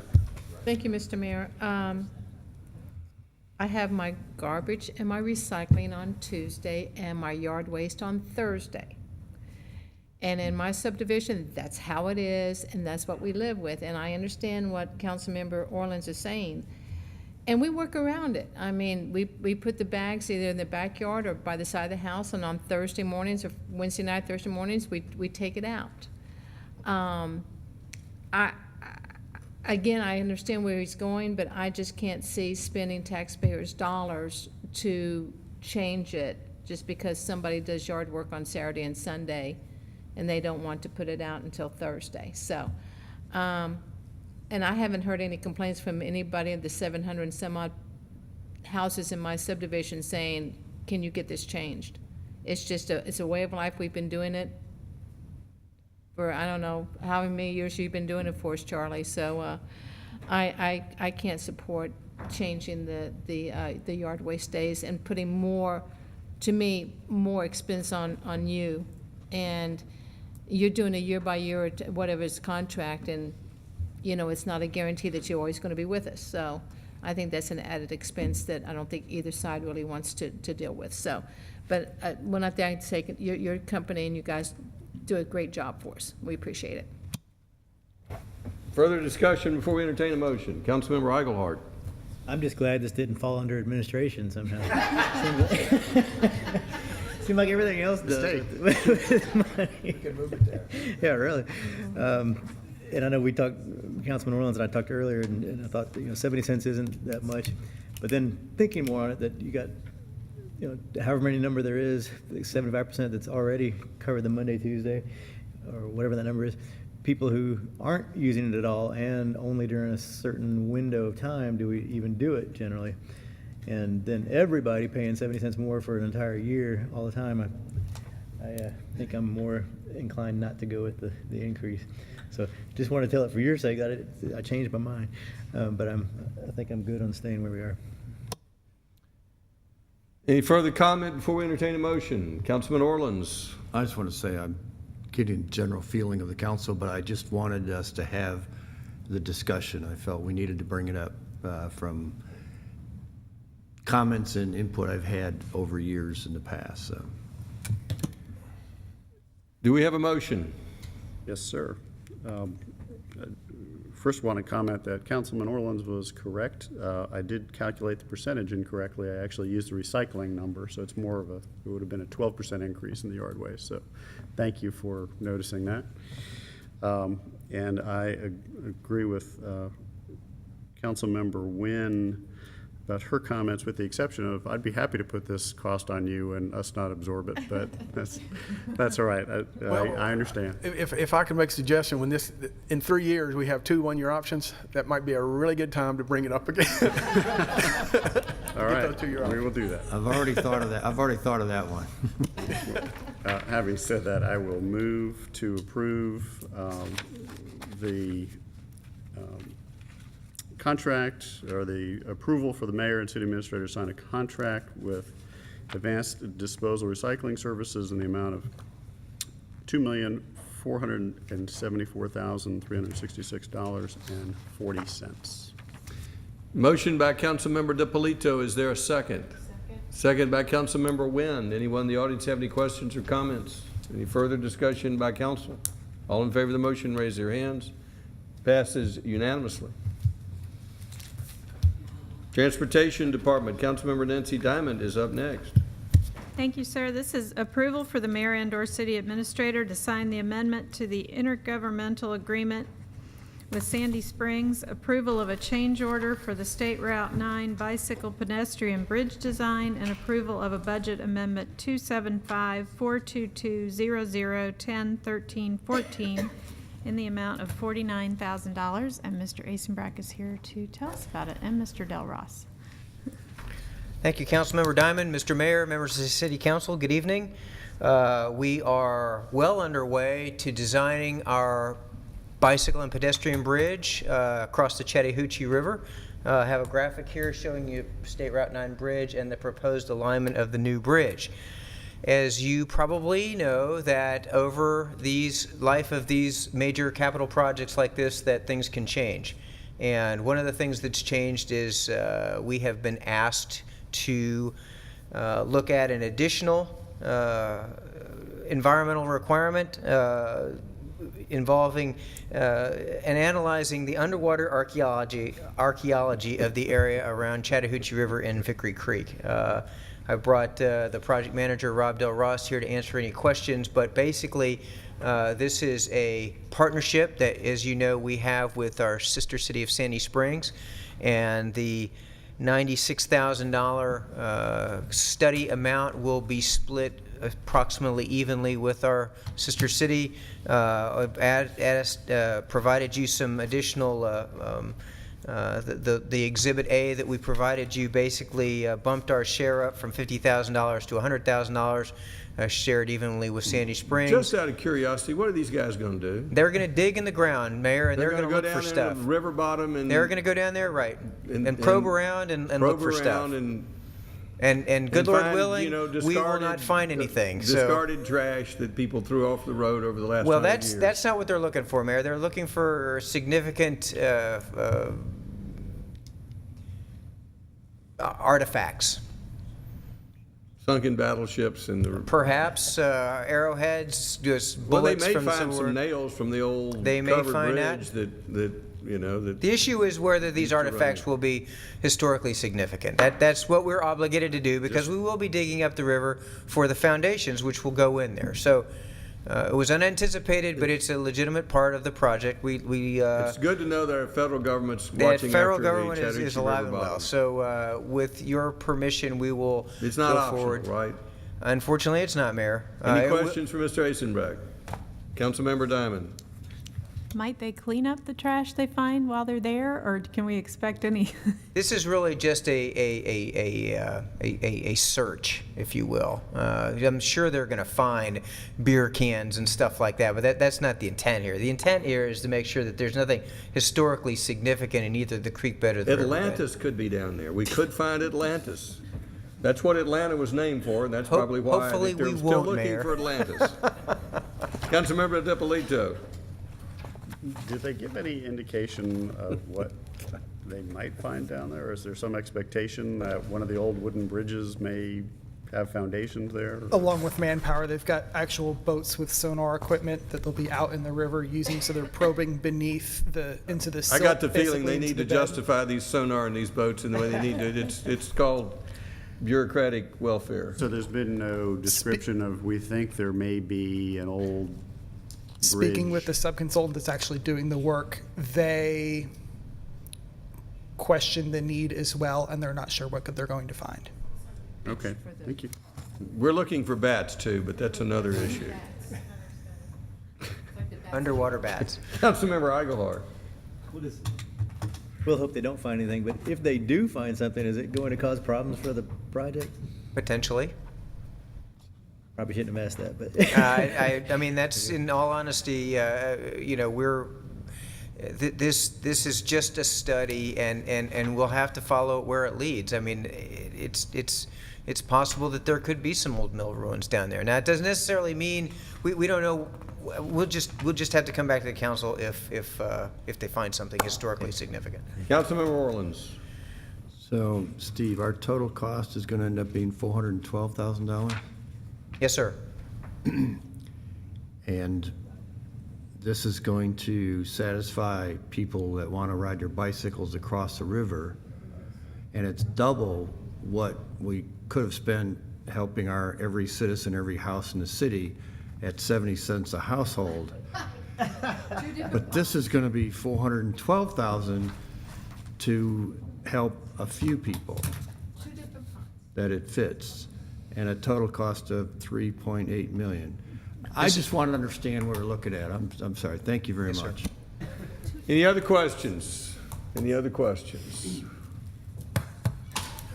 Thank you, Mr. Mayor. I have my garbage and my recycling on Tuesday and my yard waste on Thursday. And in my subdivision, that's how it is, and that's what we live with. And I understand what Councilmember Orleans is saying. And we work around it. I mean, we put the bags either in the backyard or by the side of the house, and on Thursday mornings or Wednesday night, Thursday mornings, we take it out. Again, I understand where he's going, but I just can't see spending taxpayers' dollars to change it just because somebody does yard work on Saturday and Sunday and they don't want to put it out until Thursday. So, and I haven't heard any complaints from anybody of the 700 and some odd houses in my subdivision saying, can you get this changed? It's just it's a way of life. We've been doing it for, I don't know how many years you've been doing it for us, Charlie. So I can't support changing the yard waste days and putting more, to me, more expense on you. And you're doing a year by year, or whatever is contract, and you know, it's not a guarantee that you're always going to be with us. So I think that's an added expense that I don't think either side really wants to deal with. So, but we're not there to take it. Your company and you guys do a great job for us. We appreciate it. Further discussion before we entertain a motion. Councilmember Eichelhardt. I'm just glad this didn't fall under administration somehow. Seemed like everything else does. We could move it there. Yeah, really. And I know we talked, Councilman Orleans and I talked earlier, and I thought, 70 cents isn't that much. But then thinking more on it, that you got, however many number there is, 75% that's already covered the Monday, Tuesday, or whatever that number is, people who aren't using it at all and only during a certain window of time do we even do it generally. And then everybody paying 70 cents more for an entire year all the time, I think I'm more inclined not to go with the increase. So just want to tell it for your sake that I changed my mind, but I think I'm good on staying where we are. Any further comment before we entertain a motion? Councilman Orleans. I just want to say I'm getting a general feeling of the council, but I just wanted us to have the discussion. I felt we needed to bring it up from comments and input I've had over years in the past. So. Do we have a motion? Yes, sir. First, want to comment that Councilman Orleans was correct. I did calculate the percentage incorrectly. I actually used the recycling number, so it's more of it would have been a 12% increase in the yard waste. So thank you for noticing that. And I agree with Councilmember Nguyen about her comments, with the exception of, I'd be happy to put this cost on you and us not absorb it, but that's all right. I understand. If I could make a suggestion, when in 3 years we have 2 one-year options, that might be a really good time to bring it up again. All right, we will do that. I've already thought of that. I've already thought of that one. Having said that, I will move to approve the contract, or the approval for the mayor and city administrator to sign a contract with Advanced Disposal Recycling Services in the amount of $2,474,366.40. Motion by Councilmember DiPolito. Is there a second? Second by Councilmember Nguyen. Anyone in the audience have any questions or comments? Any further discussion by council? All in favor of the motion, raise their hands. Passes unanimously. Transportation Department, Councilmember Nancy Diamond is up next. Thank you, sir. This is approval for the mayor and/or city administrator to sign the amendment to the intergovernmental agreement with Sandy Springs, approval of a change order for the State Route 9 bicycle pedestrian bridge design, and approval of a budget amendment 275-422-00-10-13-14 in the amount of $49,000. And Mr. Asenbrack is here to tell us about it, and Mr. Del Ross. Thank you, Councilmember Diamond, Mr. Mayor, members of the City Council, good evening. We are well underway to designing our bicycle and pedestrian bridge across the Chattahoochee River. I have a graphic here showing you State Route 9 bridge and the proposed alignment of the new bridge. As you probably know, that over these life of these major capital projects like this, that things can change. And one of the things that's changed is we have been asked to look at an additional environmental requirement involving and analyzing the underwater archaeology of the area around Chattahoochee River and Vickery Creek. I brought the project manager, Rob Del Ross, here to answer any questions, but basically this is a partnership that, as you know, we have with our sister city of Sandy Springs, and the $96,000 study amount will be split approximately evenly with our sister city. Provided you some additional, the Exhibit A that we provided you basically bumped our share up from $50,000 to $100,000, shared evenly with Sandy Springs. Just out of curiosity, what are these guys going to do? They're going to dig in the ground, Mayor, and they're going to look for stuff. River bottom and they're going to go down there, right, and probe around and look for stuff. And good Lord willing, we will not find anything. Discarded trash that people threw off the road over the last 100 years. Well, that's not what they're looking for, Mayor. They're looking for significant artifacts. Sunken battleships and the perhaps arrowheads, just bullets from they may find some nails from the old covered bridge that the issue is whether these artifacts will be historically significant. That's what we're obligated to do, because we will be digging up the river for the foundations, which will go in there. So it was unanticipated, but it's a legitimate part of the project. It's good to know that our federal government's watching the federal after government the Chattahoochee is alive River and well. bottom. So with your permission, we will It's not go optional, forward. right? Unfortunately, it's not, Mayor. Any questions for Mr. Asenbrack? Councilmember Diamond. Might they clean up the trash they find while they're there, or can we expect any? This is really just a search, if you will. I'm sure they're going to find beer cans and stuff like that, but that's not the intent here. The intent here is to make sure that there's nothing historically significant in either the creek bed or the riverbed. Atlantis could be down there. We could find Atlantis. That's what Atlanta was named for, and that's probably why hopefully they're we still won't, looking Mayor. for Atlantis. Councilmember DiPolito. Did they give any indication of what they might find down there? Or is there some expectation that one of the old wooden bridges may have foundations there? Along with manpower, they've got actual boats with sonar equipment that they'll be out in the river using, so they're probing beneath into the silt. I got the feeling they basically need to into the bed. justify these sonar in these boats in the way they need to. It's called bureaucratic welfare. So there's been no description of, we think there may be an old Speaking bridge. with the subconsultant that's actually doing the work, they question the need as well, and they're not sure what they're going to find. Okay, thank you. We're looking for bats too, but that's another issue. Underwater bats. Councilmember Aguilar. We'll hope they don't find anything, but if they do find something, is it going to cause problems for the project? Potentially. Probably shouldn't have asked that, but. I mean, that's, in all honesty, this is just a study, and we'll have to follow it where it leads. I mean, it's possible that there could be some old mill ruins down there. Now, it doesn't necessarily mean, we don't know. We'll just have to come back to the council if they find something historically significant. Councilmember Orleans. So, Steve, our total cost is going to end up being $412,000? Yes, sir. And this is going to satisfy people that want to ride their bicycles across the river, and it's double what we could have spent helping our every citizen, every house in the city at 70 cents a household. But this is going to be $412,000 to help a few people that it fits, and a total cost of $3.8 million. I just want to understand what we're looking at. I'm sorry. Thank you very much. Any other questions? Any other questions?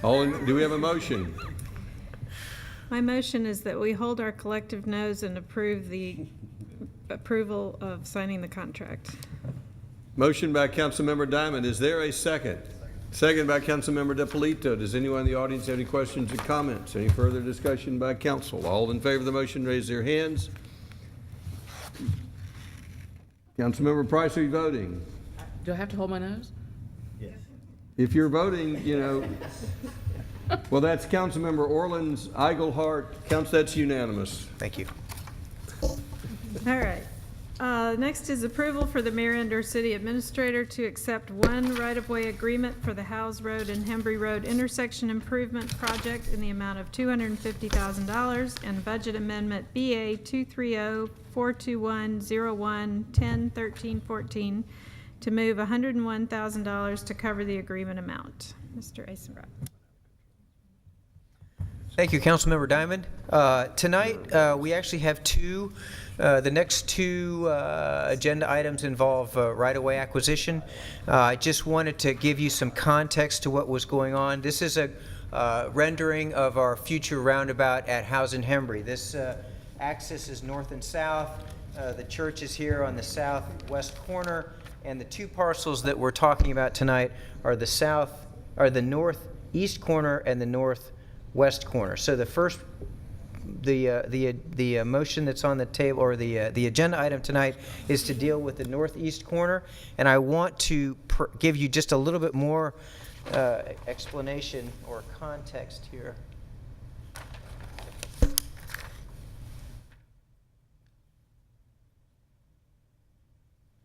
Do we have a motion? My motion is that we hold our collective noes and approve the approval of signing the contract. Motion by Councilmember Diamond. Is there a second? Second by Councilmember DiPolito. Does anyone in the audience have any questions or comments? Any further discussion by council? All in favor of the motion, raise their hands. Councilmember Price, are you voting? Do I have to hold my nose? If you're voting, well, that's Councilmember Orland's Eigelhart. That's unanimous. Thank you. All right. Next is approval for the mayor and/or city administrator to accept one right-of-way agreement for the Howes Road and Hembry Road intersection improvement project in the amount of $250,000 and budget amendment BA 230-42101-10-13-14 to move $101,000 to cover the agreement amount. Mr. Eisenbrock. Thank you, Councilmember Diamond. Tonight, we actually have the next two agenda items involve right-of-way acquisition. I just wanted to give you some context to what was going on. This is a rendering of our future roundabout at Howes and Hembry. This axis is north and south. The church is here on the southwest corner, and the two parcels that we're talking about tonight are the northeast corner and the northwest corner. So the first, the motion that's on the table, or the agenda item tonight, is to deal with the northeast corner, and I want to give you just a little bit more explanation or context here.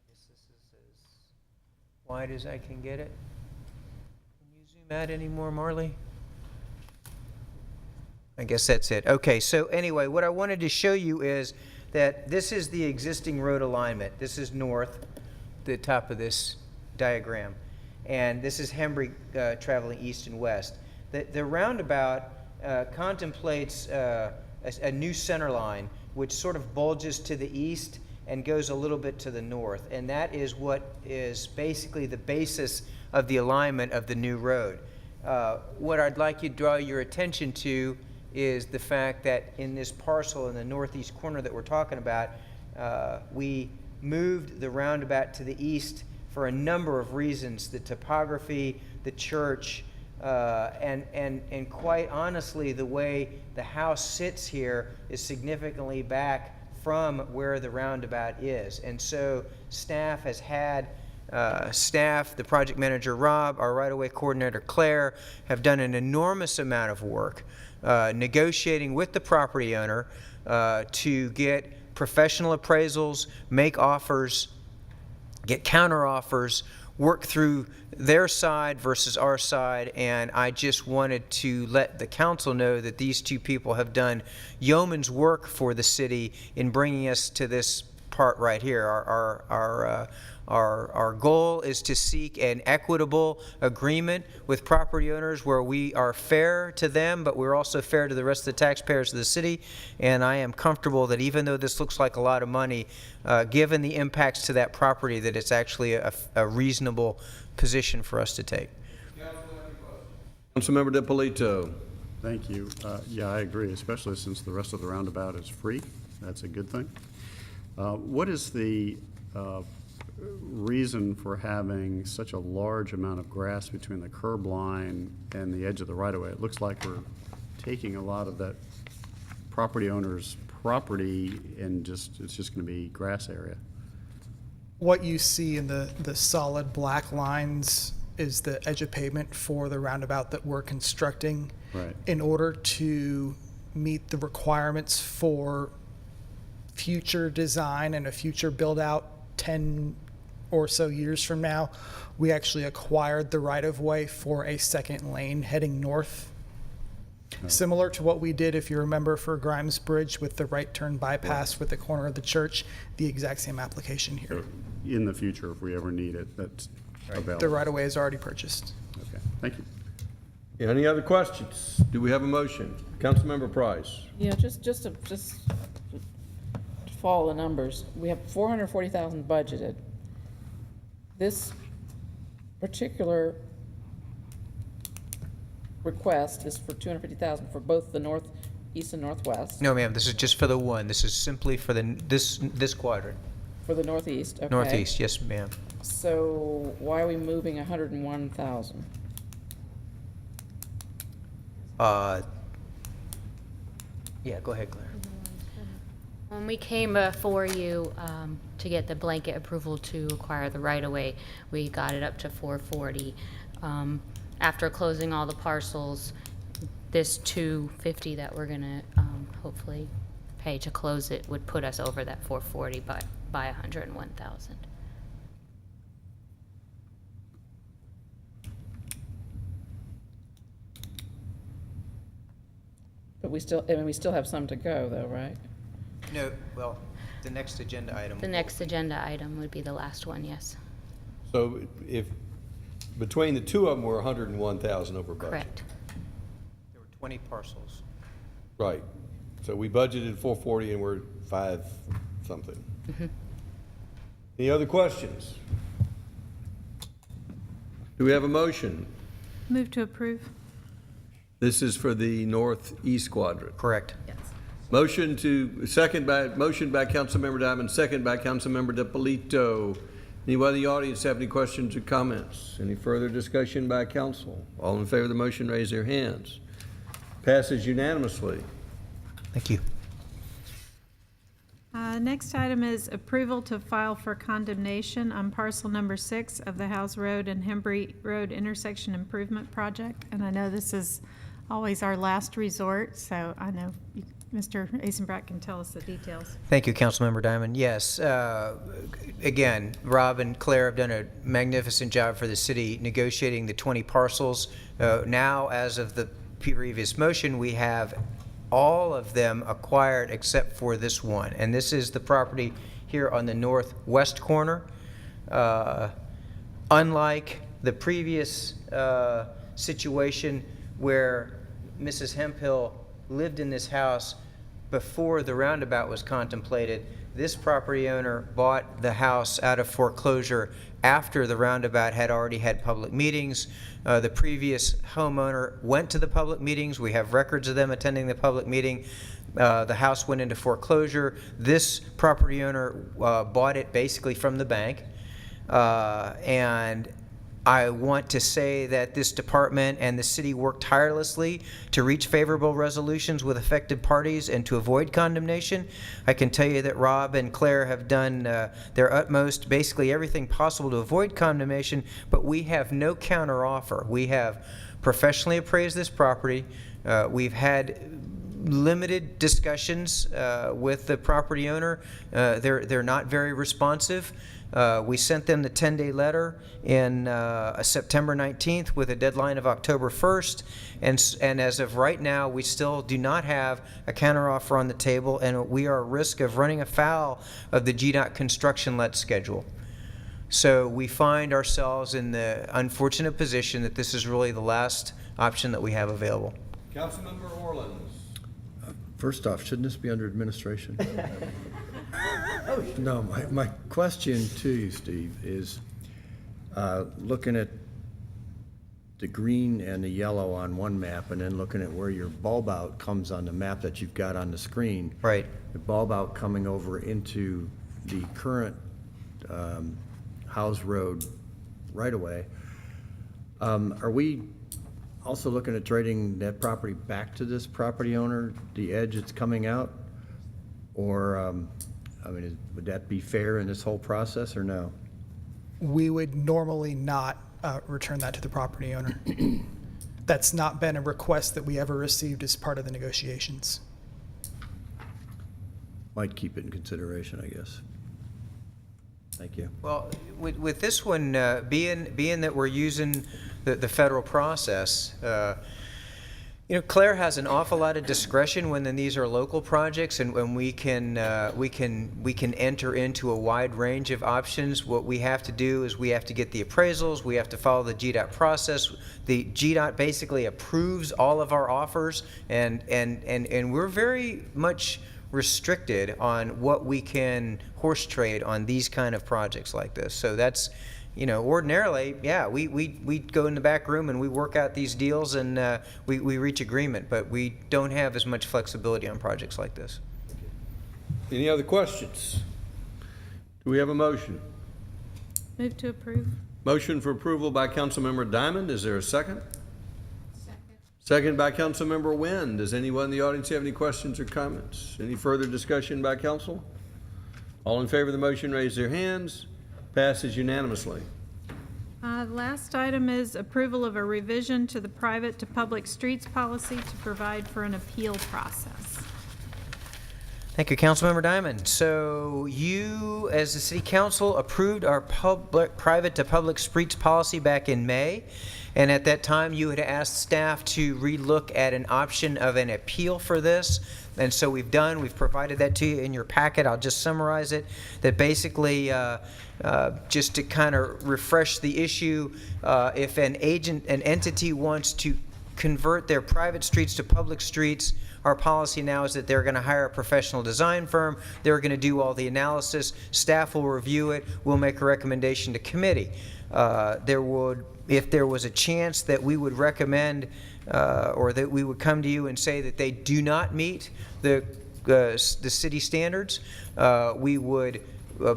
This is as wide as I can get it. Can you zoom out any more, Marley? I guess that's it. Okay, so anyway, what I wanted to show you is that this is the existing road alignment. This is north, the top of this diagram. And this is Hembry traveling east and west. The roundabout contemplates a new center line, which sort of bulges to the east and goes a little bit to the north. And that is what is basically the basis of the alignment of the new road. What I'd like you to draw your attention to is the fact that in this parcel in the northeast corner that we're talking about, we moved the roundabout to the east for a number of reasons: the topography, the church, and quite honestly, the way the house sits here is significantly back from where the roundabout is. And so staff has had the project manager Rob, our right-of-way coordinator Claire, have done an enormous amount of work negotiating with the property owner to get professional appraisals, make offers, get counter offers, work through their side versus our side. And I just wanted to let the council know that these two people have done yeoman's work for the city in bringing us to this part right here. Our goal is to seek an equitable agreement with property owners where we are fair to them, but we're also fair to the rest of the taxpayers of the city. And I am comfortable that even though this looks like a lot of money, given the impacts to that property, that it's actually a reasonable position for us to take. Councilmember DiPolito. Thank you. Yeah, I agree, especially since the rest of the roundabout is free. That's a good thing. What is the reason for having such a large amount of grass between the curb line and the edge of the right-of-way? It looks like we're taking a lot of that property owner's property and it's just going to be grass area. What you see in the solid black lines is the edge of pavement for the roundabout that we're constructing. Right. In order to meet the requirements for future design and a future build out 10 or so years from now, we actually acquired the right of way for a second lane heading north. Similar to what we did, if you remember, for Grimes Bridge with the right turn bypass with the corner of the church, the exact same application here. In the future, if we ever need it, that's available. The right of way is already purchased. Okay, thank you. Any other questions? Do we have a motion? Councilmember Price. Yeah, just to follow the numbers, we have 440,000 budgeted. This particular request is for 250,000 for both the northeast and northwest. No, ma'am, this is just for the one. This is simply for this quadrant. For the northeast, okay. Northeast, yes, ma'am. So why are we moving 101,000? Yeah, go ahead, Claire. When we came before you to get the blanket approval to acquire the right-of-way, we got it up to 440. After closing all the parcels, this 250 that we're gonna hopefully pay to close it would put us over that 440 by 101,000. But we still have some to go though, right? No, well, the next agenda item. The next agenda item would be the last one, yes. So if, between the two of them, we're 101,000 over budget. Correct. There were 20 parcels. Right. So we budgeted 440 and we're 5 something. Any other questions? Do we have a motion? Move to approve. This is for the northeast quadrant. Correct. Yes. Motion by Councilmember Diamond, second by Councilmember DePolito. Anyone in the audience have any questions or comments? Any further discussion by council? All in favor of the motion, raise their hands. Passes unanimously. Thank you. Next item is approval to file for condemnation on parcel number 6 of the House Road and Hembry Road intersection improvement project. And I know this is always our last resort, so I know Mr. Eisenbrat can tell us the details. Thank you, Councilmember Diamond. Yes, again, Rob and Claire have done a magnificent job for the city negotiating the 20 parcels. Now, as of the previous motion, we have all of them acquired except for this one. And this is the property here on the northwest corner. Unlike the previous situation where Mrs. Hemphill lived in this house before the roundabout was contemplated, this property owner bought the house out of foreclosure after the roundabout had already had public meetings. The previous homeowner went to the public meetings. We have records of them attending the public meeting. The house went into foreclosure. This property owner bought it basically from the bank. And I want to say that this department and the city worked tirelessly to reach favorable resolutions with affected parties and to avoid condemnation. I can tell you that Rob and Claire have done their utmost, basically everything possible to avoid condemnation, but we have no counteroffer. We have professionally appraised this property. We've had limited discussions with the property owner. They're not very responsive. We sent them the 10-day letter in September 19th with a deadline of October 1st. And as of right now, we still do not have a counteroffer on the table, and we are at risk of running afoul of the GDOT construction let schedule. So we find ourselves in the unfortunate position that this is really the last option that we have available. Councilmember Orleans. First off, shouldn't this be under administration? No, my question to you, Steve, is looking at the green and the yellow on one map and then looking at where your bulb out comes on the map that you've got on the screen. Right. The bulb out coming over into the current House Road right away. Are we also looking at trading that property back to this property owner, the edge it's coming out? Or, I mean, would that be fair in this whole process or no? We would normally not return that to the property owner. That's not been a request that we ever received as part of the negotiations. might keep it in consideration, I guess. Thank you. Well, with this one, being that we're using the federal process, Claire has an awful lot of discretion when these are local projects, and when we can enter into a wide range of options. What we have to do is we have to get the appraisals. We have to follow the GDOT process. The GDOT basically approves all of our offers, and we're very much restricted on what we can horse trade on these kind of projects like this. So that's, ordinarily, yeah, we go in the back room and we work out these deals, and we reach agreement, but we don't have as much flexibility on projects like this. Any other questions? Do we have a motion? Move to approve. Motion for approval by Councilmember Diamond. Is there a second? Second by Councilmember Wynn. Does anyone in the audience have any questions or comments? Any further discussion by council? All in favor of the motion, raise their hands. Passes unanimously. Last item is approval of a revision to the private to public streets policy to provide for an appeal process. Thank you, Councilmember Diamond. So you, as the City Council, approved our private to public streets policy back in May. And at that time, you had asked staff to relook at an option of an appeal for this. And so we've provided that to you in your packet. I'll just summarize it. That basically, just to kind of refresh the issue, if an entity wants to convert their private streets to public streets, our policy now is that they're going to hire a professional design firm. They're going to do all the analysis. Staff will review it. We'll make a recommendation to committee. If there was a chance that we would recommend or that we would come to you and say that they do not meet the city standards, we would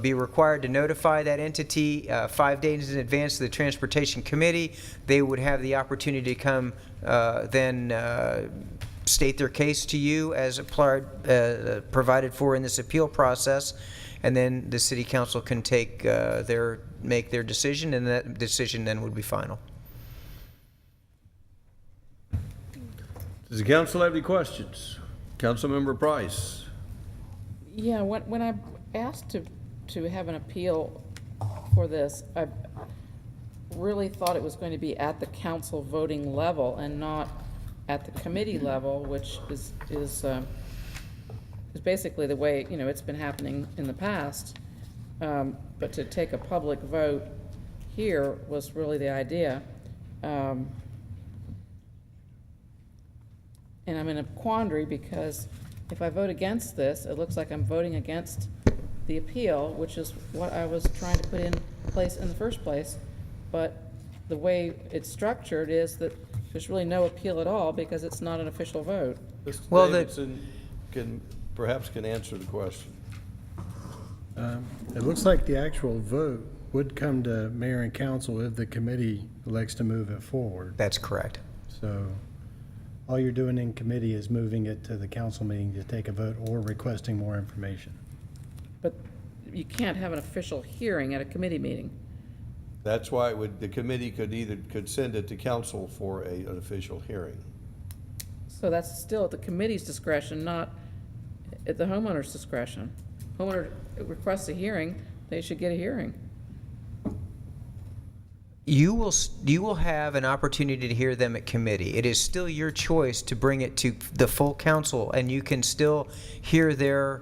be required to notify that entity 5 days in advance to the Transportation Committee. They would have the opportunity to come then state their case to you as provided for in this appeal process, and then the City Council can make their decision, and that decision then would be final. Does the council have any questions? Councilmember Price. Yeah, when I asked to have an appeal for this, I really thought it was going to be at the council voting level and not at the committee level, which is basically the way it's been happening in the past. But to take a public vote here was really the idea. And I'm in a quandary because if I vote against this, it looks like I'm voting against the appeal, which is what I was trying to put in place in the first place. But the way it's structured is that there's really no appeal at all because it's not an official vote. Mr. Davidson perhaps can answer the question. It looks like the actual vote would come to mayor and council if the committee elects to move it forward. That's correct. So all you're doing in committee is moving it to the council meeting to take a vote or requesting more information. But you can't have an official hearing at a committee meeting. That's why the committee could send it to council for an official hearing. So that's still at the committee's discretion, not at the homeowner's discretion. Homeowner requests a hearing, they should get a hearing. You will have an opportunity to hear them at committee. It is still your choice to bring it to the full council, and you can still hear their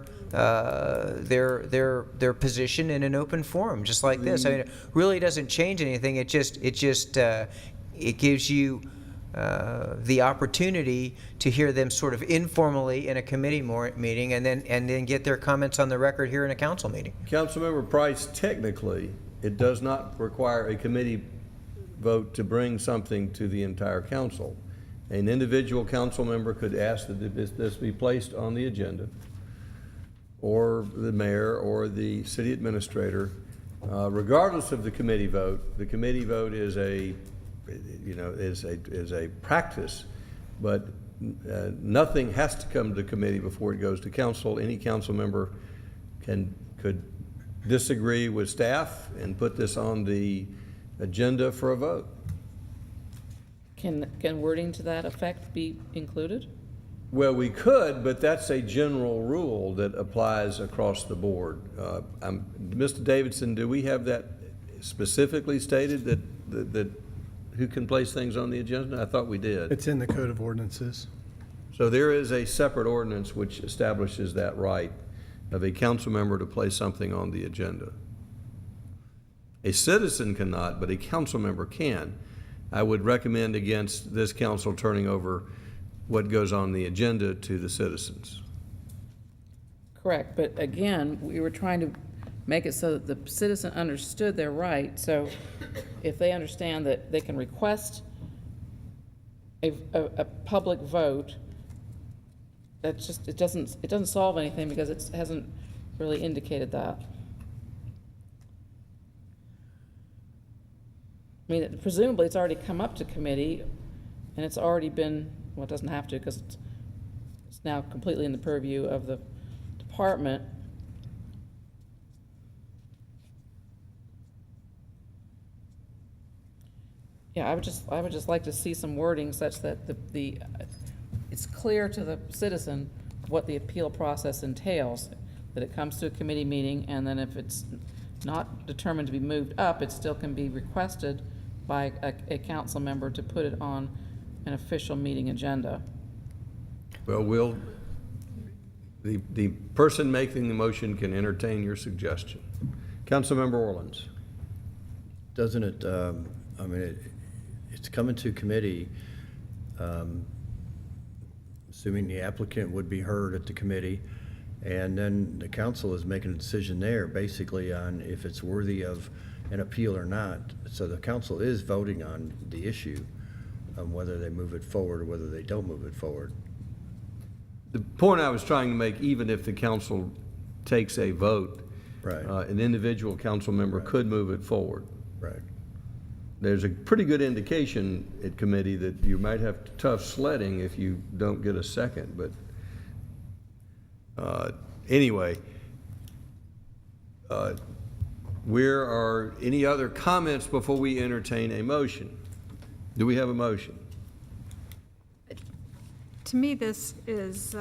position in an open forum, just like this. I mean, it really doesn't change anything. It gives you the opportunity to hear them sort of informally in a committee meeting, and then get their comments on the record here in a council meeting. Councilmember Price, technically, it does not require a committee vote to bring something to the entire council. An individual council member could ask that this be placed on the agenda, or the mayor or the city administrator, regardless of the committee vote. The committee vote is a practice, but nothing has to come to committee before it goes to council. Any council member could disagree with staff and put this on the agenda for a vote. Can wording to that effect be included? Well, we could, but that's a general rule that applies across the board. Mr. Davidson, do we have that specifically stated that who can place things on the agenda? I thought we did. It's in the Code of Ordinances. So there is a separate ordinance which establishes that right of a council member to place something on the agenda. A citizen cannot, but a council member can. I would recommend against this council turning over what goes on the agenda to the citizens. Correct, but again, we were trying to make it so that the citizen understood their right. So if they understand that they can request a public vote, that's just, it doesn't solve anything because it hasn't really indicated that. I mean, presumably it's already come up to committee and it's already been, well, it doesn't have to because it's now completely in the purview of the department. Yeah, I would just like to see some wording such that it's clear to the citizen what the appeal process entails, that it comes to a committee meeting, and then if it's not determined to be moved up, it still can be requested by a council member to put it on an official meeting agenda. Well, the person making the motion can entertain your suggestion. Councilmember Orleans. Doesn't it, I mean, it's coming to committee, assuming the applicant would be heard at the committee, and then the council is making a decision there basically on if it's worthy of an appeal or not. So the council is voting on the issue, whether they move it forward or whether they don't move it forward. The point I was trying to make, even if the council takes a vote, right, an individual council member could move it forward. Right. There's a pretty good indication at committee that you might have tough sledding if you don't get a second, but anyway, where are any other comments before we entertain a motion? Do we have a motion? To me, this is,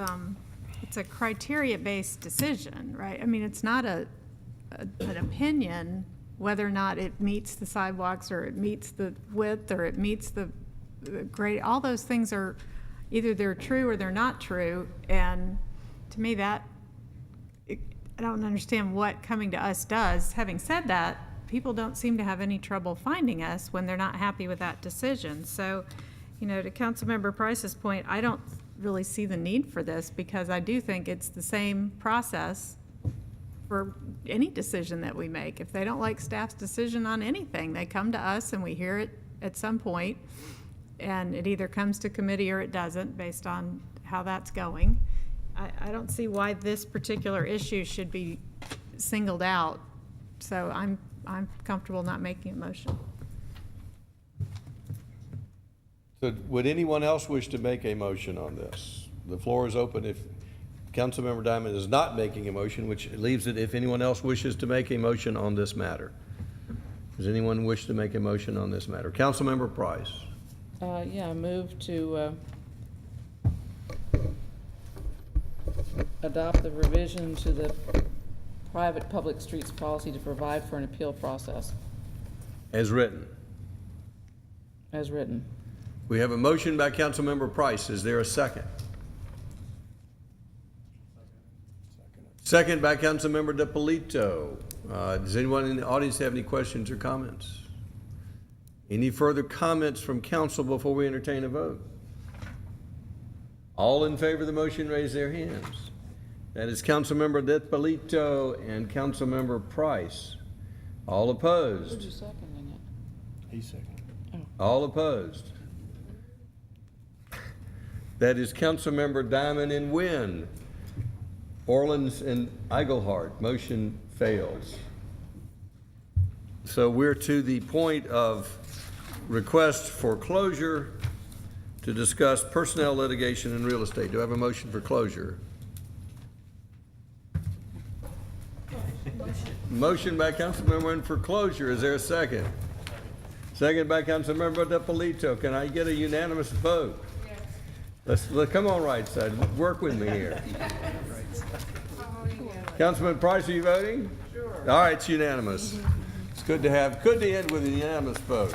it's a criteria-based decision, right? I mean, it's not an opinion whether or not it meets the sidewalks or it meets the width or it meets the grade. All those things are, either they're true or they're not true. And to me, I don't understand what coming to us does. Having said that, people don't seem to have any trouble finding us when they're not happy with that decision. So, you know, to Councilmember Price's point, I don't really see the need for this because I do think it's the same process for any decision that we make. If they don't like staff's decision on anything, they come to us and we hear it at some point, and it either comes to committee or it doesn't based on how that's going. I don't see why this particular issue should be singled out, so I'm comfortable not making a motion. So would anyone else wish to make a motion on this? The floor is open if Councilmember Diamond is not making a motion, which leaves it if anyone else wishes to make a motion on this matter. Does anyone wish to make a motion on this matter? Councilmember Price. Yeah, move to adopt the revision to the private public streets policy to provide for an appeal process. As written. As written. We have a motion by Councilmember Price. Is there a second? Second by Councilmember DiPolito. Does anyone in the audience have any questions or comments? Any further comments from council before we entertain a vote? All in favor of the motion, raise their hands. That is Councilmember DiPolito and Councilmember Price. All opposed? Who's seconding it? He's second. All opposed? That is Councilmember Diamond and Wynn. Orleans and Eaglehart. Motion fails. So we're to the point of request for closure to discuss personnel litigation and real estate. Do I have a motion for closure? Motion by Councilmember Wynn for closure. Is there a second? Second by Councilmember DiPolito. Can I get a unanimous vote? Yes. Come on right side, work with me here. Councilman Price, are you voting? Sure. All right, it's unanimous. It's good to end with a unanimous vote.